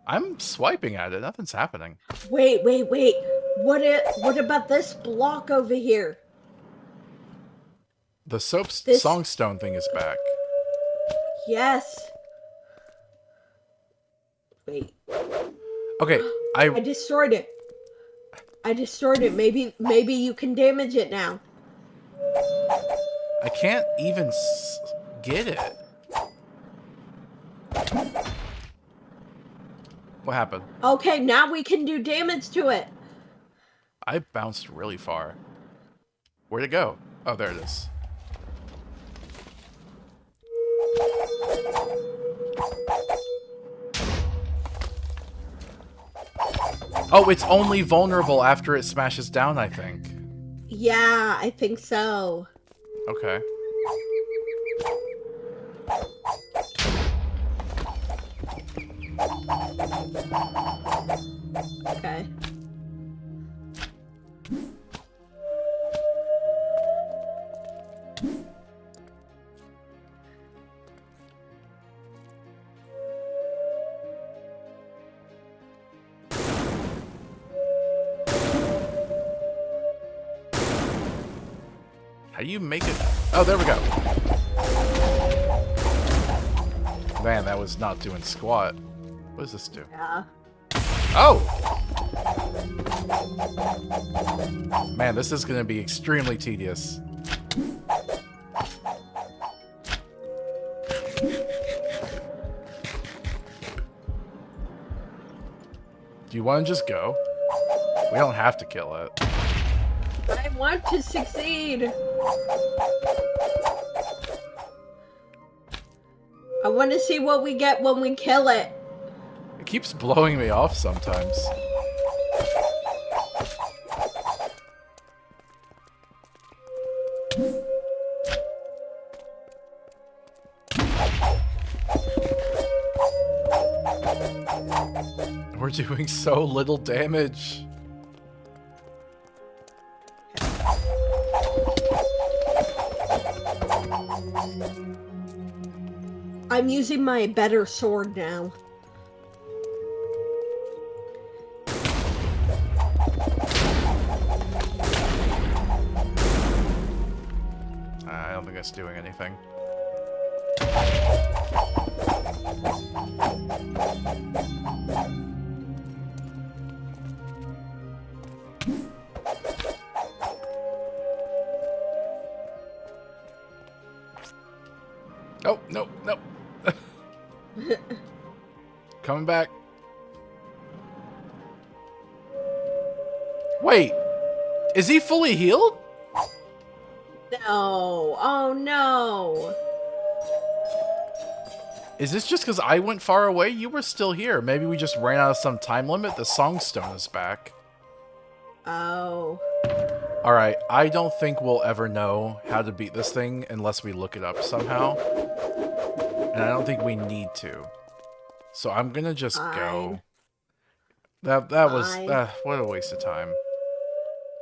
I'm swiping at it. Nothing's happening. Wait. What about this block over here? The This- songstone thing is back. Yes. Wait. Okay, I destroyed it. Maybe you can damage it now. I can't even get it. What happened? Okay, now we can do damage to it. I bounced really far. Where'd it go? Oh, there it is. Oh, it's only vulnerable after it smashes down, I think. Yeah, I think so. Okay. Okay. How do you make it? Oh, there we go. Man, that was not doing squat. What does this do? Yeah. Oh! Man, this is going to be extremely tedious. Do you want to just go? We don't have to kill it. I want to succeed. I want to see what we get when we kill it. It keeps blowing me off sometimes. We're doing so little damage. I'm using my better sword now. I don't think that's doing anything. Oh, no, no. Coming back. Wait, is he fully healed? No. Oh no. Is this just because I went far away? You were still here. Maybe we just ran out of some time limit. The Songstone is back. Oh. Alright, I don't think we'll ever know how to beat this thing unless we look it up somehow. And I don't think we need to. So I'm gonna just go. That was... what a waste of time.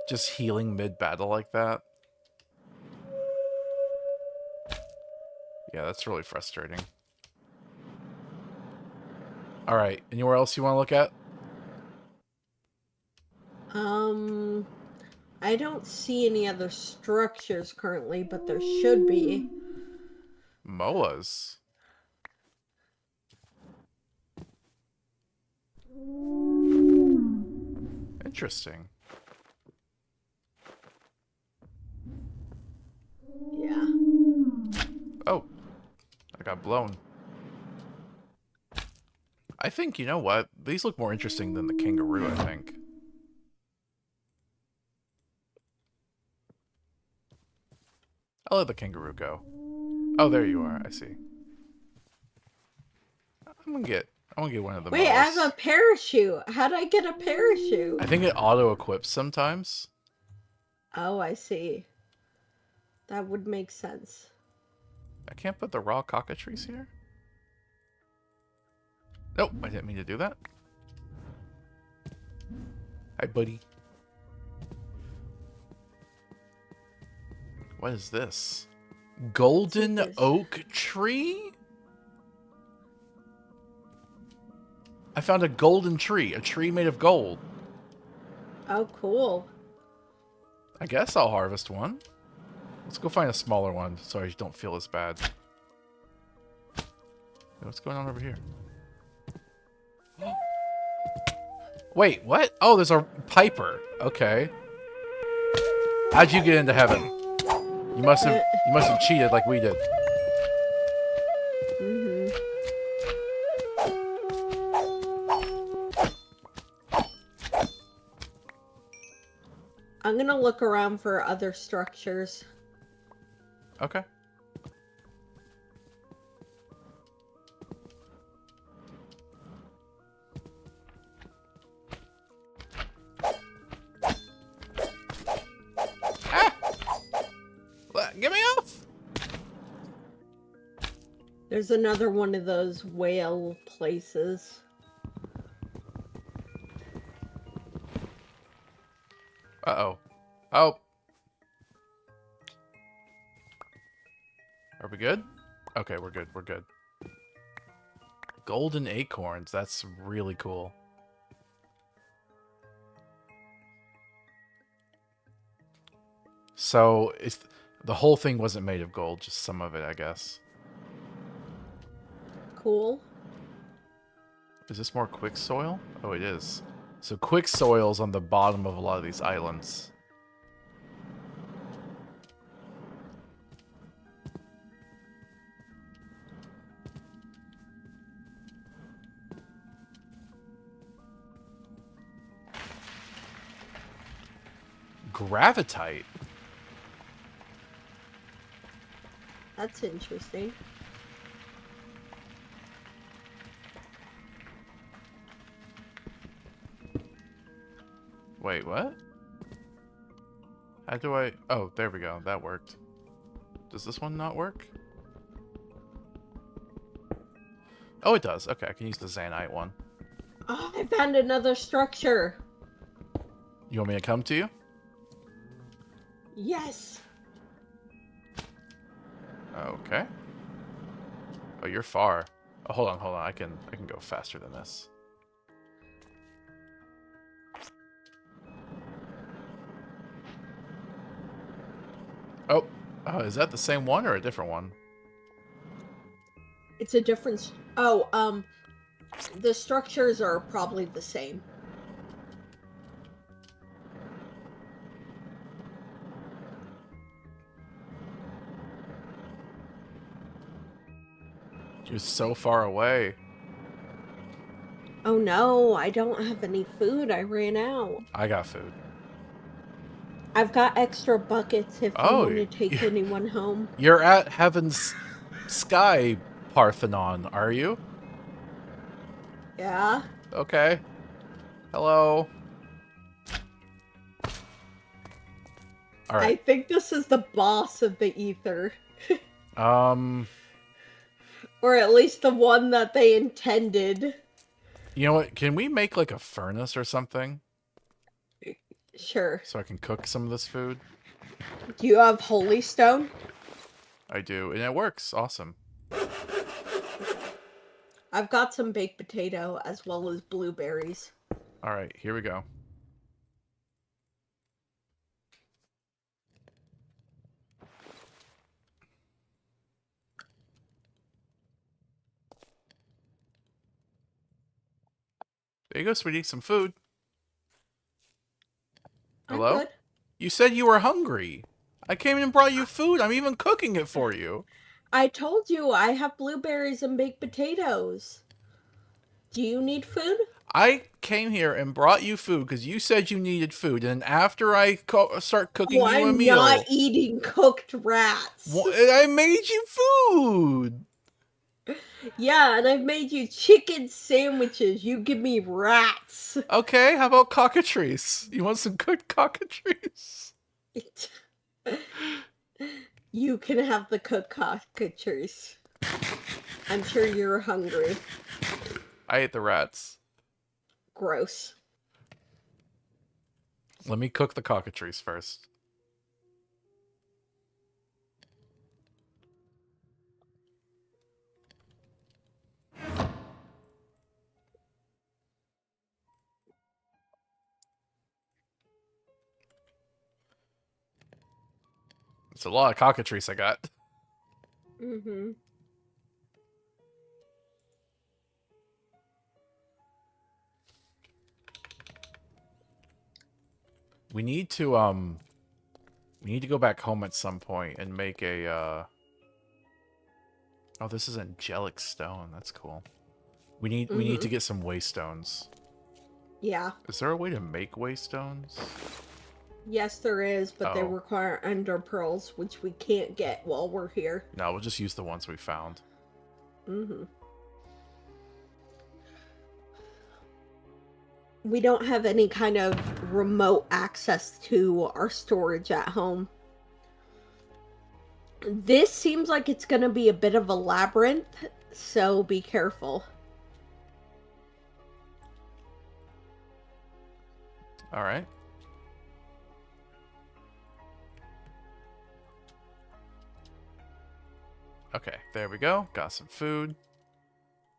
Just healing mid-battle like that. Yeah, that's really frustrating. Alright, anywhere else you want to look at? I don't see any other structures currently, but there should be. MOAs. Interesting. Yeah. Oh, I got blown. I think, you know what? These look more interesting than the kangaroo, I think. I'll let the kangaroo go. Oh, there you are. I see. I'm gonna get one of the Wait, I have MOAs. a parachute. How'd I get a parachute? I think it auto-equips sometimes. Oh, I see. That would make sense. I can't put the raw cockatrice here? Nope, I didn't mean to do that. Hi, buddy. What is this? Golden oak tree? I found a golden tree. A tree made of gold. Oh, cool. I guess I'll harvest one. Let's go find a smaller one so I don't feel as bad. Hey, what's going on over here? Wait, what? Oh, there's a piper. Okay. How'd you get into heaven? You must have cheated like we did. I'm gonna look around for other structures. Okay. Get me off! There's another one of those whale places. Uh-oh. Oh. Are we good? Okay, we're good. We're good. Golden acorns. That's really cool. So, the whole thing wasn't made of gold, just some of it, I guess. Cool. Is this more quick soil? Oh, it is. So quick soil's on the bottom of a lot of these islands. Gravitite? That's interesting. Wait, what? How do I... Oh, there we go. That worked. Does this one not work? Oh, it does. Okay, I can use the Zanite one. Oh, I found another structure. You want me to come to you? Yes. Okay. Oh, you're far. Oh, hold on, hold on. I can go faster than this. Oh, is that the same one or a different one? It's a different... Oh, the structures are probably the same. You're so far away. Oh no, I don't have any food. I ran out. I got food. I've got extra buckets if you Oh, want to take anyone home. you're at Heaven's Sky Parthenon, are you? Yeah. Okay. Hello. All I right. think this is the boss of the Aether. Or at least the one that they intended. You know what? Can we make like a furnace or something Sure. so I can cook some of this food? Do you have holy stone? I do, and it works. Awesome. I've got some baked potato as well as blueberries. All right, here we go. There you go, sweetie. Some food. I'm Hello? good. You said you were hungry. I came in and brought you food. I'm even cooking it for you. I told you I have blueberries and baked potatoes. Do you need food? I came here and brought you food because you said you needed food, and after I start cooking Oh, you a I'm not meal, eating cooked rats. I made you food. Yeah, and I've made you chicken sandwiches. You give me rats. Okay, how about cockatrice? You want some cooked cockatrice? You can have the cooked cockatrice. I'm sure you're hungry. I ate the rats. Gross. Let me cook the cockatrice first. It's a lot of cockatrice I got. Mm-hmm. We need to go back home at some point and make a Oh, this is angelic stone. That's cool. We need to get some waystones. Yeah. Is there a way to make waystones? Yes, there is, but they Oh. require ender pearls, which we can't get while we're here. No, we'll just use the ones we found. Mm-hmm. We don't have any kind of remote access to our storage at home. This seems like it's going to be a bit of a labyrinth, so be careful. All right. Okay, there we go. Got some food.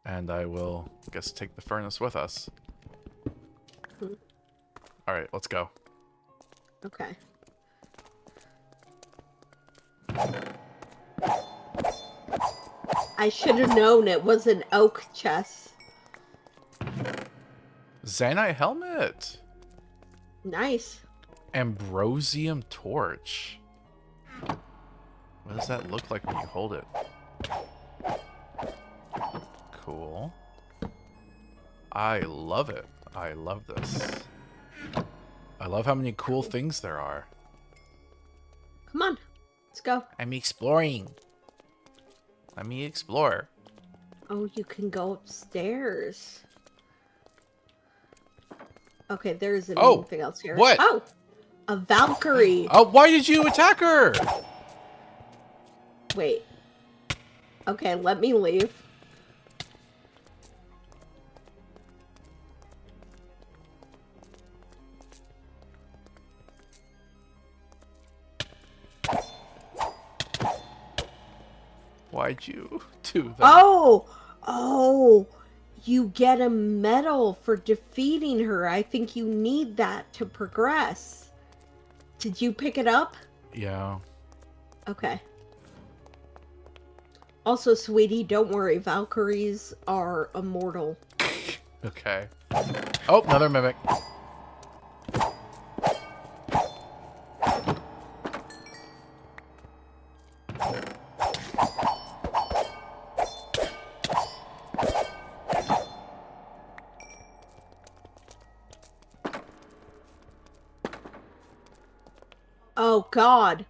And I will, guess, take the furnace with us. Alright, let's go. Okay. I should have known it was an oak chest. Zanite helmet. Nice. Ambrosium torch. What does that look like when you hold it? Cool. I love it. I love this. I love how many cool things there are. Come on. Let's go. I'm exploring. Let me explore. Oh, you can go upstairs. Okay, there isn't anything else here. What? Oh! A Valkyrie! Oh, why did you attack her? Wait. Okay, let me leave. Why'd you do that? Oh! Oh! You get a medal for defeating her. I think you need that to progress. Did you pick it up? Yeah. Okay. Also, sweetie, don't worry. Valkyries are immortal. Okay. Oh, another mimic. Oh, God.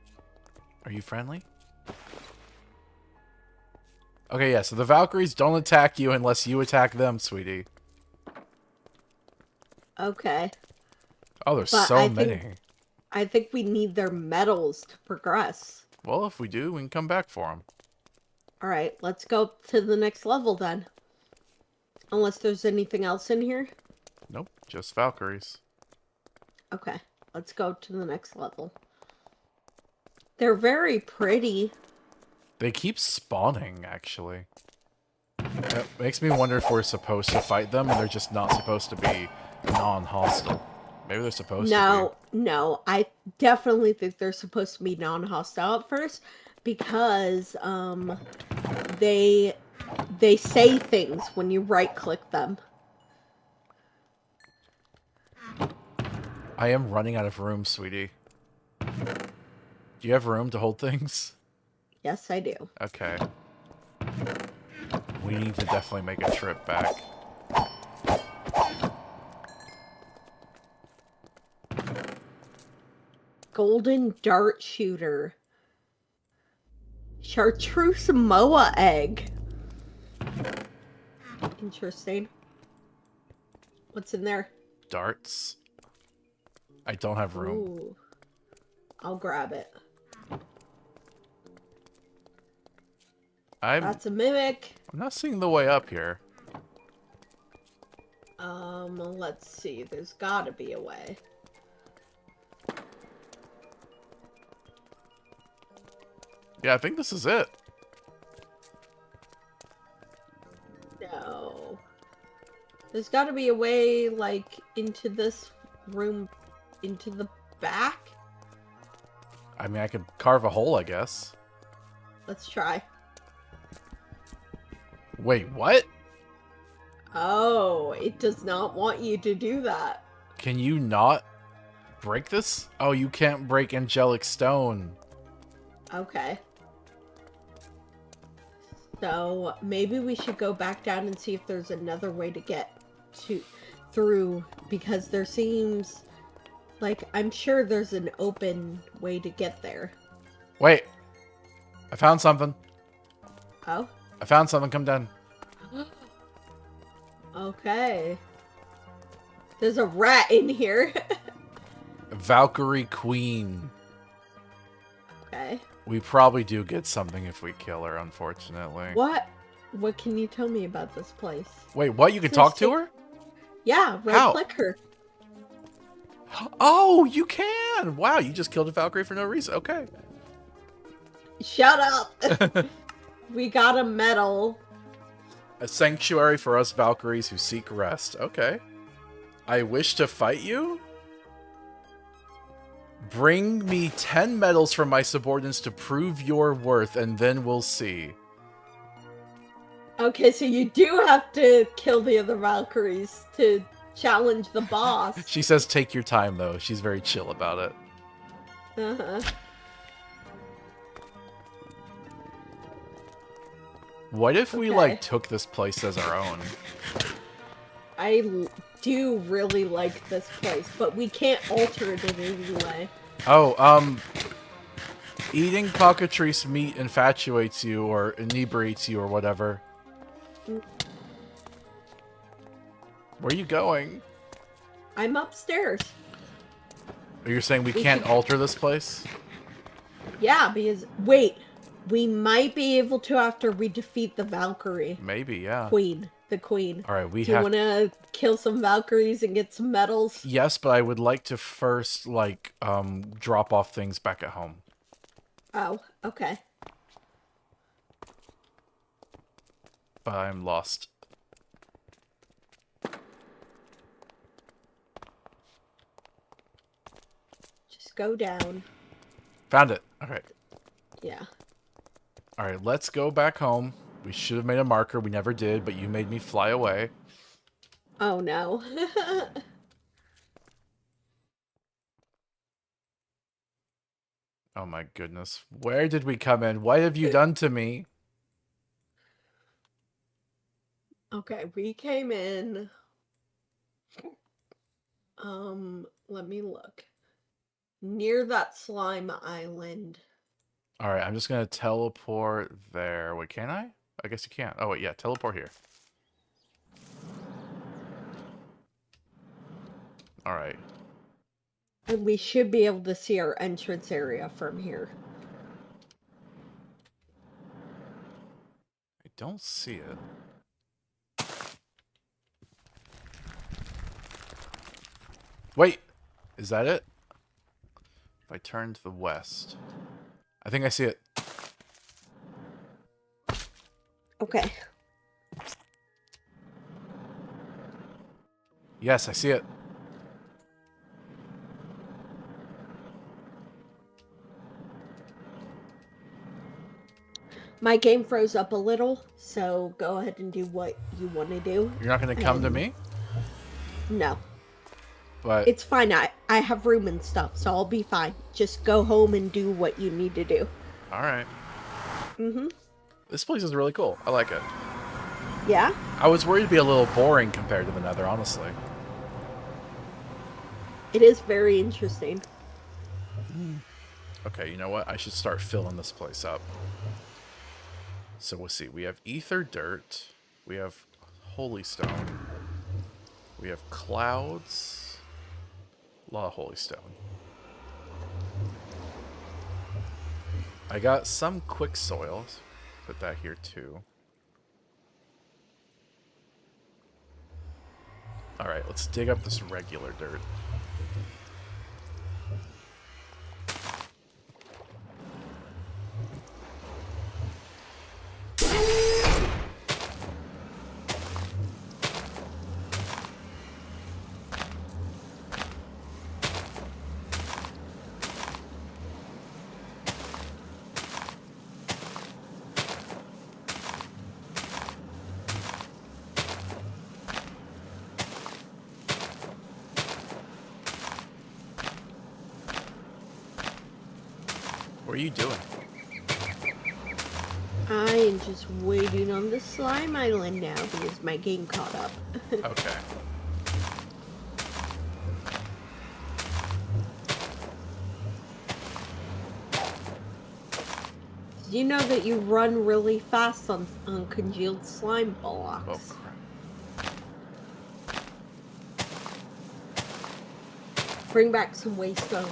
Are you friendly? Okay, yeah, so the Valkyries don't attack you unless you attack them, sweetie. Okay. Oh, there's But so many. I think we need their medals to progress. Well, if we do, we can come back for them. Alright, let's go to the next level then. Unless there's anything else in here. Nope, just Valkyries. Okay, let's go to the next level. They're very pretty. They keep spawning, actually. It makes me wonder if we're supposed to fight them and they're just not supposed to be non-hostile. Maybe they're supposed to be. No, I definitely think they're supposed to be non-hostile at first because they say things when you right-click them. I am running out of room, sweetie. Do you have room to hold things? Yes, I do. Okay. We need to definitely make a trip back. Golden dart shooter. Chartreuse moa egg. Interesting. What's in there? Darts. I don't have room. Ooh. I'll grab it. That's a mimic. I'm not seeing the way up here. Let's see. There's gotta be a way. Yeah, I think this is it. No. There's gotta be a way, like, into this room, into the back? I mean, I could carve a hole, I guess. Let's try. Wait, what? Oh, it does not want you to do that. Can you not break this? Oh, you can't break angelic stone. Okay. So, maybe we should go back down and see if there's another way to get through, because there seems like, I'm sure there's an open way to get there. Wait. I found something. Oh? I found something. Come down. Okay. There's a rat in here. Valkyrie Queen. Okay. We probably do get something if we kill her, unfortunately. What? What can you tell me about this place? Wait, what? You can talk to her? Yeah, right-click her. Oh, you can! Wow, you just killed a Valkyrie for no reason. Okay. Shut up! We got a medal. A sanctuary for us Valkyries who seek rest. Okay. I wish to fight you? Bring me 10 medals from my subordinates to prove your worth, and then we'll see. Okay, so you do have to kill the other Valkyries to challenge the boss. She says take your time, though. She's very chill about it. Uh-huh. What if we, Okay. like, took this place as our own? Do really like this place, but we can't alter it in any way. Oh, eating cockatrice meat infatuates you or inebriates you or whatever. Where are you going? I'm upstairs. Are you saying we can't alter this place? Yeah, because wait, we might be able to after we defeat the Valkyrie. Maybe, yeah. The queen. All right, Do you want to kill some Valkyries and get some medals? Yes, but I would like to first, like, drop off things back at home. Oh, okay. But I'm lost. Just go down. Found it. All right. Yeah. All right, let's go back home. We should have made a marker. We never did, but you made me fly away. Oh, no. Oh, my goodness. Where did we come in? What have you done to me? Okay, we came in. Let me look. Near that slime island. All right, I'm just going to teleport there. Wait, can I? I guess you can't. Oh, wait, yeah, teleport here. All right. And we should be able to see our entrance area from here. I don't see it. Wait, is that it? If I turn to the west. I think I see it. Okay. Yes, I see it. My game froze up a little, so go ahead and do what you want to do. You're not going to come to me? No. But It's fine. I have room and stuff, so I'll be fine. Just go home and do what you need to do. all right. Mm-hmm. This place is really cool. I like it. Yeah? I was worried it'd be a little boring compared to the Nether, honestly. It is very interesting. Okay, you know what? I should start filling this place up. So we'll see. We have Aether dirt. We have Holy Stone. We have clouds. A lot of Holy Stone. I got some quick soil. Put that here too. Alright, let's dig up this regular dirt. What are you doing? I am just waiting on the slime island now because my game caught up. Okay. You know that you run really fast on congealed slime blocks. Oh, crap. Bring back some waystones.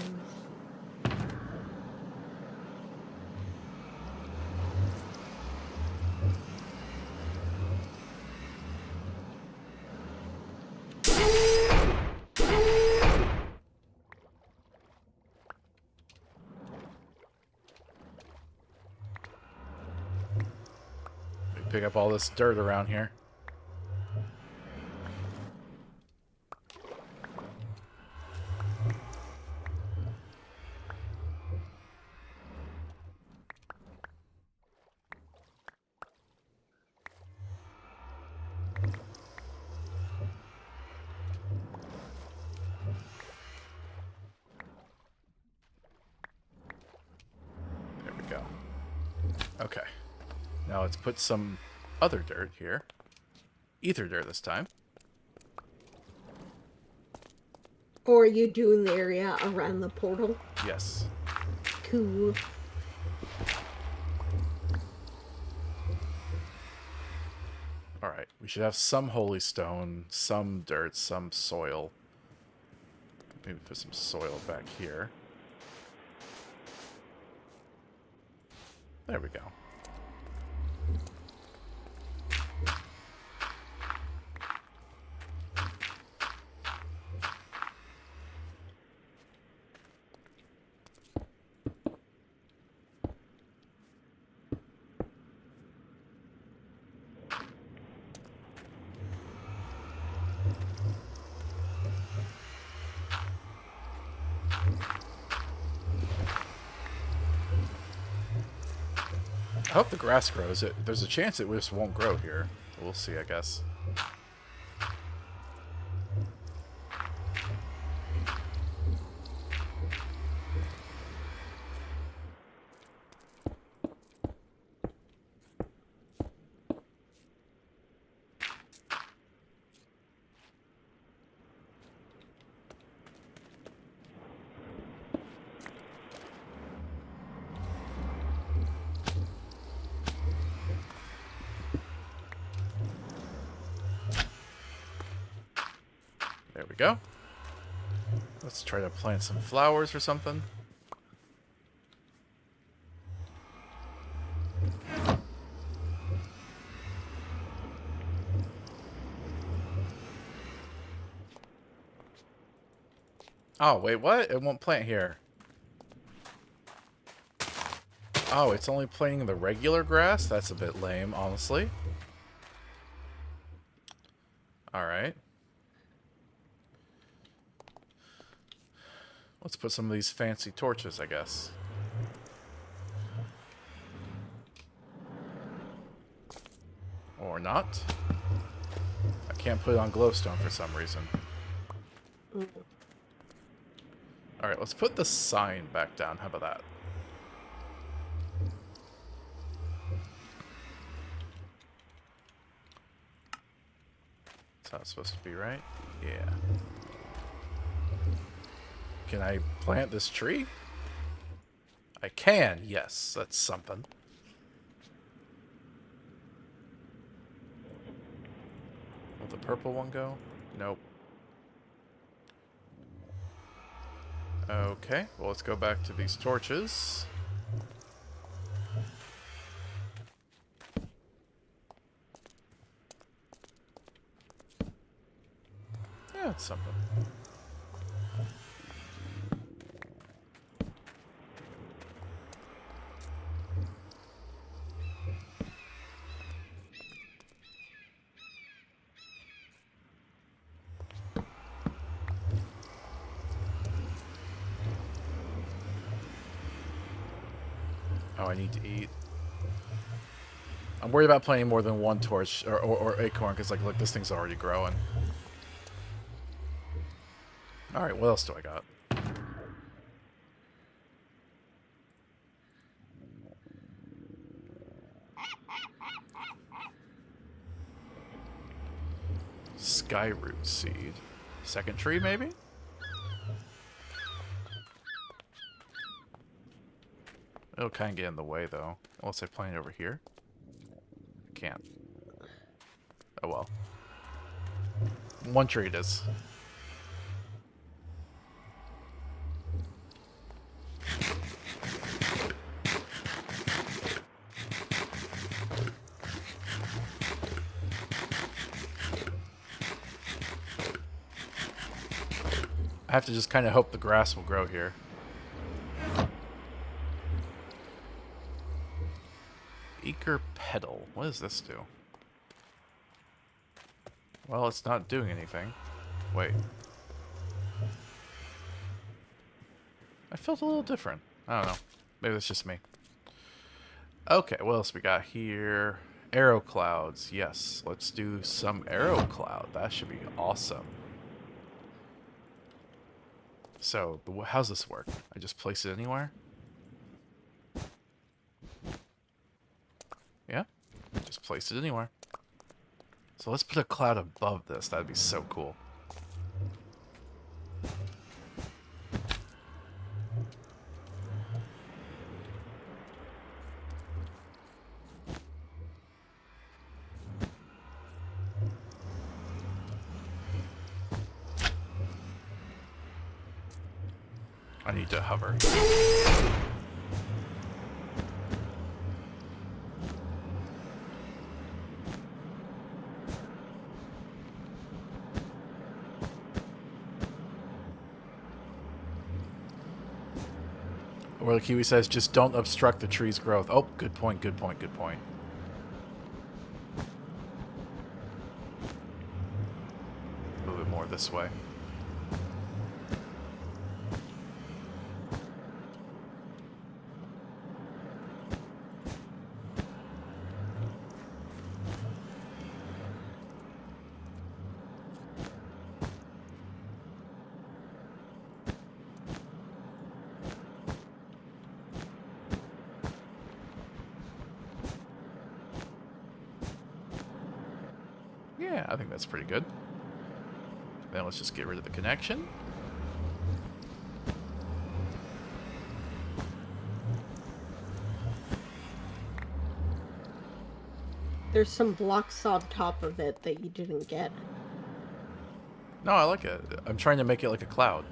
pick up all this dirt around here. There we go. Okay. Now let's put some other dirt here. Ether dirt this time. Or are you doing the area around the portal? Yes. Cool. Alright, we should have some holy stone, some dirt, some soil. Maybe put some soil back here. There we go. I hope the grass grows. There's a chance it just won't grow here. We'll see, I guess. There we go. Let's try to plant some flowers or something. Oh, wait, what? It won't plant here. Oh, it's only planting the regular grass? That's a bit lame, honestly. Alright. Let's put some of these fancy torches, I guess. Or not. I can't put it on glowstone for some reason. Alright, let's put the sign back down. How about that? That's how it's supposed to be, right? Yeah. Can I plant this tree? I can, yes. That's something. Will the purple one go? Nope. Okay, well, let's go back to these torches. Yeah, it's something. Oh, I need to eat. I'm worried about planting more than one torch or acorn because, like, look, this thing's already growing. Alright, what else do I got? Skyroot seed. Second tree, maybe? It'll kind of get in the way, though. Unless I plant it over here. I can't. Oh well. One tree it is. I have to just kind of hope the grass will grow here. Aether Petal. What does this do? Well, it's not doing anything. Wait. I felt a little different. I don't know. Maybe it's just me. Okay, what else we got here? Arrow clouds. Yes, let's do some arrow cloud. That should be awesome. So, how's this work? I just place it anywhere? Yeah, just place it anywhere. So let's put a cloud above this. That'd be so cool. I need to hover. Or the Kiwi says, just don't obstruct the tree's growth. Oh, good point, good point, good point. Move it more this way. Yeah, I think that's pretty good. Then let's just get rid of the connection. There's some blocks on top of it that you didn't get. No, I like it. I'm trying to make it like a cloud.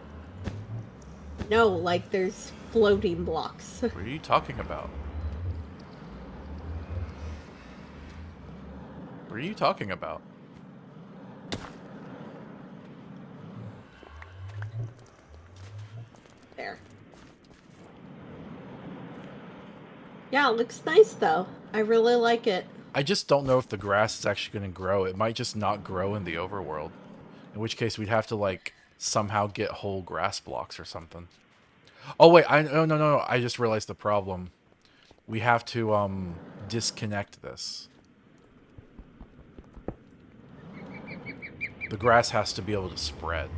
No, like there's floating blocks. What are you talking about? What are you talking about? There. Yeah, it looks nice though. I really like it. I just don't know if the grass is actually going to grow. It might just not grow in the overworld. In which case we'd have to, like, somehow get whole grass blocks or something. Oh, wait. No. I just realized the problem. We have to, disconnect this. The grass has to be able to spread.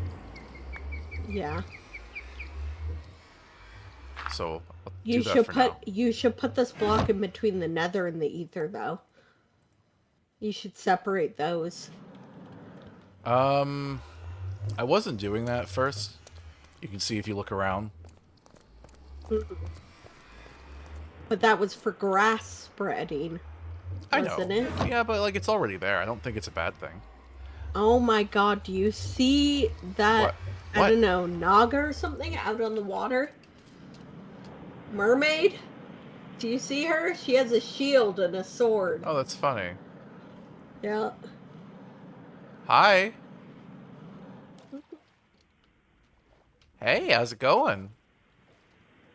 Yeah. So, I'll You do that should for put now. you should put this block in between the nether and the ether though. You should separate those. I wasn't doing that at first. You can see if you look around. But that was for grass spreading, I know. wasn't it? Yeah, but, like, it's already there. I don't think it's a bad thing. Oh my god, do you see that, What? I don't know, Naga or something out on the water? Mermaid? Do you see her? She has a shield and a sword. Oh, that's funny. Yeah. Hi. Hey, how's it going?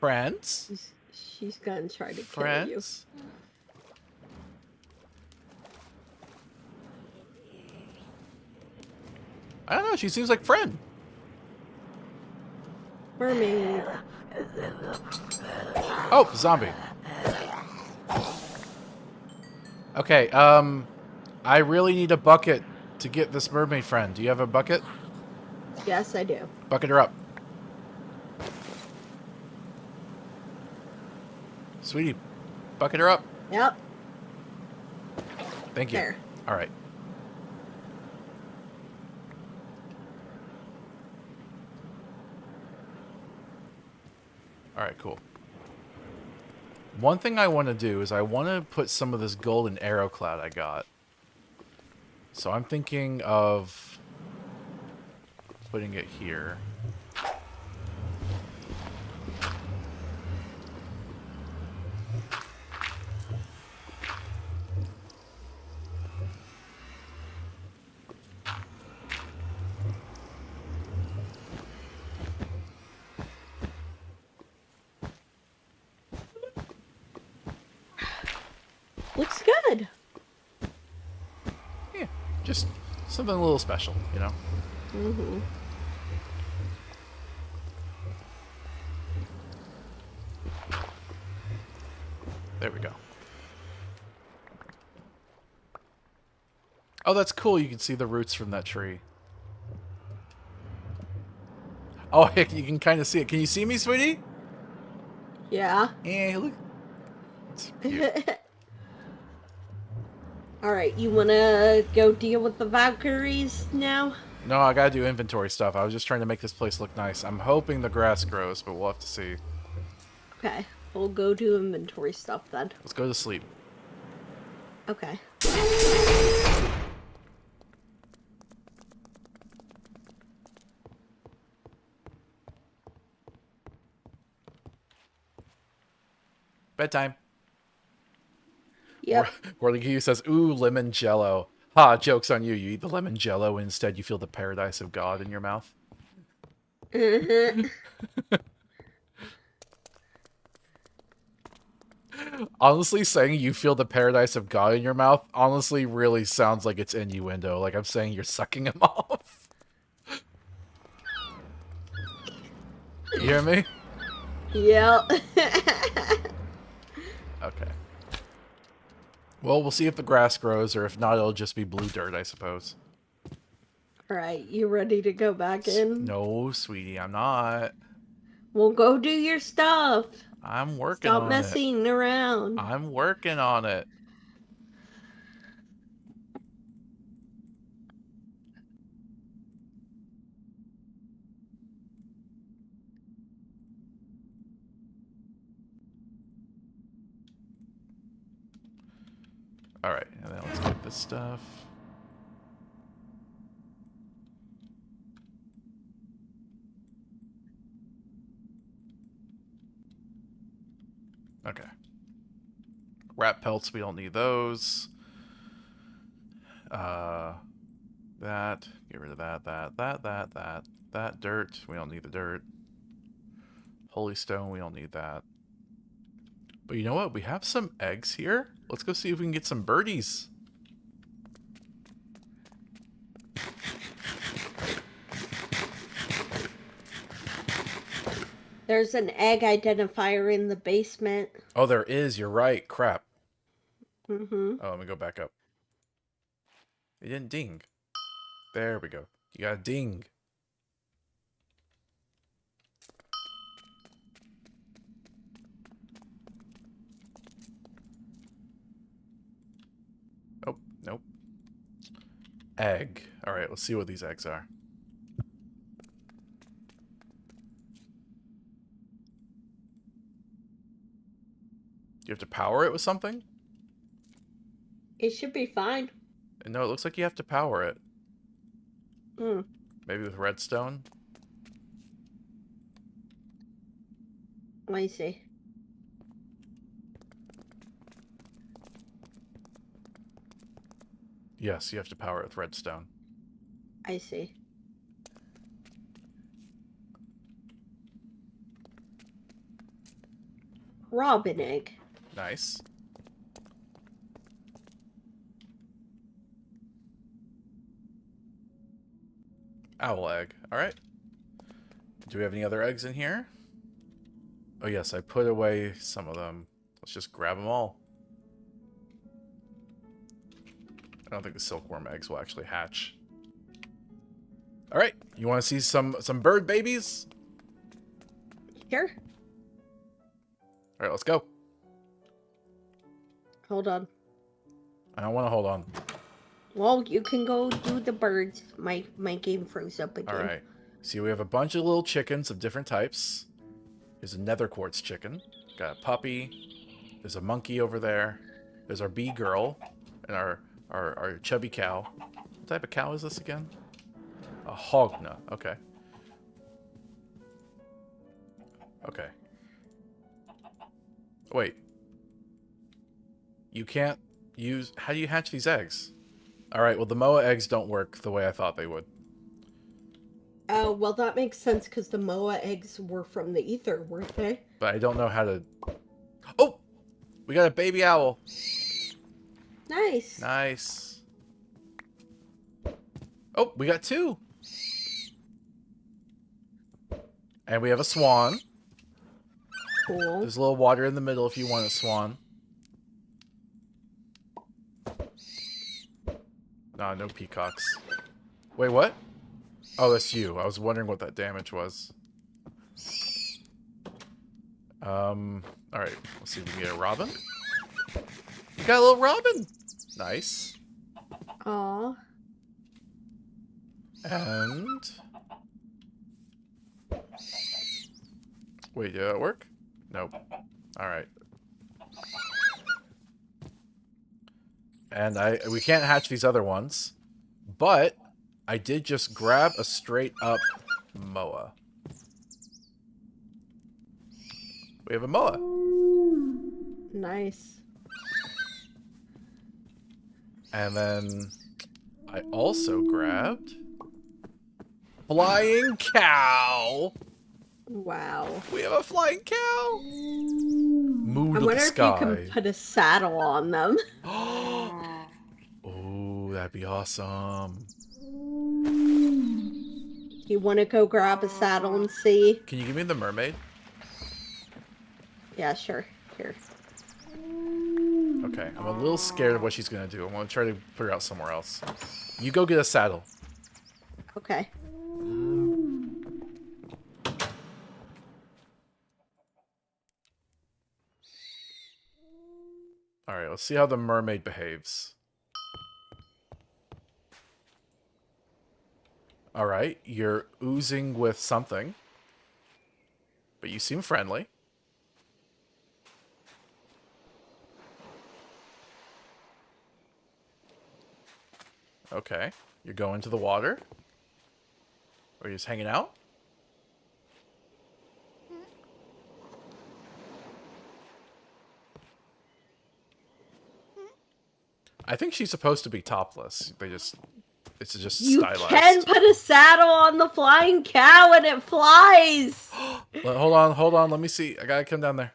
Friends? She's gonna try to kill you. Friends? I don't know, she seems like friend. Mermaid. Oh, zombie. Okay, I really need a bucket to get this mermaid friend. Do you have a bucket? Yes, I do. Bucket her up. Sweetie, bucket her up. Yep. Thank you. There. All right. All right, cool. One thing I want to do is I want to put some of this golden arrow cloud I got. So I'm thinking of putting it here. Looks good. Yeah, just something a little special, you know? Mm-hmm. There we go. Oh, that's cool. You can see the roots from that tree. Oh, heck, you can kind of see it. Can you see me, sweetie? Yeah. Yeah, look. It's cute. Alright, you wanna go deal with the Valkyries now? No, I gotta do inventory stuff. I was just trying to make this place look nice. I'm hoping the grass grows, but we'll have to see. Okay, we'll go do inventory stuff then. Let's go to sleep. Okay. Bedtime. Yep. Whirly Q says, ooh, lemon jello. Ha, joke's on you. You eat the lemon jello and instead you feel the paradise of God in your mouth. Mm-hmm. Honestly, saying you feel the paradise of God in your mouth honestly really sounds like it's innuendo. Like I'm saying you're sucking him off. You hear me? Yep. Okay. Well, we'll see if the grass grows, or if not, it'll just be blue dirt, I suppose. Alright, you ready to go back in? No, sweetie, I'm not. Well, go do your stuff. I'm working Stop on it. messing around. I'm working on it. Alright, and then let's get this stuff. Okay. Rat pelts, we don't need those. That. Get rid of that. That dirt, we don't need the dirt. Holy stone, we don't need that. But you know what? We have some eggs here. Let's go see if we can get some birdies. There's an egg identifier in the basement. Oh, there is. You're right. Crap. Mm-hmm. Oh, let me go back up. It didn't ding. There we go. You got a ding. Oh, nope. Egg. Alright, let's see what these eggs are. Do you have to power it with something? It should be fine. No, it looks like you have to power it. Hmm. Maybe with redstone? Let me see. Yes, you have to power it with redstone. I see. Robin egg. Nice. Owl egg. Alright. Do we have any other eggs in here? Oh yes, I put away some of them. Let's just grab them all. I don't think the silkworm eggs will actually hatch. Alright, you want to see some bird babies? Sure. Alright, let's go. Hold on. I don't want to hold on. Well, you can go do the birds. My game froze up again. Alright. See, we have a bunch of little chickens of different types. There's a nether quartz chicken. Got a puppy. There's a monkey over there. There's our bee girl. And our chubby cow. What type of cow is this again? A hogna. Okay. Okay. Wait. You can't use... How do you hatch these eggs? Alright, well the Moa eggs don't work the way I thought they would. Oh, well, that makes sense because the Moa eggs were from the ether, weren't they? But I don't know how to... Oh! We got a baby owl. Nice. Nice. Oh, we got 2. And we have a swan. Cool. There's a little water in the middle if you want a swan. Nah, no peacocks. Wait, what? Oh, that's you. I was wondering what that damage was. Alright. Let's see if we can get a robin. You got a little robin! Nice. Aw. And... Wait, did that work? Nope. Alright. And we can't hatch these other ones. But I did just grab a straight up moa. We have a moa. Nice. And then I also grabbed flying cow. Wow. We have a flying cow. Moo I to the wonder if you sky. can put a saddle on them. Oh, that'd be awesome. You want to go grab a saddle and see? Can you give me the mermaid? Yeah, sure. Here. Okay, I'm a little scared of what she's gonna do. I'm gonna try to put her out somewhere else. You go get a saddle. Okay. Alright, let's see how the mermaid behaves. Alright, you're oozing with something. But you seem friendly. Okay, you're going to the water? Or you're just hanging out? I think she's supposed to be topless. It's just You stylized. can put a saddle on the flying cow and it flies. Hold on. Let me see. I gotta come down there.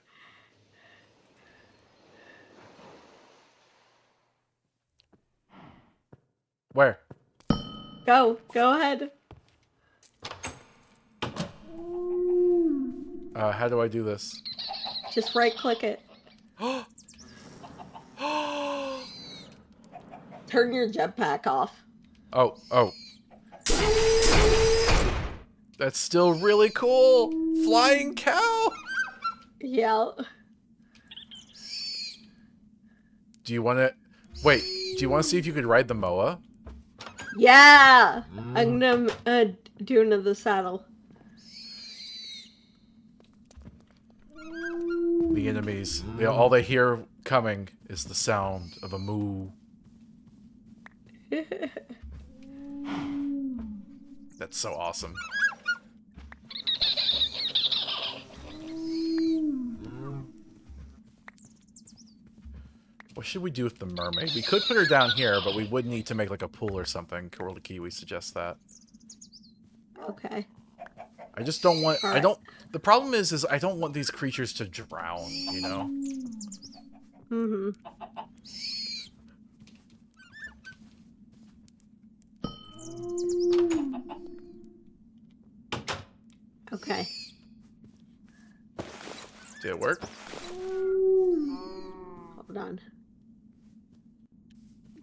Where? Go ahead. How do I do this? Just right click it. Turn your jetpack off. Oh. That's still really cool. Flying cow. Yeah. Do you want to... Wait, do you want to see if you could ride the moa? Yeah. I'm gonna do another saddle. The enemies, all they hear coming is the sound of a moo. That's so awesome. What should we do with the mermaid? We could put her down here, but we would need to make like a pool or something. World of Kiwi suggests that. Okay. I just don't want... All I don't... The problem is I don't want these creatures to drown, you know? Mm-hmm. Okay. Did it work? Hold on.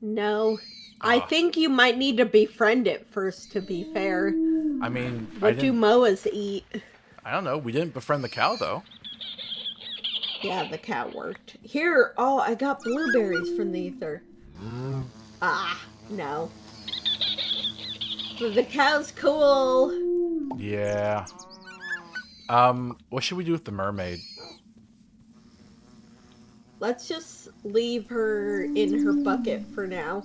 No. I think you might need to befriend it first, to be fair. I mean... What do moas eat? I don't know. We didn't befriend the cow, though. Yeah, the cow worked. Here! Oh, I got blueberries from the ether. Ah, no. But the cow's cool. Yeah. What should we do with the mermaid? Let's just leave her in her bucket for now.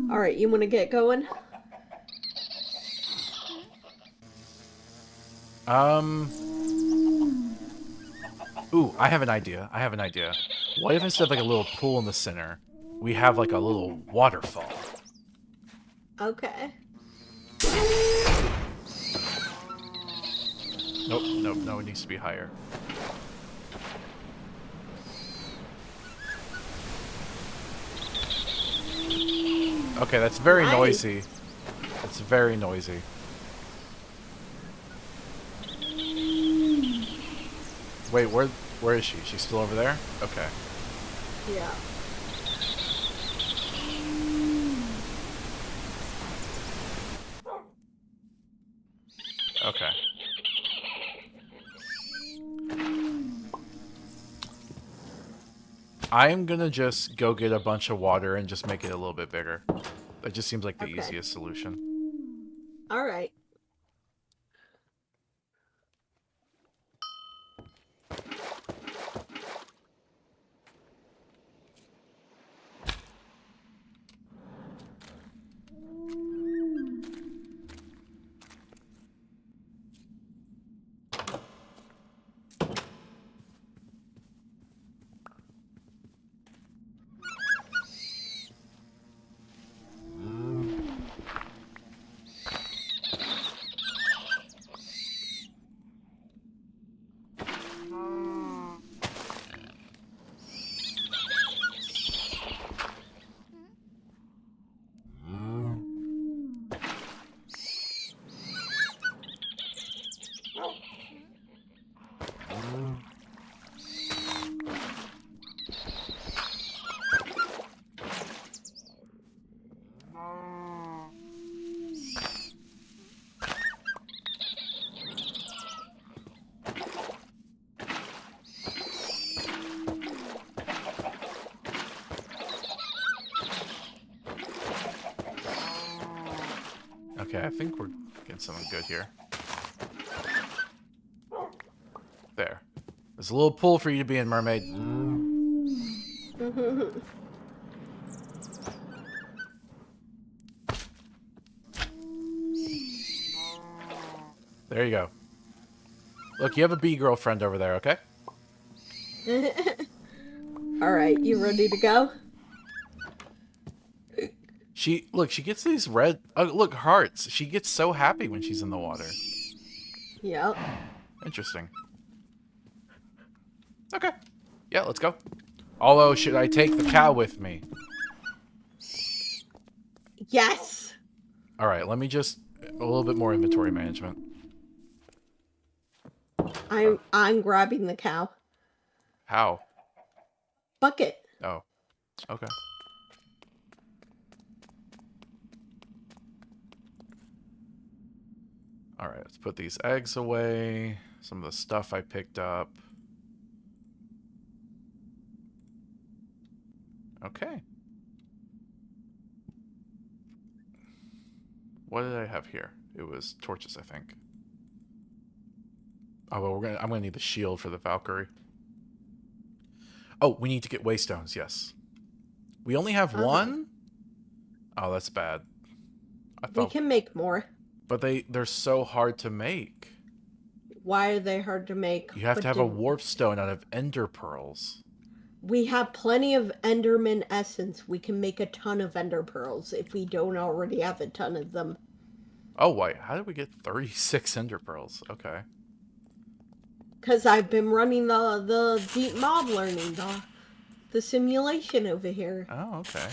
Alright, you want to get going? Ooh, I have an idea. What if instead of like a little pool in the center, we have like a little waterfall? Okay. Nope, nope, no, it needs to be higher. Okay, that's very Nice. noisy. It's very noisy. Wait, where is she? She's still over there? Okay. Yeah. Okay. I'm gonna just go get a bunch of water and just make it a little bit bigger. That just seems like the Okay. easiest solution. All right. Okay, I think we're getting something good here. There. There's a little pull for you to be in, mermaid. There you go. Look, you have a bee girlfriend over there, okay? All right, you ready to go? Look, she gets these red, look, hearts. She gets so happy when she's in the water. Yep. Interesting. Okay. Yeah, let's go. Although, should I take the cow with me? Yes. All right, let me just a little bit more inventory management. I'm grabbing the cow. How? Bucket. Oh, okay. All right, let's put these eggs away. Some of the stuff I picked up. Okay. What did I have here? It was torches, I think. Oh, well, I'm gonna need the shield for the Valkyrie. Oh, we need to get waystones. Yes. We only have Uh-huh. one. Oh, that's bad. I We thought, can make more. but they're so hard to make. Why are they hard to make? You have to But have a do warp stone out of ender pearls. we have plenty of Enderman essence? We can make a ton of Ender pearls if we don't already have a ton of them. Oh, wait. How did we get 36 ender pearls? Okay. Cause I've been running the deep mob learning, the simulation over here. Oh, okay.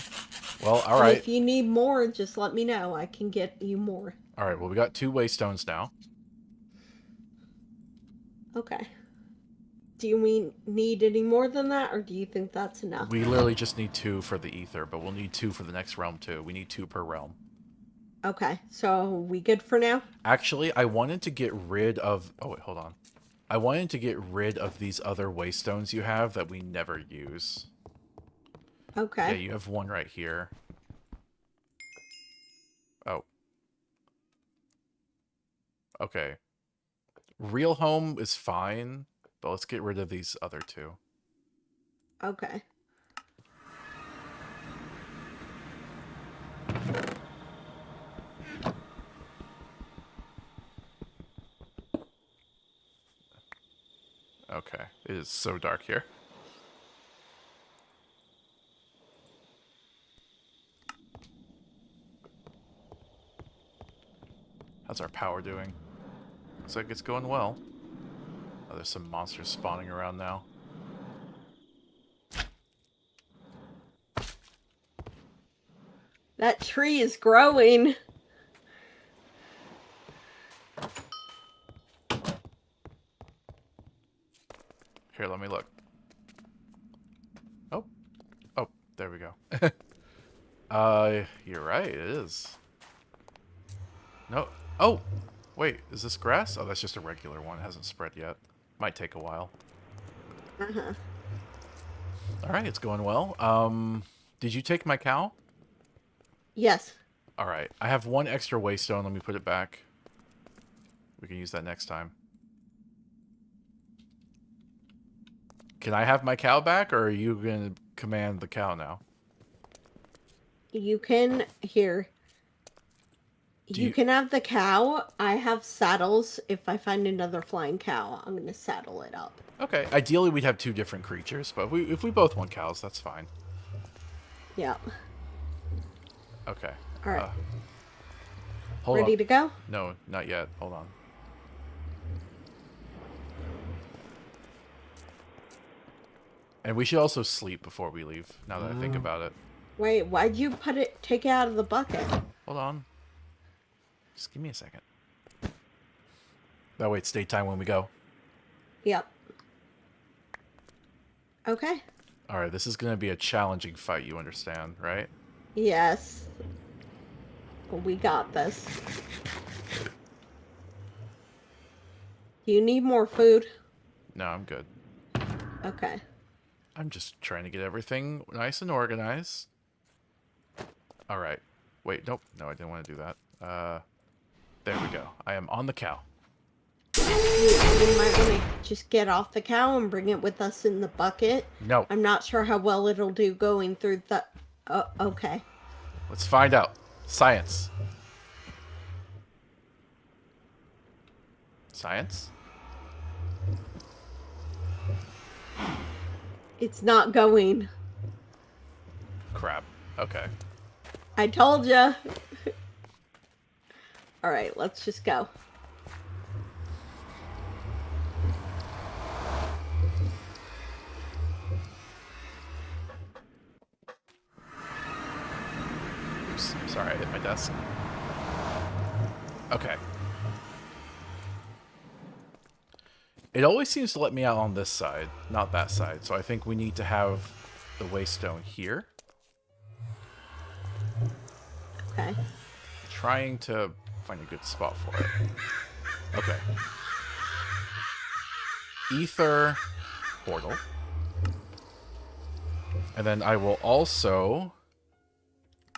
Well, all And right. if you need more, just let me know. I can get you more. All right. Well, we got 2 waystones now. Okay. Do you need any more than that, or do you think that's enough? We literally just need 2 for the ether, but we'll need 2 for the next realm too. We need 2 per realm. Okay, so we good for now? Actually, I wanted to get rid of... Oh, wait, hold on. I wanted to get rid of these other waystones you have that we never use. Okay. Yeah, you have one right here. Oh. Okay. Real home is fine, but let's get rid of these other 2. Okay. Okay. It is so dark here. How's our power doing? Looks like it's going well. Oh, there's some monsters spawning around now. That tree is growing. Here, let me look. Oh. Oh, there we go. You're right, it is. No. Oh! Wait, is this grass? Oh, that's just a regular one. It hasn't spread yet. Might take a while. Uh-huh. Alright, it's going well. Did you take my cow? Yes. Alright, I have one extra waystone. Let me put it back. We can use that next time. Can I have my cow back, or are you going to command the cow now? You can... Here. You can have the cow. I have saddles. If I find another flying cow, I'm going to saddle it up. Okay, ideally we'd have two different creatures, but if we both want cows, that's fine. Yeah. Okay. All right. Hold Ready on. to go? No, not yet. Hold on. And we should also sleep before we leave, now that I think about it. Wait, why'd you take it out of the bucket? Hold on. Just give me a second. That way it's daytime when we go. Yep. Okay. Alright, this is going to be a challenging fight, you understand, right? Yes. We got this. Do you need more food? No, I'm good. Okay. I'm just trying to get everything nice and organized. Alright. Wait, nope. No, I didn't want to do that. There we go. I am on the cow. You might want to just get off the cow and bring it with us in the bucket. No. I'm not sure how well it'll do going through the... okay. Let's find out. Science. Science? It's not going. Crap. Okay. I told ya. Alright, let's just go. Oops. Sorry, I hit my desk. Okay. It always seems to let me out on this side, not that side. So I think we need to have the waystone here. Okay. Trying to find a good spot for it. Okay. Aether portal. And then I will also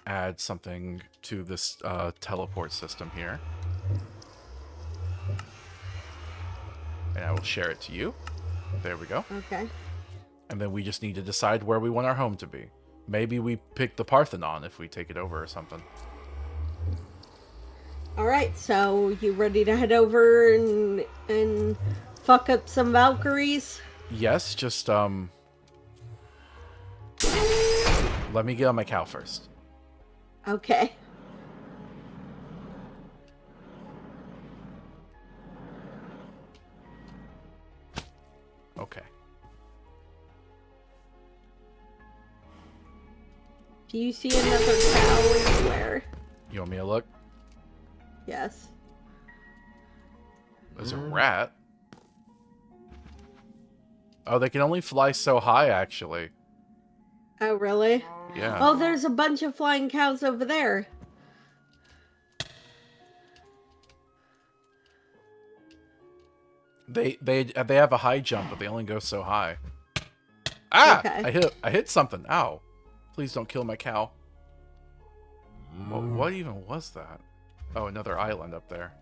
add something to this teleport system here. And I will share it to you. There we go. Okay. And then we just need to decide where we want our home to be. Maybe we pick the Parthenon if we take it over or something. Alright, so you ready to head over and fuck up some Valkyries? Yes, just let me get on my cow first. Okay. Okay. Do you see another cow anywhere? You want me to look? Yes. There's a rat. Oh, they can only fly so high, actually. Oh, really? Yeah. Oh, there's a bunch of flying cows over there. They have a high jump, but they only go so high. Ah! Okay. I hit something. Ow. Please don't kill my cow. What even was that? Oh, another island up there.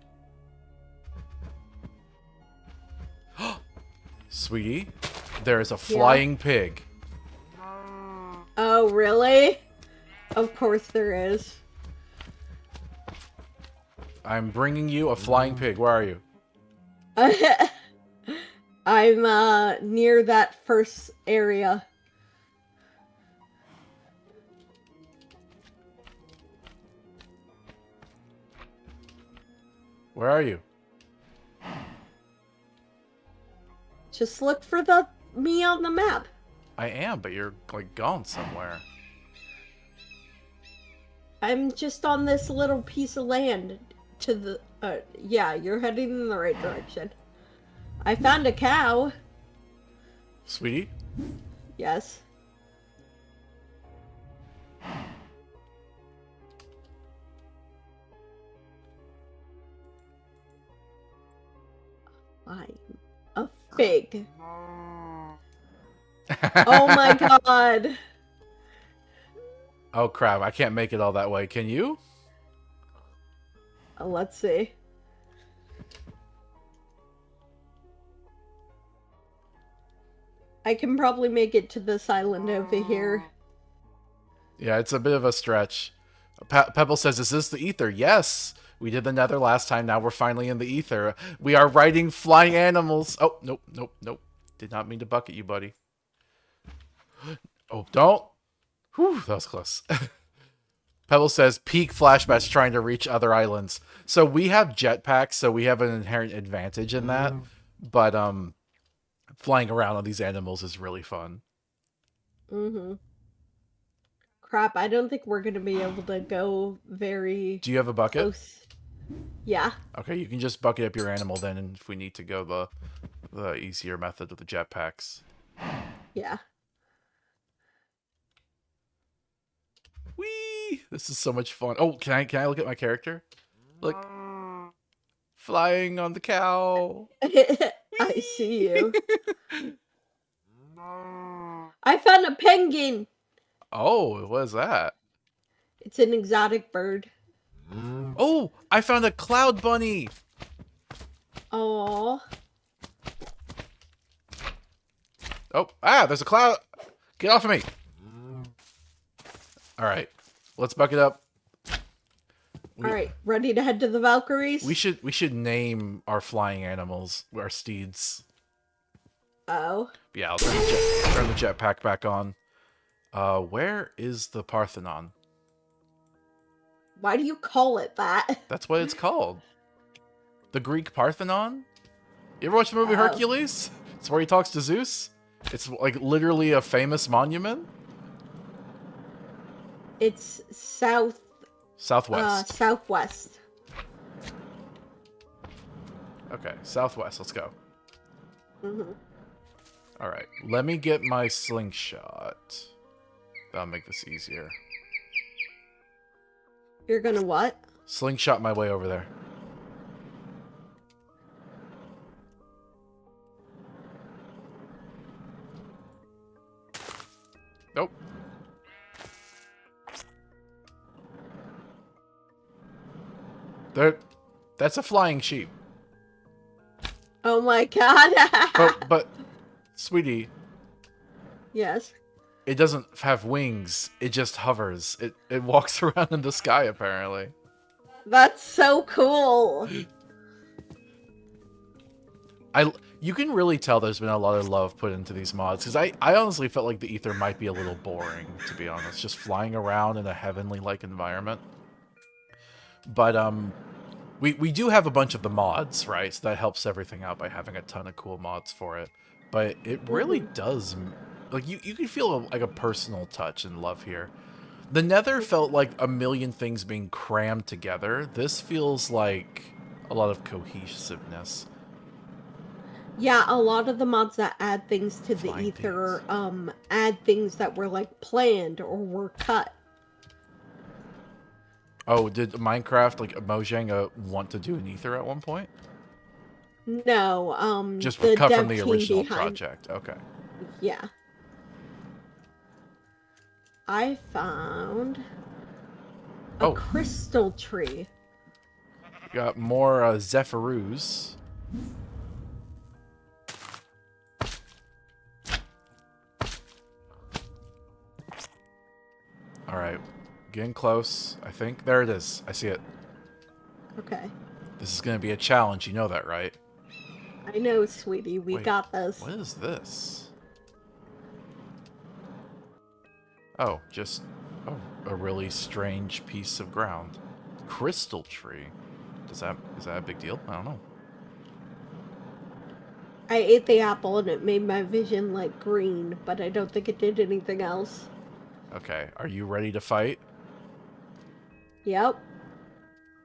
Sweetie, there is a flying pig. Oh, really? Of course there is. I'm bringing you a flying pig. Where are you? I'm near that first area. Where are you? Just look for the me on the map. I am, but you're like gone somewhere. I'm just on this little piece of land to the. Yeah, you're heading in the right direction. I found a cow. Sweetie? Yes. I'm a fig. Oh my god. Oh crap, I can't make it all that way. Can you? Let's see. I can probably make it to this island over here. Yeah, it's a bit of a stretch. Pebble says, is this the Aether? Yes! We did the Nether last time, now we're finally in the Aether. We are riding flying animals. Oh, nope, nope, nope. Did not mean to bucket you, buddy. Oh, don't! Whew, that was close. Pebble says, peak flashbacks trying to reach other islands. So we have jetpacks, so we have an inherent advantage in that. But, flying around on these animals is really fun. Mm-hmm. Crap, I don't think we're gonna be able to go very Do you have a bucket? close. Yeah. Okay, you can just bucket up your animal then, and if we need to go the easier method with the jetpacks. Yeah. Whee! This is so much fun. Oh, can I look at my character? Look, flying on the cow. I see you. I found a penguin. Oh, what is that? It's an exotic bird. Oh, I found a cloud bunny. Oh. Oh, there's a cloud. Get off of me. All right, let's bucket up. All right, ready to head to the Valkyries? We should name our flying animals, our steeds. Oh. Yeah, I'll turn the jetpack back on. Where is the Parthenon? Why do you call it that? That's what it's called. The Greek Parthenon? You ever watch the movie Hercules? It's where he talks to Zeus. It's like literally a famous monument. It's Southwest. southwest. Okay, southwest. Let's go. Mm-hmm. All right, let me get my slingshot. That'll make this easier. You're gonna what? Slingshot my way over there. Nope. That's a flying sheep. Oh my god. But, sweetie, Yes. it doesn't have wings. It just hovers. It walks around in the sky, apparently. That's so cool. You can really tell there's been a lot of love put into these mods, because I honestly felt like the Aether might be a little boring, to be honest, just flying around in a heavenly-like environment. But, we do have a bunch of the mods, right? So that helps everything out by having a ton of cool mods for it. But it really does, like, you can feel like a personal touch and love here. The Nether felt like a million things being crammed together. This feels like a lot of cohesiveness. Yeah, a lot of the mods that add things to the Flying Aether, add things that were like planned or were cut. Oh, did Minecraft, like, Mojang want to do an Aether at one point? No, Just the cut dev from the team original behind. project. Okay. Yeah. I found a crystal tree. Got more Zephyroos. Alright. Getting close, I think. There it is. I see it. Okay. This is going to be a challenge. You know that, right? I know, sweetie. We Wait, got this. What is this? Oh, just a really strange piece of ground. Crystal tree. Is that a big deal? I don't know. I ate the apple and it made my vision like green, but I don't think it did anything else. Okay, are you ready to fight? Yep,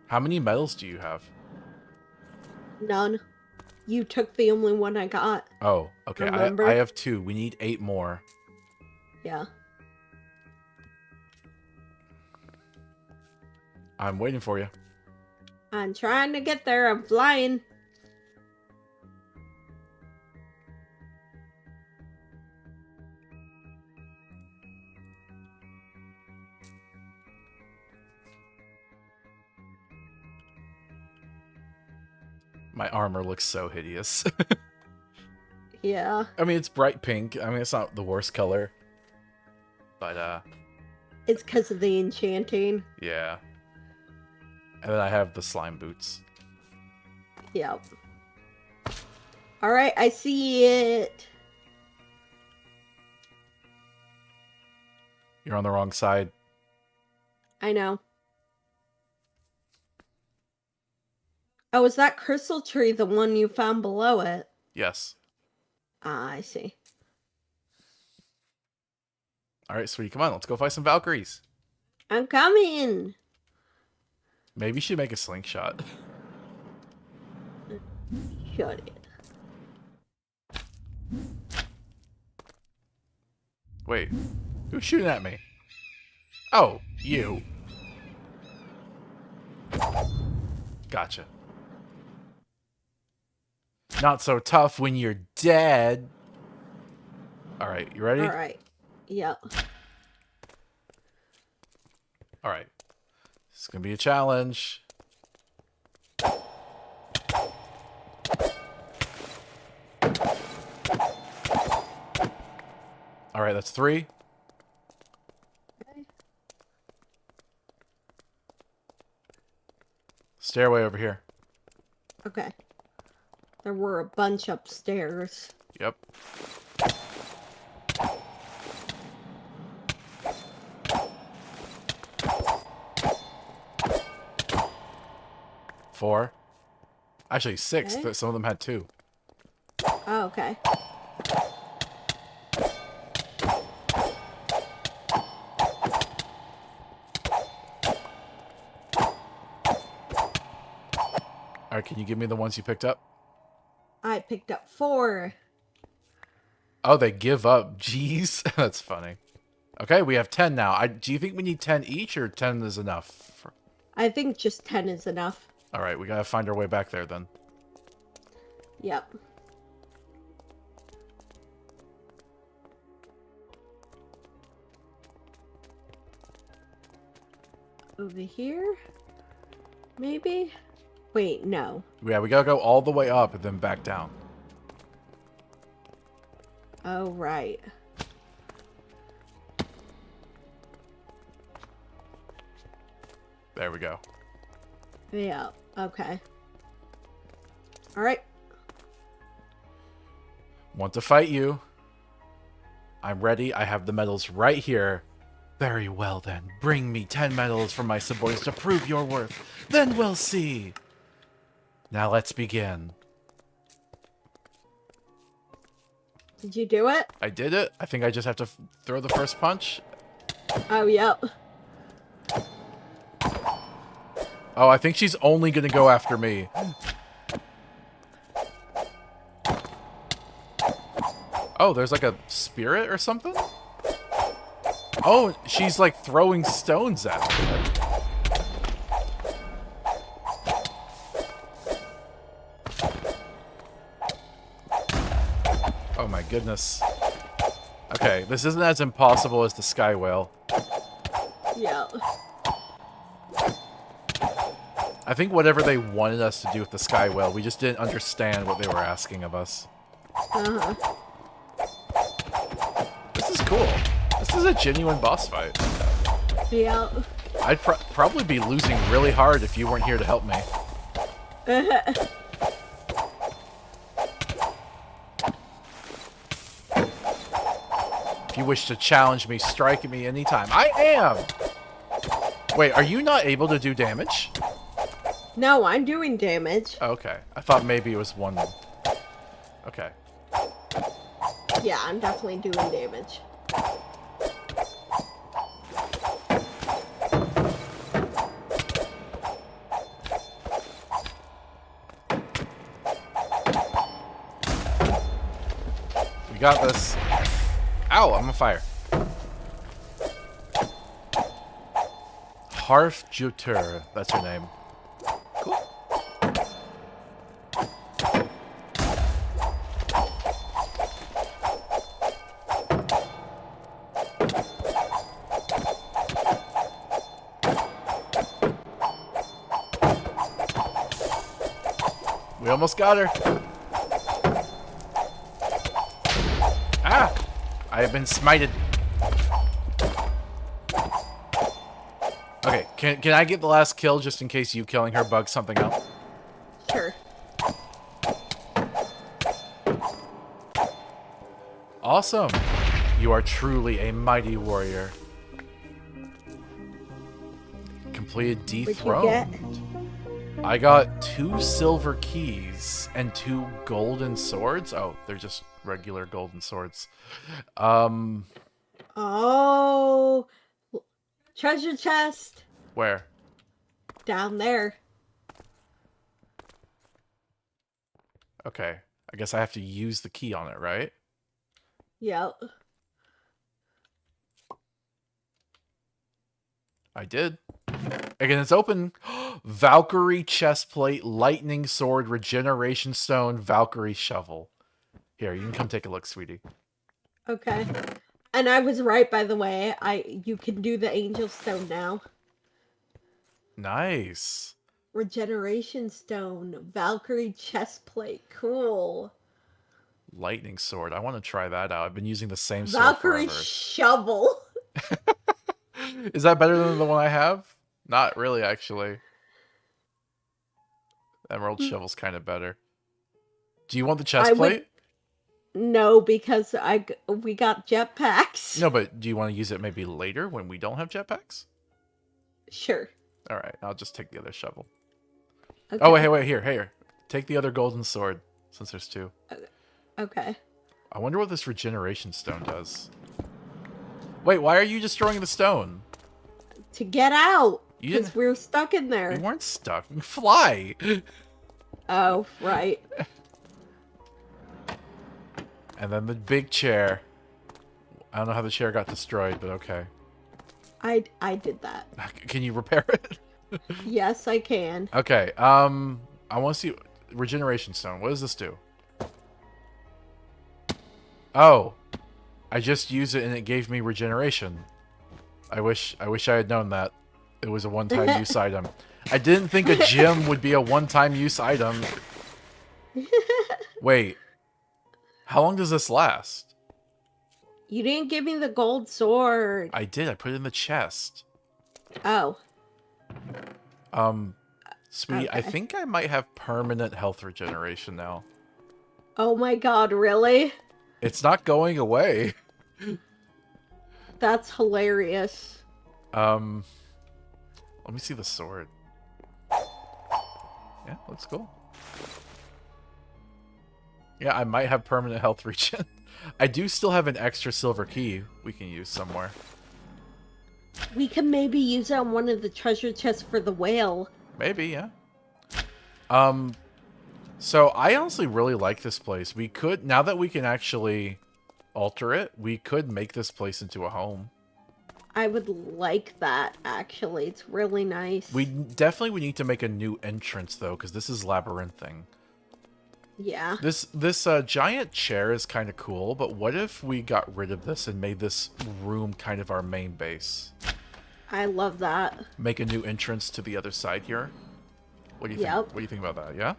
How many medals do you have? none. You took the only one I got, Oh, okay. I remember? have 2. We need 8 more. Yeah. I'm waiting for you. I'm trying to get there. I'm flying. My armor looks so hideous. Yeah. I mean, it's bright pink. I mean, it's not the worst color. But, It's because of the enchanting. yeah. And then I have the slime boots. Yep. Alright, I see it. You're on the wrong side. I know. Oh, is that crystal tree the one you found below it? Yes. Ah, I see. Alright, sweetie, come on. Let's go fight some Valkyries. I'm coming. Maybe you should make a slingshot. Shut it. Wait. Who's shooting at me? Oh, you. Gotcha. Not so tough when you're dead. Alright, you ready? Alright. Yep. Alright. This is gonna be a challenge. Alright, that's 3. Okay. Stairway over here. Okay. There were a bunch upstairs. Yep. Four. Actually, 6. Okay. Some of them had 2. Oh, okay. Alright, can you give me the ones you picked up? I picked up 4. Oh, they give up. Jeez. That's funny. Okay, we have 10 now. Do you think we need 10 each, or 10 is enough? I think just 10 is enough. Alright, we gotta find our way back there then. Yep. Over here? Maybe? Wait, no. Yeah, we gotta go all the way up and then back down. Oh, right. There we go. Yeah, okay. Alright. Want to fight you. I'm ready. I have the medals right here. Very well then. Bring me 10 medals from my subordinates to prove your worth. Then we'll see. Now let's begin. Did you do it? I did it. I think I just have to throw the first punch. Oh, yep. Oh, I think she's only gonna go after me. Oh, there's like a spirit or something? Oh, she's like throwing stones at me. Oh my goodness. Okay, this isn't as impossible as the Sky Whale. Yeah. I think whatever they wanted us to do with the Sky Whale, we just didn't understand what they were asking of us. Uh-huh. This is cool. This is a genuine boss fight. Yeah. I'd probably be losing really hard if you weren't here to help me. If you wish to challenge me, strike at me anytime. I am! Wait, are you not able to do damage? No, I'm doing damage. Okay. I thought maybe it was one. Okay. Yeah, I'm definitely doing damage. We got this. Ow, I'm on fire. Harf Jutur, that's her name. Cool. We almost got her. Ah! I have been smited. Okay, can I get the last kill just in case you killing her bugs something out? Sure. Awesome. You are truly a mighty warrior. Completed dethroned. I got 2 silver keys and 2 golden swords. Oh, they're just regular golden swords. Oh, treasure chest. Where? Down there. Okay. I guess I have to use the key on it, right? Yep. I did. Again, it's open. Valkyrie chestplate, lightning sword, regeneration stone, Valkyrie shovel. Here, you can come take a look, sweetie. Okay. And I was right, by the way. You can do the angel stone now. Nice. Regeneration stone, Valkyrie chestplate. Cool. Lightning sword. I want to try that out. I've been using the same sword Valkyrie forever. shovel. Is that better than the one I have? Not really, actually. Emerald shovel's kind of better. Do you want the chest plate? No, because we got jetpacks. No, but do you want to use it maybe later when we don't have jetpacks? Sure. All right, I'll just take the other shovel. Okay. Oh, wait, here. Take the other golden sword, since there's 2. Okay. I wonder what this regeneration stone does. Wait, why are you destroying the stone? To get out. You Because didn't... we're stuck in there. We weren't stuck. We fly. Oh, right. And then the big chair. I don't know how the chair got destroyed, but okay. I did that. Can you repair it? Yes, I can. Okay, I want to see... Regeneration stone. What does this do? Oh. I just used it and it gave me regeneration. I wish I had known that. It was a one-time use item. I didn't think a gem would be a one-time use item. Wait. How long does this last? You didn't give me the gold sword. I did. I put it in the chest. Oh. Sweetie, Okay. I think I might have permanent health regeneration now. Oh my god, really? It's not going away. That's hilarious. Let me see the sword. Yeah, looks cool. Yeah, I might have permanent health regen. I do still have an extra silver key we can use somewhere. We can maybe use it on one of the treasure chests for the whale. Maybe, yeah. So I honestly really like this place. We could, now that we can actually alter it, we could make this place into a home. I would like that, actually. It's really nice. We definitely would need to make a new entrance, though, because this is labyrinthine. Yeah. This giant chair is kind of cool, but what if we got rid of this and made this room kind of our main base? I love that. Make a new entrance to the other side here? What do you think? What do you think about that, yeah?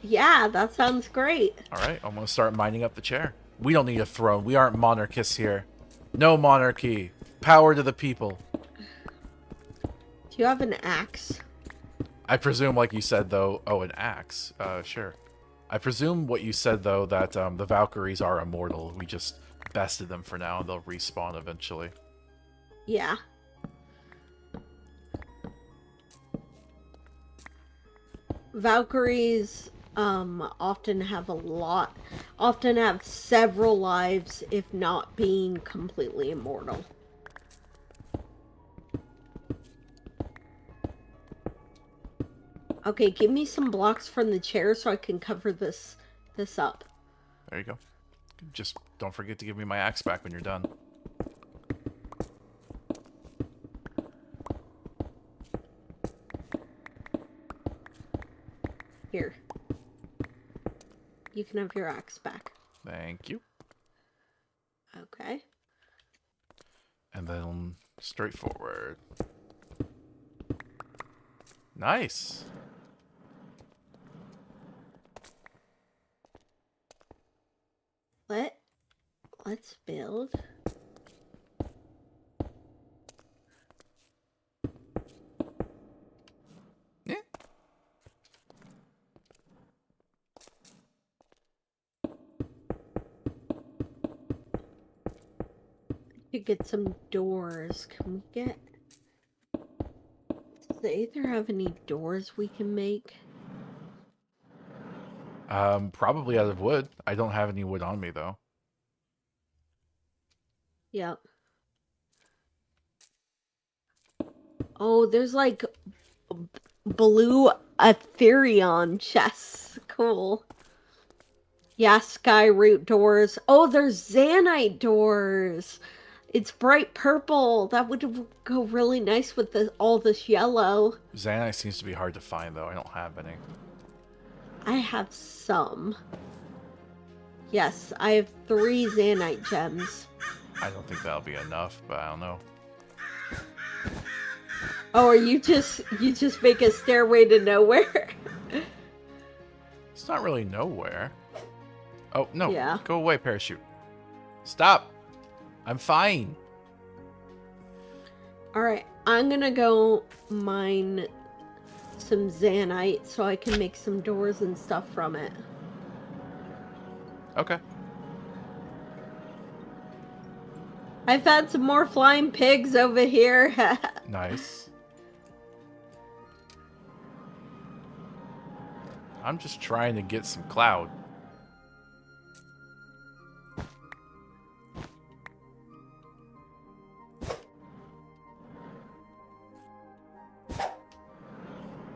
Yeah, that sounds great. Alright, I'm going to start mining up the chair. We don't need a throne. We aren't monarchists here. No monarchy. Power to the people. Do you have an axe? I presume, like you said, though... Oh, an axe. Sure. I presume what you said, though, that the Valkyries are immortal. We just bested them for now, and they'll respawn eventually. Yeah. Valkyries often have often have several lives, if not being completely immortal. Okay, give me some blocks from the chair so I can cover this up. There you go. Just don't forget to give me my axe back when you're done. Here. You can have your axe back. Thank you. Okay. And then straightforward. Nice. Let's build. Yeah. To get some doors. Can we get... Does the Aether have any doors we can make? Probably out of wood. I don't have any wood on me though. Yep. Oh, there's like blue Aetherion chests. Cool. Yeah, sky root doors. Oh, there's Zanite doors. It's bright purple. That would go really nice with all this yellow. Xanite seems to be hard to find though. I don't have any. I have some. Yes, I have 3 Zanite gems. I don't think that'll be enough, but I don't know. Oh, are you just make a stairway to nowhere? It's not really nowhere. Oh, no. Yeah. Go away, parachute. Stop. I'm fine. Alright, I'm gonna go mine some Zanite so I can make some doors and stuff from it. Okay. I found some more flying pigs over here. Nice. I'm just trying to get some cloud.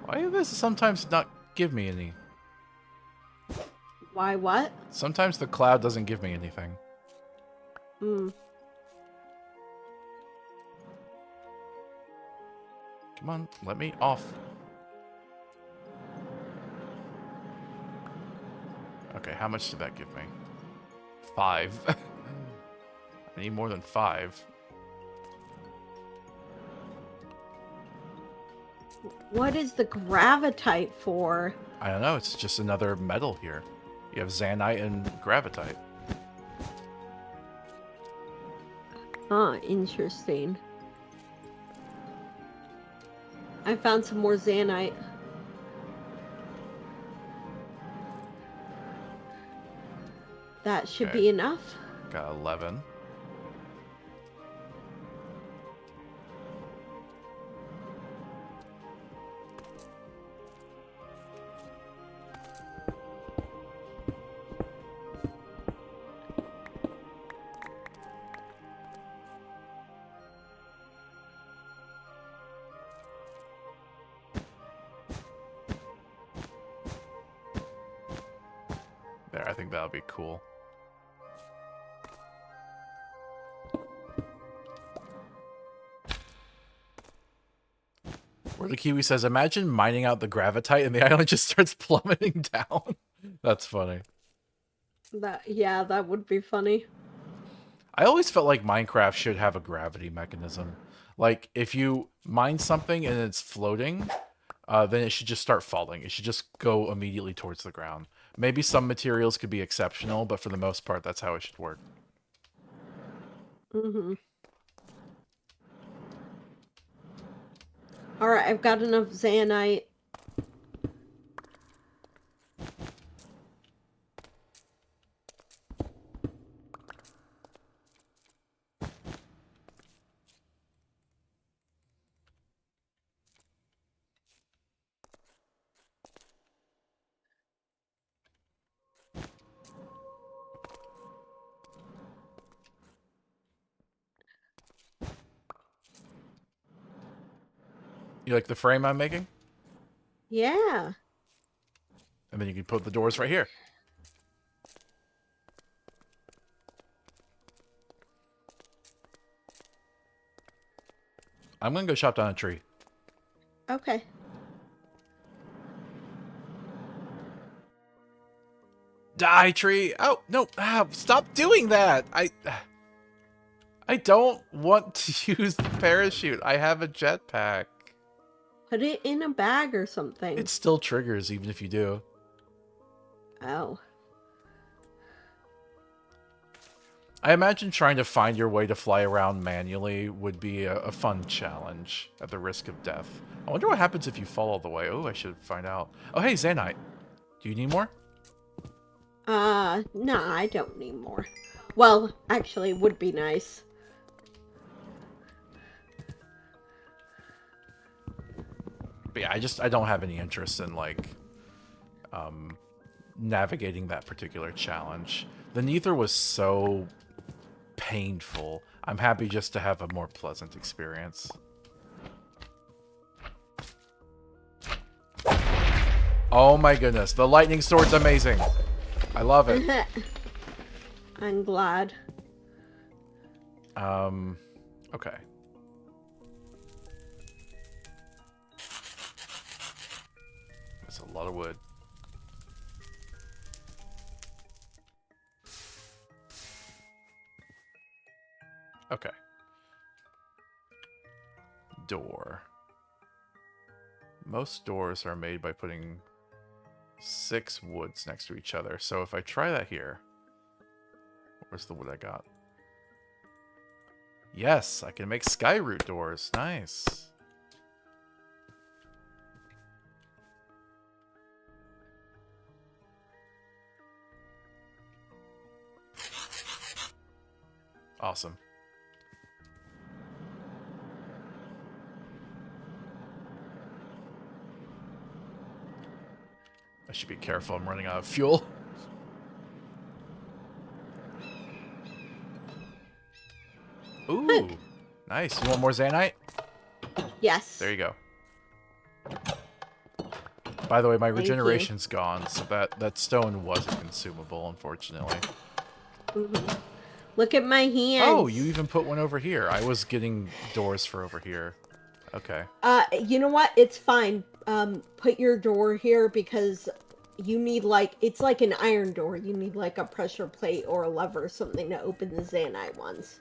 Why does this sometimes not give me any? Why what? Sometimes the cloud doesn't give me anything. Hmm. Come on, let me off. Okay, how much did that give me? 5. I need more than 5. What is the gravitite for? I don't know, it's just another metal here. You have Zanite and Gravitite. Huh, interesting. I found some more Zanite. That should Okay. be enough. Got 11. There, I think that'll be cool. Where the Kiwi says, imagine mining out the Gravitite and the island just starts plummeting down. That's funny. Yeah, that would be funny. I always felt like Minecraft should have a gravity mechanism. Like, if you mine something and it's floating, then it should just start falling. It should just go immediately towards the ground. Maybe some materials could be exceptional, but for the most part, that's how it should work. Mm-hmm. Alright, I've got enough Zanite. You like the frame I'm making? Yeah. And then you can put the doors right here. I'm gonna go chop down a tree. Okay. Die, tree! Oh, no. Stop doing that! I don't want to use the parachute. I have a jetpack. Put it in a bag or something. It still triggers even if you do. Oh. I imagine trying to find your way to fly around manually would be a fun challenge at the risk of death. I wonder what happens if you fall all the way. Oh, I should find out. Oh, hey, Zanite. Do you need more? Nah, I don't need more. Well, actually, it would be nice. But yeah, I don't have any interest in, like, navigating that particular challenge. The Neither was so painful. I'm happy just to have a more pleasant experience. Oh my goodness, the lightning sword's amazing. I love it. I'm glad. Okay. That's a lot of wood. Okay. Door. Most doors are made by putting 6 woods next to each other. So if I try that here, where's the wood I got? Yes, I can make skyroot doors. Nice. Awesome. I should be careful. I'm running out of fuel. Ooh, nice. You want more Zanite? Yes. There you go. By the way, my Thank regeneration's gone, so that stone wasn't consumable, unfortunately. Mhm. Look at my hands. Oh, you even put one over here. I was getting doors for over here. Okay. You know what? It's fine. Put your door here because you need it's like an iron door. You need like a pressure plate or a lever or something to open the Zanite ones.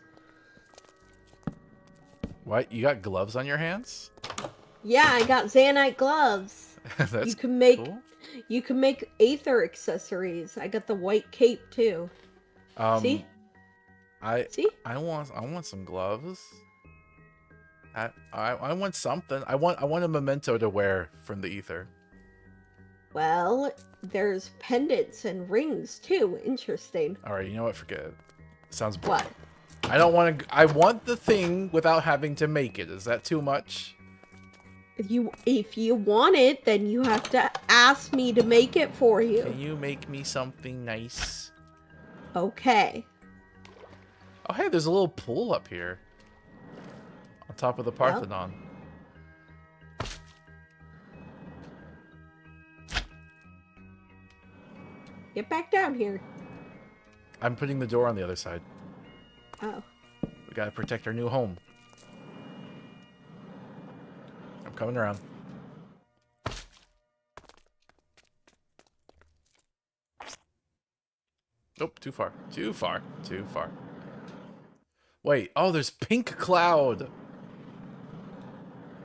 What? You got gloves on your hands? Yeah, I got Zanite gloves. That's you can make cool. you can make Aether accessories. I got the white cape too. See? See? I want some gloves. I want something. I want a memento to wear from the Aether. Well, there's pendants and rings too. Interesting. All right, you know what? Forget it. Sounds boring. What? I don't want to. I want the thing without having to make it. Is that too much? If you want it, then you have to ask me to make it for you. Can you make me something nice? Okay. Oh, hey, there's a little pool up here. On top of the Parthenon. Get back down here. I'm putting the door on the other side. Oh. We gotta protect our new home. I'm coming around. Nope, too far. Too far. Too far. Wait, oh, there's Pink Cloud.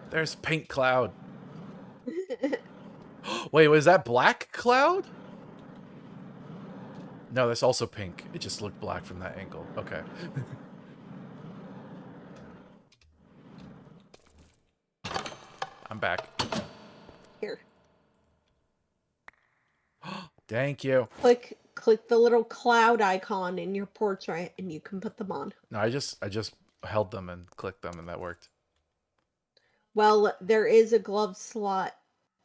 There's Pink Cloud. Wait, was that Black Cloud? No, that's also pink. It just looked black from that angle. Okay. I'm back. Here. Thank you. Click the little cloud icon in your portrait and you can put them on. No, I just held them and clicked them and that worked. Well, there is a glove slot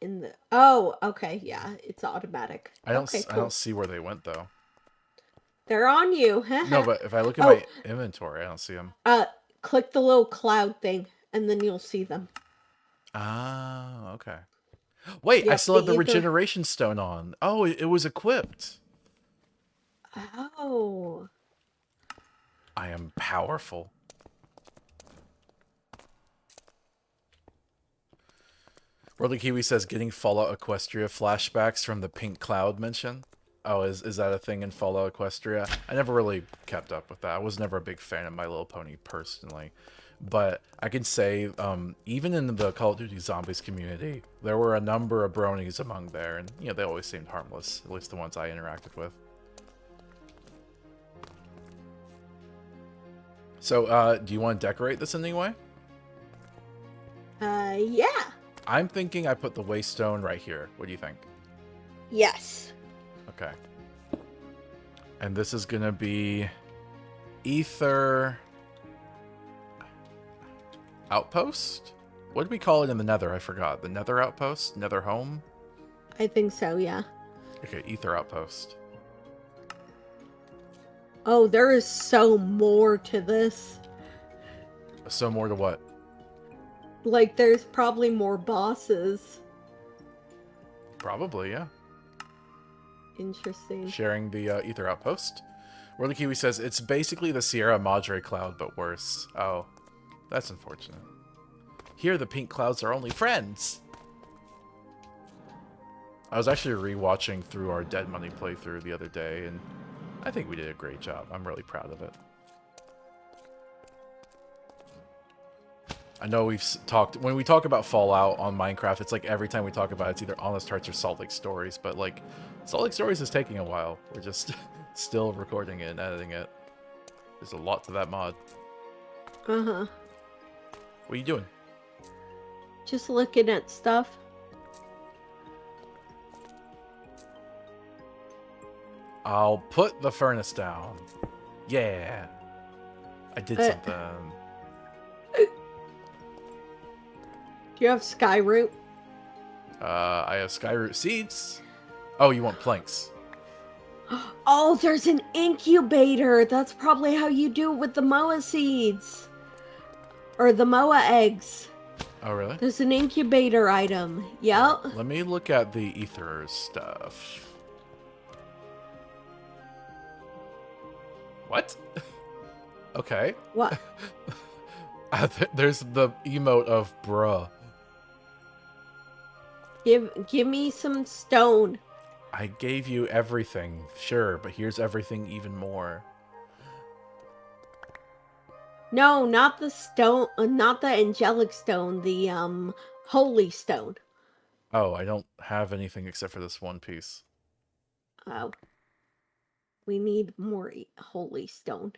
in the... Oh, okay, yeah, it's automatic. I don't Okay, I cool. don't see where they went though. They're on you. No, but if I look at my inventory, I don't see them. Click the little cloud thing and then you'll see them. Ah, okay. Wait, I Yep, still the have the ether. regeneration stone on. Oh, it was equipped. Oh. I am powerful. Worldly Kiwi says getting Fallout Equestria flashbacks from the pink cloud mention. Oh, is that a thing in Fallout Equestria? I never really kept up with that. I was never a big fan of My Little Pony personally. But I can say, even in the Call of Duty Zombies community, there were a number of bronies among there, and they always seemed harmless, at least the ones I interacted with. So, do you want to decorate this in any way? Yeah. I'm thinking I put the waystone right here. What do you think? Yes. Okay. And this is gonna be Aether Outpost? What did we call it in the Nether? I forgot. The Nether Outpost? Nether Home? I think so, yeah. Okay, Aether Outpost. Oh, there is so more to this. So more to what? Like, there's probably more bosses. Probably, yeah. Interesting. Sharing the Aether Outpost. Worldly Kiwi says, it's basically the Sierra Madre cloud, but worse. Oh, that's unfortunate. Here, the pink clouds are only friends. I was actually rewatching through our Dead Money playthrough the other day, and I think we did a great job. I'm really proud of it. I know we've talked, when we talk about Fallout on Minecraft, it's like every time we talk about it, it's either Honest Hearts or Salt Lake Stories, but like, Salt Lake Stories is taking a while. We're just still recording it and editing it. There's a lot to that mod. Uh-huh. What are you doing? Just looking at stuff. I'll put the furnace down. Yeah. I did something. Do you have Skyroot? I have Skyroot seeds. Oh, you want planks? Oh, there's an incubator. That's probably how you do it with the Moa seeds. Or the Moa eggs. Oh, really? There's an incubator item. Yep. Let me look at the ether stuff. What? Okay. What? There's the emote of bruh. Give me some stone. I gave you everything, sure, but here's everything even more. No, not the stone, not the angelic stone, the holy stone. Oh, I don't have anything except for this one piece. Oh. We need more holy stone.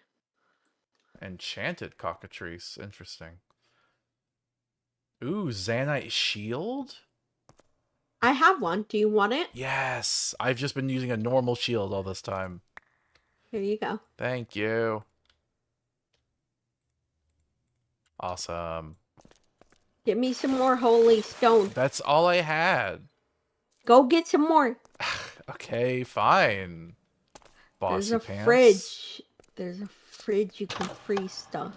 Enchanted cockatrice, interesting. Ooh, Zanite shield? I have one. Do you want it? Yes! I've just been using a normal shield all this time. Here you go. Thank you. Awesome. Give me some more holy stone. That's all I had. Go get some more. Okay, fine. Bossy There's a pants. fridge. There's a fridge you can freeze stuff.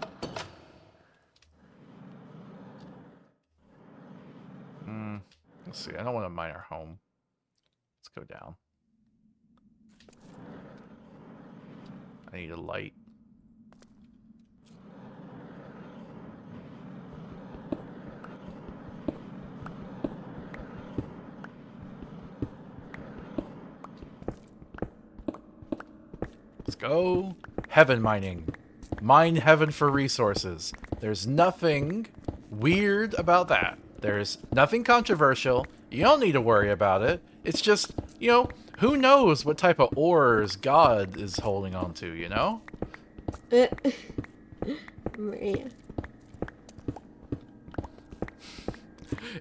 Let's see. I don't want to mine our home. Let's go down. I need a light. Let's go. Heaven mining. Mine heaven for resources. There's nothing weird about that. There's nothing controversial. You don't need to worry about it. It's just, who knows what type of ores God is holding on to, you know? Man.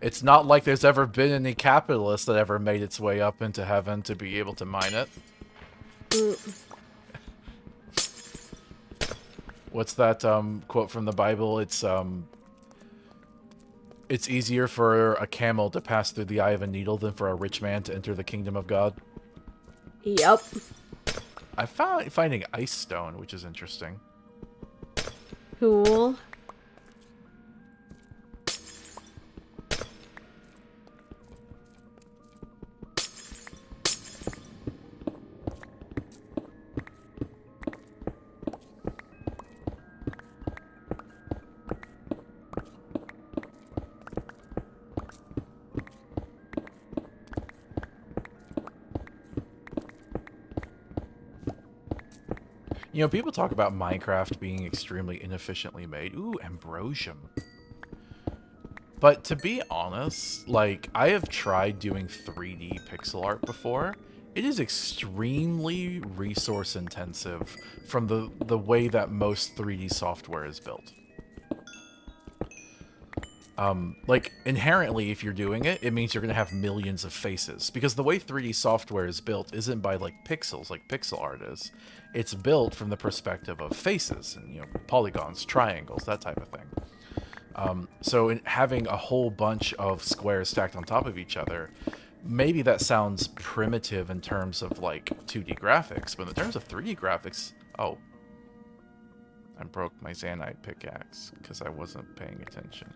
It's not like there's ever been any capitalist that ever made its way up into heaven to be able to mine it. What's that quote from the Bible? It's easier for a camel to pass through the eye of a needle than for a rich man to enter the kingdom of God. Yep. I found finding ice stone, which is interesting. Cool. You know, people talk about Minecraft being extremely inefficiently made. Ooh, Ambrosium. But to be honest, like, I have tried doing 3D pixel art before. It is extremely resource intensive from the way that most 3D software is built. Like, inherently, if you're doing it, it means you're going to have millions of faces. Because the way 3D software is built isn't by, like, pixels, like pixel art is. It's built from the perspective of faces and, you know, polygons, triangles, that type of thing. So in having a whole bunch of squares stacked on top of each other, maybe that sounds primitive in terms of, like, 2D graphics, but in terms of 3D graphics, oh. I broke my Zanite pickaxe because I wasn't paying attention.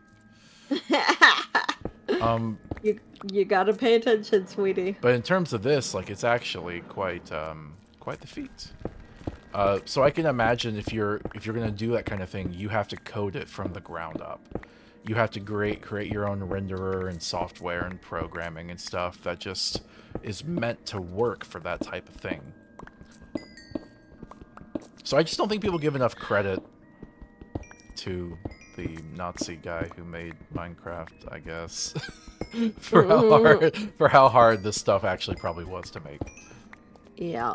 You gotta pay attention, sweetie. But in terms of this, like, it's actually quite the feat. So I can imagine if you're gonna do that kind of thing, you have to code it from the ground up. You have to create your own renderer and software and programming and stuff that just is meant to work for that type of thing. So I just don't think people give enough credit to the Nazi guy who made Minecraft, I guess, for how hard this stuff actually probably was to make. Yeah.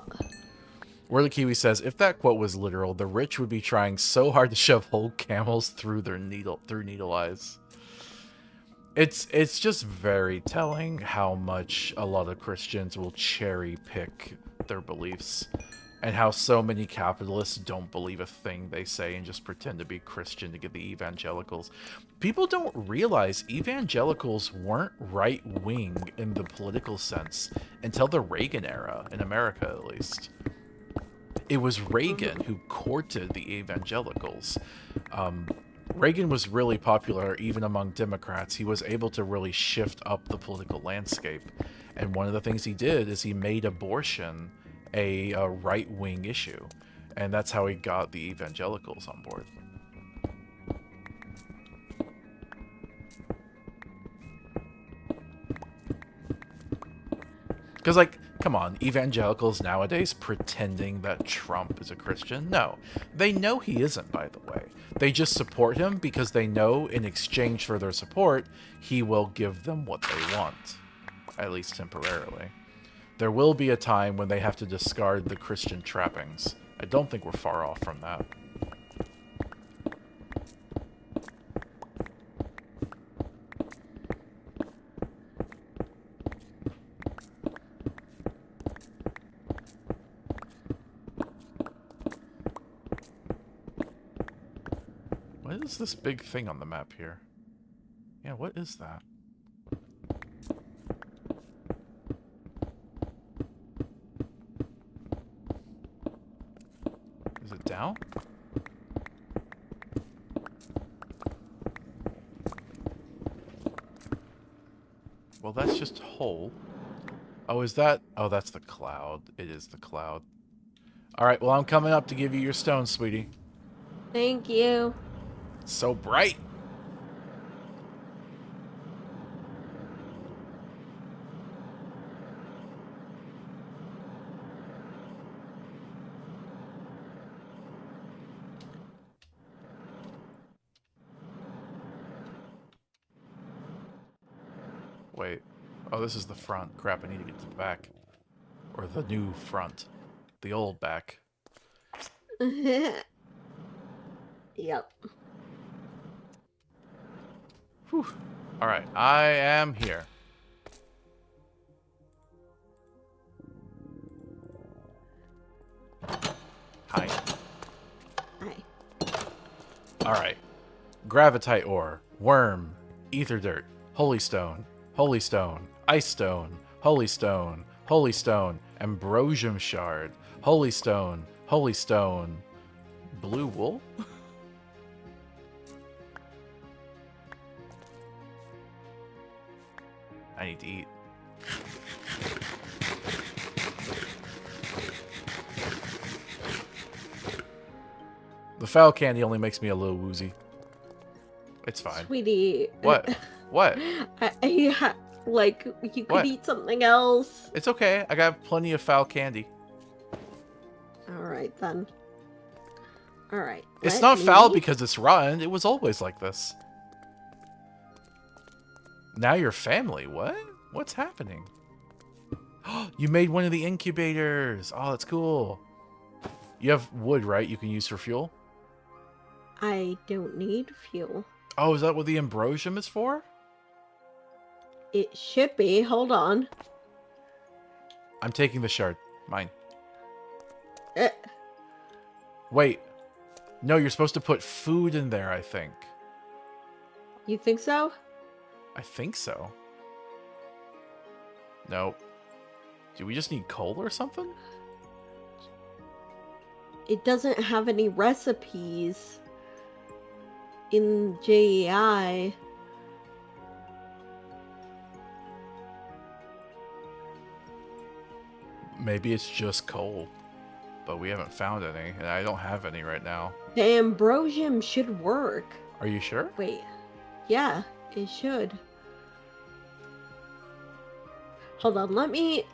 Where the Kiwi says, if that quote was literal, the rich would be trying so hard to shove whole camels through needle eyes. It's just very telling how much a lot of Christians will cherry pick their beliefs. And how so many capitalists don't believe a thing they say and just pretend to be Christian to get the evangelicals. People don't realize evangelicals weren't right-wing in the political sense until the Reagan era, in America at least. It was Reagan who courted the evangelicals. Reagan was really popular even among Democrats. He was able to really shift up the political landscape. And one of the things he did is he made abortion a right-wing issue, and that's how he got the evangelicals on board. Because, like, come on, evangelicals nowadays pretending that Trump is a Christian? No, they know he isn't, by the way. They just support him because they know in exchange for their support, he will give them what they want, at least temporarily. There will be a time when they have to discard the Christian trappings. I don't think we're far off from that. What is this big thing on the map here? Yeah, what is that? Is it down? Well, that's just a hole. Oh, is that? Oh, that's the cloud. It is the cloud. Alright, well, I'm coming up to give you your stone, sweetie. Thank you. So bright. Wait. Oh, this is the front. Crap, I need to get to the back. Or the new front. The old back. Yep. Whew. Alright, I am here. Hi. Hi. Alright. Gravitite ore. Worm. Ether dirt. Holy stone. Holy stone. Ice stone. Holy stone. Holy stone. Ambrosium shard. Holy stone. Holy stone. Blue wool? I need to eat. The foul candy only makes me a little woozy. It's fine. Sweetie. What? What? Like, you could What? eat something else. It's okay. I got plenty of foul candy. Alright, then. Alright, It's let not foul me... because it's rotten. It was always like this. Now you're family. What? What's happening? You made one of the incubators. Oh, that's cool. You have wood, right? You can use for fuel? I don't need fuel. Oh, is that what the ambrosium is for? It should be. Hold on. I'm taking the shard. Mine. Uh, Wait. No, you're supposed to put food in there, I think. you think so? I think so. Nope. Do we just need coal or something? It doesn't have any recipes in JEI. Maybe it's just coal. But we haven't found any, and I don't have any right now. The ambrosium should work. Are you sure? Wait. Yeah, it should. Hold on, let me...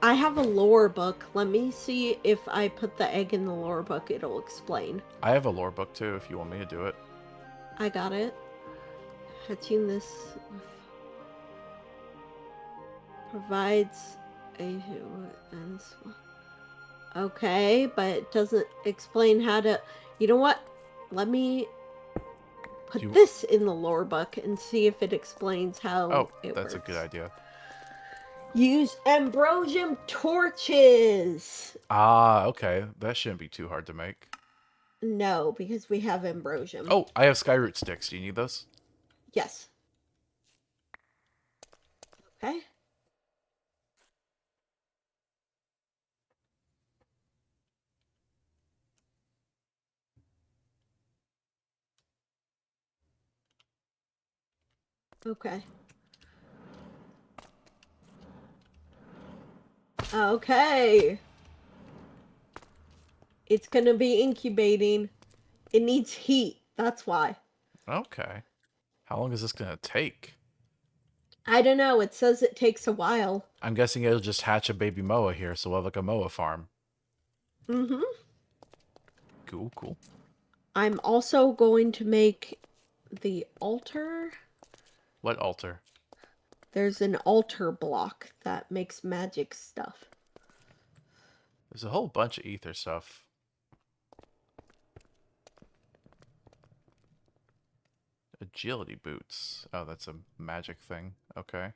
I have a lore book. Let me see if I put the egg in the lore book, it'll explain. I have a lore book too, if you want me to do it. I got it. Hatching this provides a... Okay, but it doesn't explain how to... You know what? Let me put this in the lore book and see if it explains how it works. That's a good idea. Use ambrosium torches! Ah, okay. That shouldn't be too hard to make. No, because we have ambrosium. Oh, I have skyroot sticks. Do you need those? Yes. Okay. Okay. Okay. It's gonna be incubating. It needs heat. That's why. Okay. How long is this going to take? I don't know. It says it takes a while. I'm guessing it'll just hatch a baby moa here, so we'll have like a moa farm. Mm-hmm. Cool, cool. I'm also going to make the altar. What altar? There's an altar block that makes magic stuff. There's a whole bunch of ether stuff. Agility boots. Oh, that's a magic thing. Okay.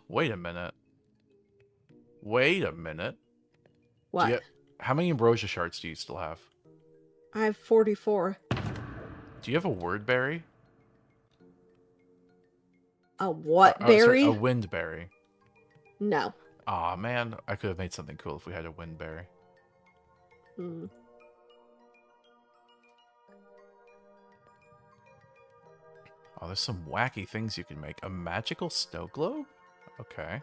Wait a minute. Wait a minute. What? How many ambrosia shards do you still have? I have 44. Do you have a word berry? A what Sorry, berry? a wind berry. No. Aw, man. I could have made something cool if we had a wind berry. Hmm. Oh, there's some wacky things you can make. A magical snow globe? Okay.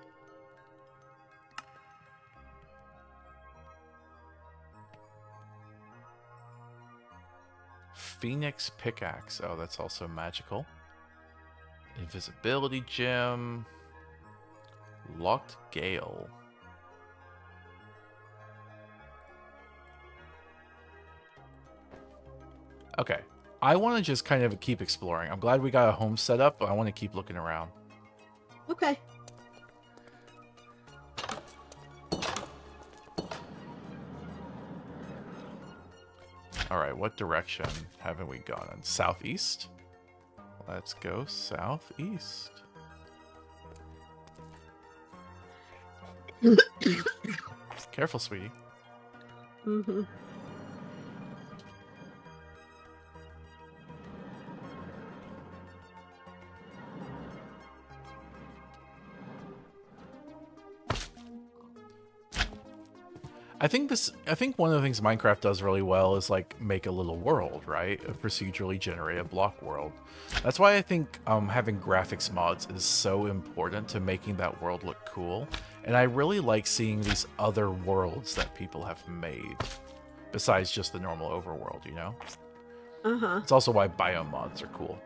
Phoenix pickaxe. Oh, that's also magical. Invisibility gem. Locked gale. Okay. I want to just kind of keep exploring. I'm glad we got a home set up, but I want to keep looking around. Okay. Alright, what direction haven't we gone in? Southeast? Let's go southeast. Careful, sweetie. Mm-hmm. I think one of the things Minecraft does really well is like make a little world, right? A procedurally generated block world. That's why I think having graphics mods is so important to making that world look cool. And I really like seeing these other worlds that people have made, besides just the normal overworld, you know? Uh-huh. It's also why biome mods are cool.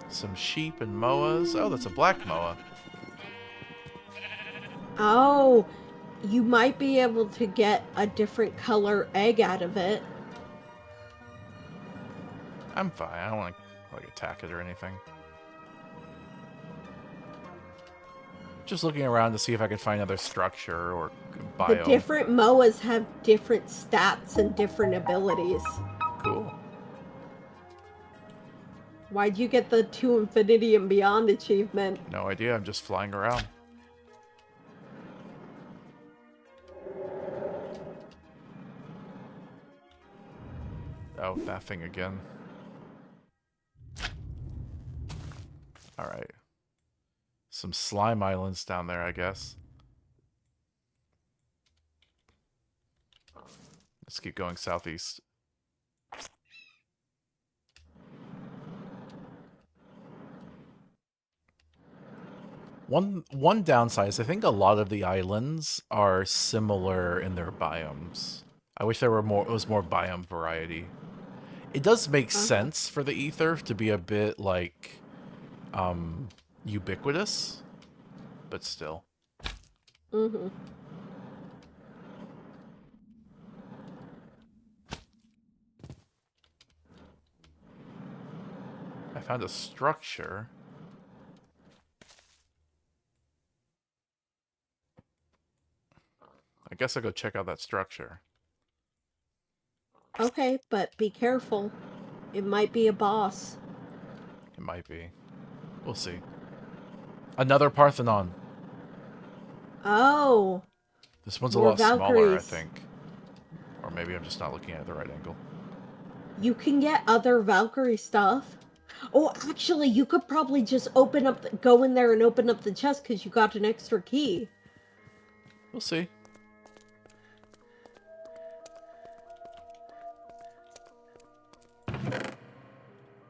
Some sheep and moas. Oh, that's a black moa. Oh, you might be able to get a different color egg out of it. I'm fine. I don't want to like attack it or anything. Just looking around to see if I can find another structure or The biome. different MOAs have different stats and different abilities. Cool. Why'd you get the To Infinity and Beyond achievement? No idea. I'm just flying around. Oh, that thing again. Alright. Some slime islands down there, I guess. Let's keep going southeast. One downside is I think a lot of the islands are similar in their biomes. I wish there were more. It was more biome variety. It does make sense for the Aether to be a bit like ubiquitous, but still. Mm-hmm. I found a structure. I guess I'll go check out that structure. Okay, but be careful. It might be a boss. It might be. We'll see. Another Parthenon. Oh. This one's a More lot smaller, I Valkyries. think. Or maybe I'm just not looking at it the right angle. You can get other Valkyrie stuff. Oh, actually, you could probably just go in there and open up the chest because you got an extra key. We'll see.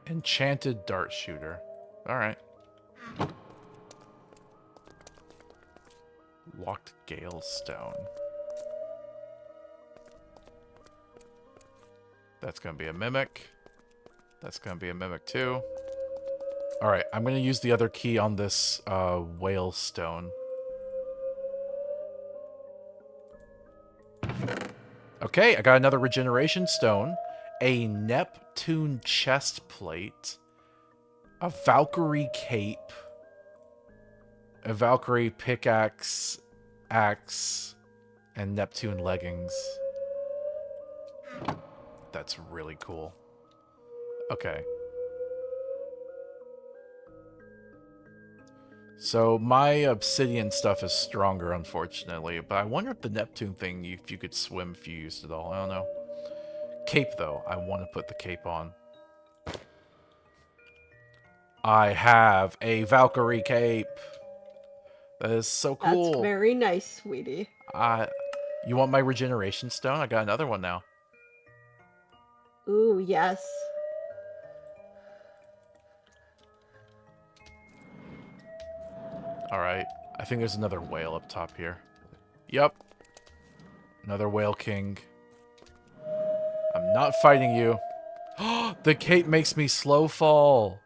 Enchanted dart shooter. Alright. Locked Gale Stone. That's gonna be a mimic. That's gonna be a mimic too. Alright, I'm gonna use the other key on this whale stone. Okay, I got another regeneration stone. A Neptune chest plate. A Valkyrie cape. A Valkyrie pickaxe, axe, and Neptune leggings. That's really cool. Okay. So my obsidian stuff is stronger, unfortunately, but I wonder if the Neptune thing, if you could swim if you used it all. I don't know. Cape, though. I want to put the cape on. I have a Valkyrie cape. That is so cool. That's very nice, sweetie. You want my regeneration stone? I got another one now. Ooh, yes. Alright. I think there's another whale up top here. Yep. Another whale king. I'm not fighting you. The cape makes me slow fall.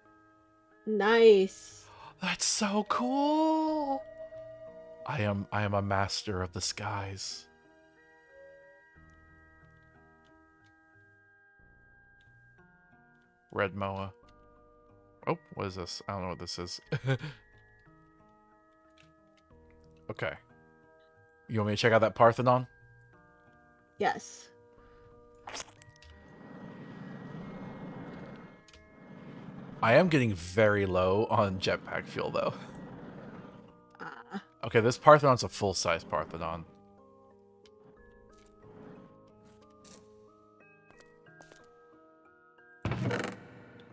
Nice. That's so cool. I am a master of the skies. Red Moa. Oh, what is this? I don't know what this is. Okay. You want me to check out that Parthenon? Yes. I am getting very low on jetpack fuel, though. Okay, this Parthenon's a full-size Parthenon.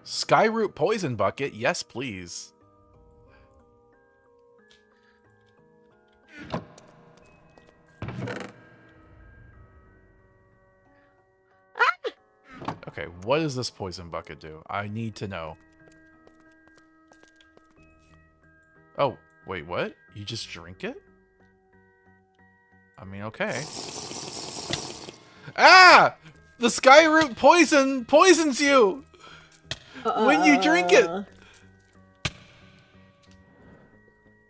Skyroot Poison Bucket? Yes, please. Okay, what does this Poison Bucket do? I need to know. Oh, wait, what? You just drink it? I mean, okay. Ah! The Skyroot poison poisons you! When you drink it!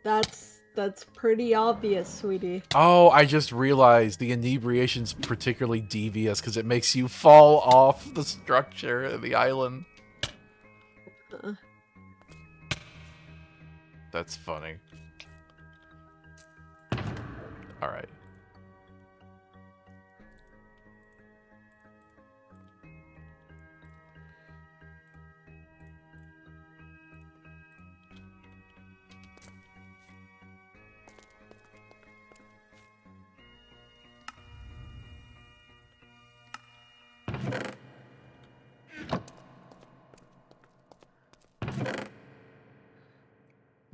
That's pretty obvious, sweetie. Oh, I just realized the inebriation's particularly devious because it makes you fall off the structure of the island. Uh, That's funny. Alright.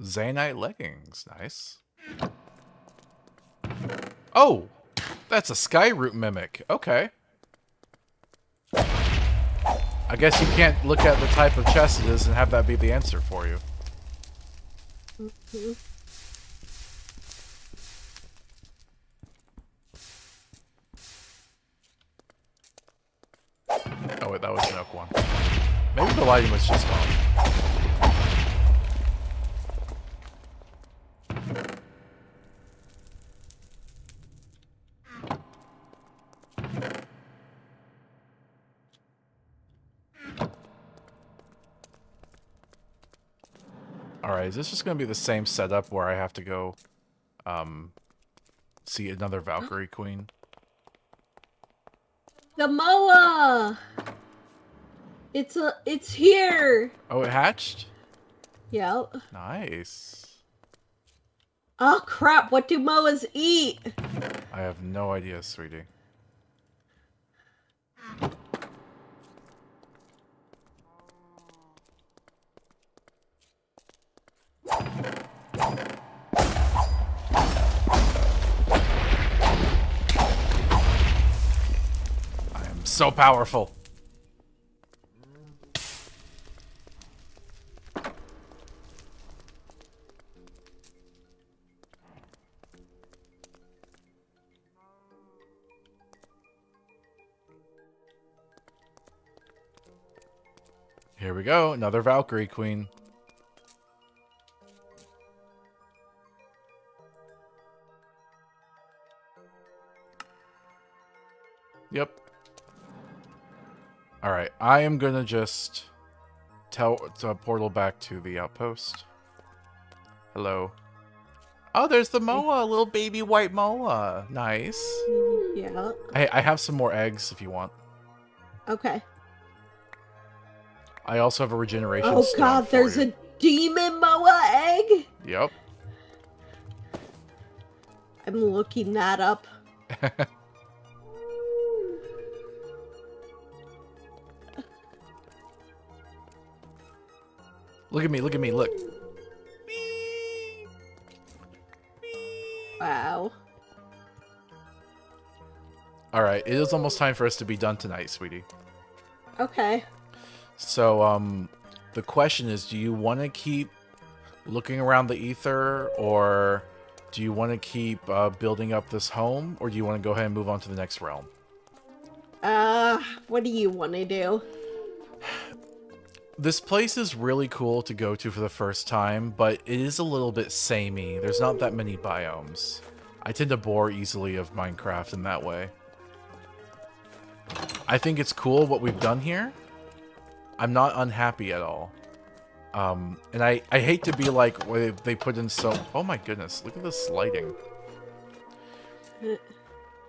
Zanite leggings. Nice. Oh! That's a Skyroot mimic. Okay. I guess you can't look at the type of chest it is and have that be the answer for you. mhm. Oh wait, that was an oak one. Maybe the lighting was just off. Alright, is this just gonna be the same setup where I have to go, see another Valkyrie Queen? The Moa! It's here! Oh, it hatched? Yep. Nice. Oh crap, what do Moas eat? I have no idea, sweetie. I am so powerful. Here we go, another Valkyrie Queen. Yep. Alright, I am gonna just portal back to the outpost. Hello. Oh, there's the Moa, little baby white Moa. Nice. Yeah. Hey, I have some more eggs if you want. Okay. I also have a regeneration Oh stone god, for there's you. a demon Moa egg? Yep. I'm looking that up. Look at me, look. Wow. Alright, it is almost time for us to be done tonight, sweetie. Okay. So, the question is, do you want to keep looking around the Aether, or do you want to keep building up this home, or do you want to go ahead and move on to the next realm? What do you want to do? This place is really cool to go to for the first time, but it is a little bit samey. There's not that many biomes. I tend to bore easily of Minecraft in that way. I think it's cool what we've done here. I'm not unhappy at all. And I hate to be like, well, they put in so... Oh my goodness, look at this lighting.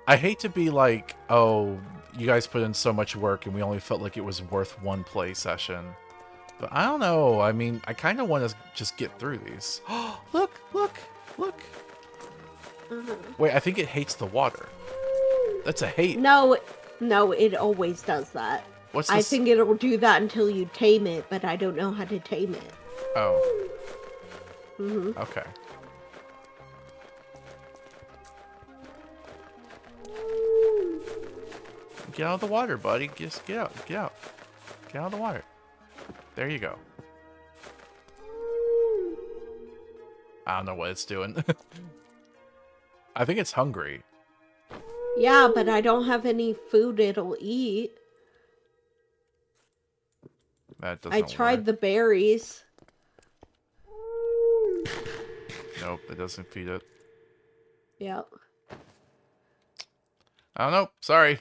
I hate to be like, oh, you guys put in so much work and we only felt like it was worth one play session. But I don't know, I mean, I kind of want to just get through these. Look! Wait, I think it hates the water. That's a hate. No, it always does that. What's I this? think it'll do that until you tame it, but I don't know how to tame it. Oh. Mm-hmm. Okay. Get out of the water, buddy. Just get out. Get out. Get out of the water. There you go. I don't know what it's doing. I think it's hungry. Yeah, but I don't have any food it'll eat. That doesn't I tried work. the berries. Nope, that doesn't feed it. Yep. Oh, no. Sorry.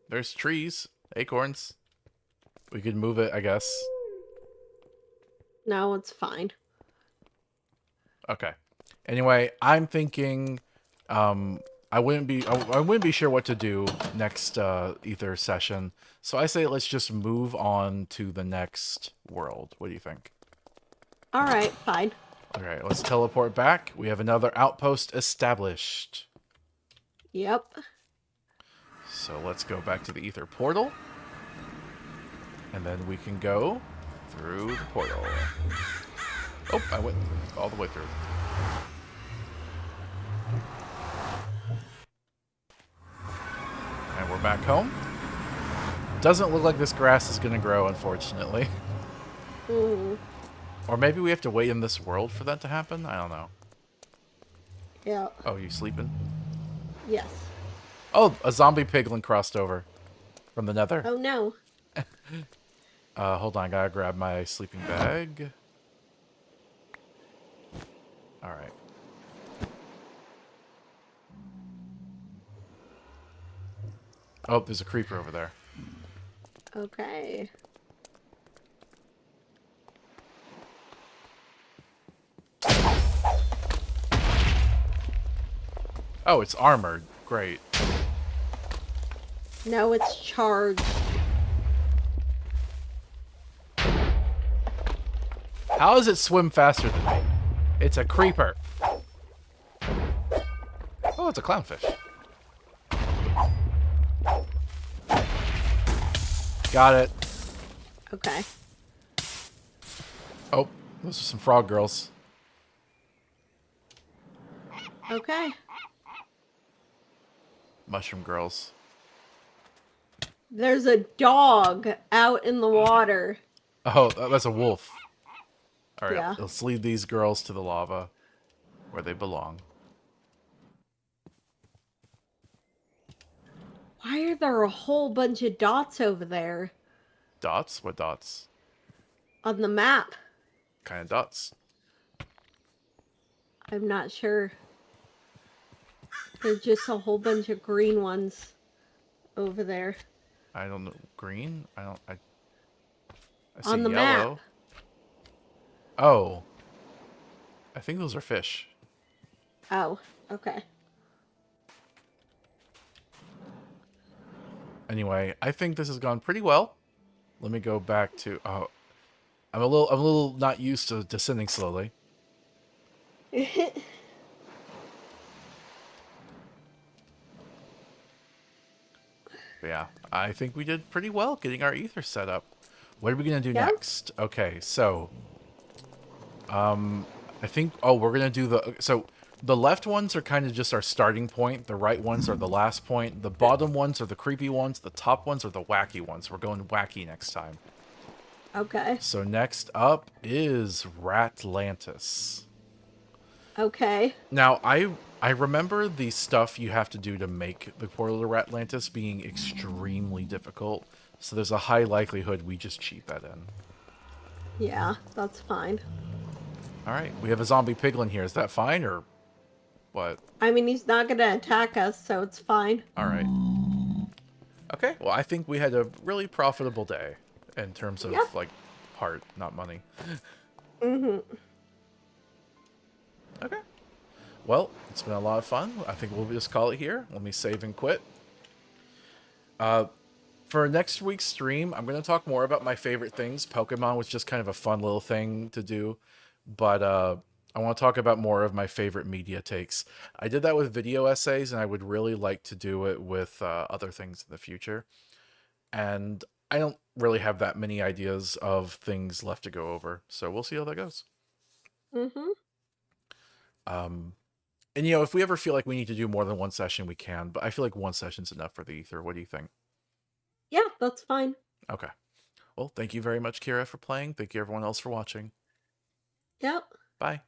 There's trees. Acorns. We could move it, I guess. No, it's fine. Okay. Anyway, I'm thinking I wouldn't be sure what to do next Aether session. So I say let's just move on to the next world. What do you think? Alright, fine. Alright, let's teleport back. We have another outpost established. Yep. So let's go back to the Aether portal. And then we can go through the portal. Oh, I went all the way through. And we're back home. Doesn't look like this grass is going to grow, unfortunately. Mm. Or maybe we have to wait in this world for that to happen? I don't know. Yeah. Oh, you sleeping? Yes. Oh, a zombie piglin crossed over from the nether. Oh no. Hold on, I gotta grab my sleeping bag. Alright. Oh, there's a creeper over there. Okay. Oh, it's armored. Great. No, it's charged. How does it swim faster than me? It's a creeper. Oh, it's a clownfish. Got it. Okay. Oh, those are some frog girls. Okay. Mushroom girls. There's a dog out in the water. Oh, that's a wolf. Alright, Yeah. let's lead these girls to the lava where they belong. Why are there a whole bunch of dots over there Dots? What dots? on the map? Kind of dots. I'm not sure. There's just a whole bunch of green ones over there. I don't know. Green? I see On the yellow. map. Oh. I think those are fish. Oh, okay. Anyway, I think this has gone pretty well. Let me go back to I'm a little not used to descending slowly. But yeah, I think we did pretty well getting our ether set up. What are we gonna do Yep. next? Okay, so I think we're gonna do the left ones are kind of just our starting point. The right ones are the last point. The bottom ones are the creepy ones. The top ones are the wacky ones. We're going wacky next time. Okay. So next up is Ratlantis. Okay. Now, I remember the stuff you have to do to make the portal to Ratlantis being extremely difficult. So there's a high likelihood we just cheat that in. Yeah, that's fine. All right, we have a zombie piglin here. Is that fine or what? I mean, he's not gonna attack us, so it's fine. All right. Okay, well, I think we had a really profitable day in terms of, Yep. like, heart, not money. Mm-hmm. Okay. Well, it's been a lot of fun. I think we'll just call it here. Let me save and quit. For next week's stream, I'm going to talk more about my favorite things. Pokemon was just kind of a fun little thing to do. But I want to talk about more of my favorite media takes. I did that with video essays, and I would really like to do it with other things in the future. And I don't really have that many ideas of things left to go over. So we'll see how that goes. Mm-hmm. And, if we ever feel like we need to do more than one session, we can. But I feel like one session's enough for the ether. What do you think? Yeah, that's fine. Okay. Well, thank you very much, Kira, for playing. Thank you, everyone else, for watching. Yep. Bye.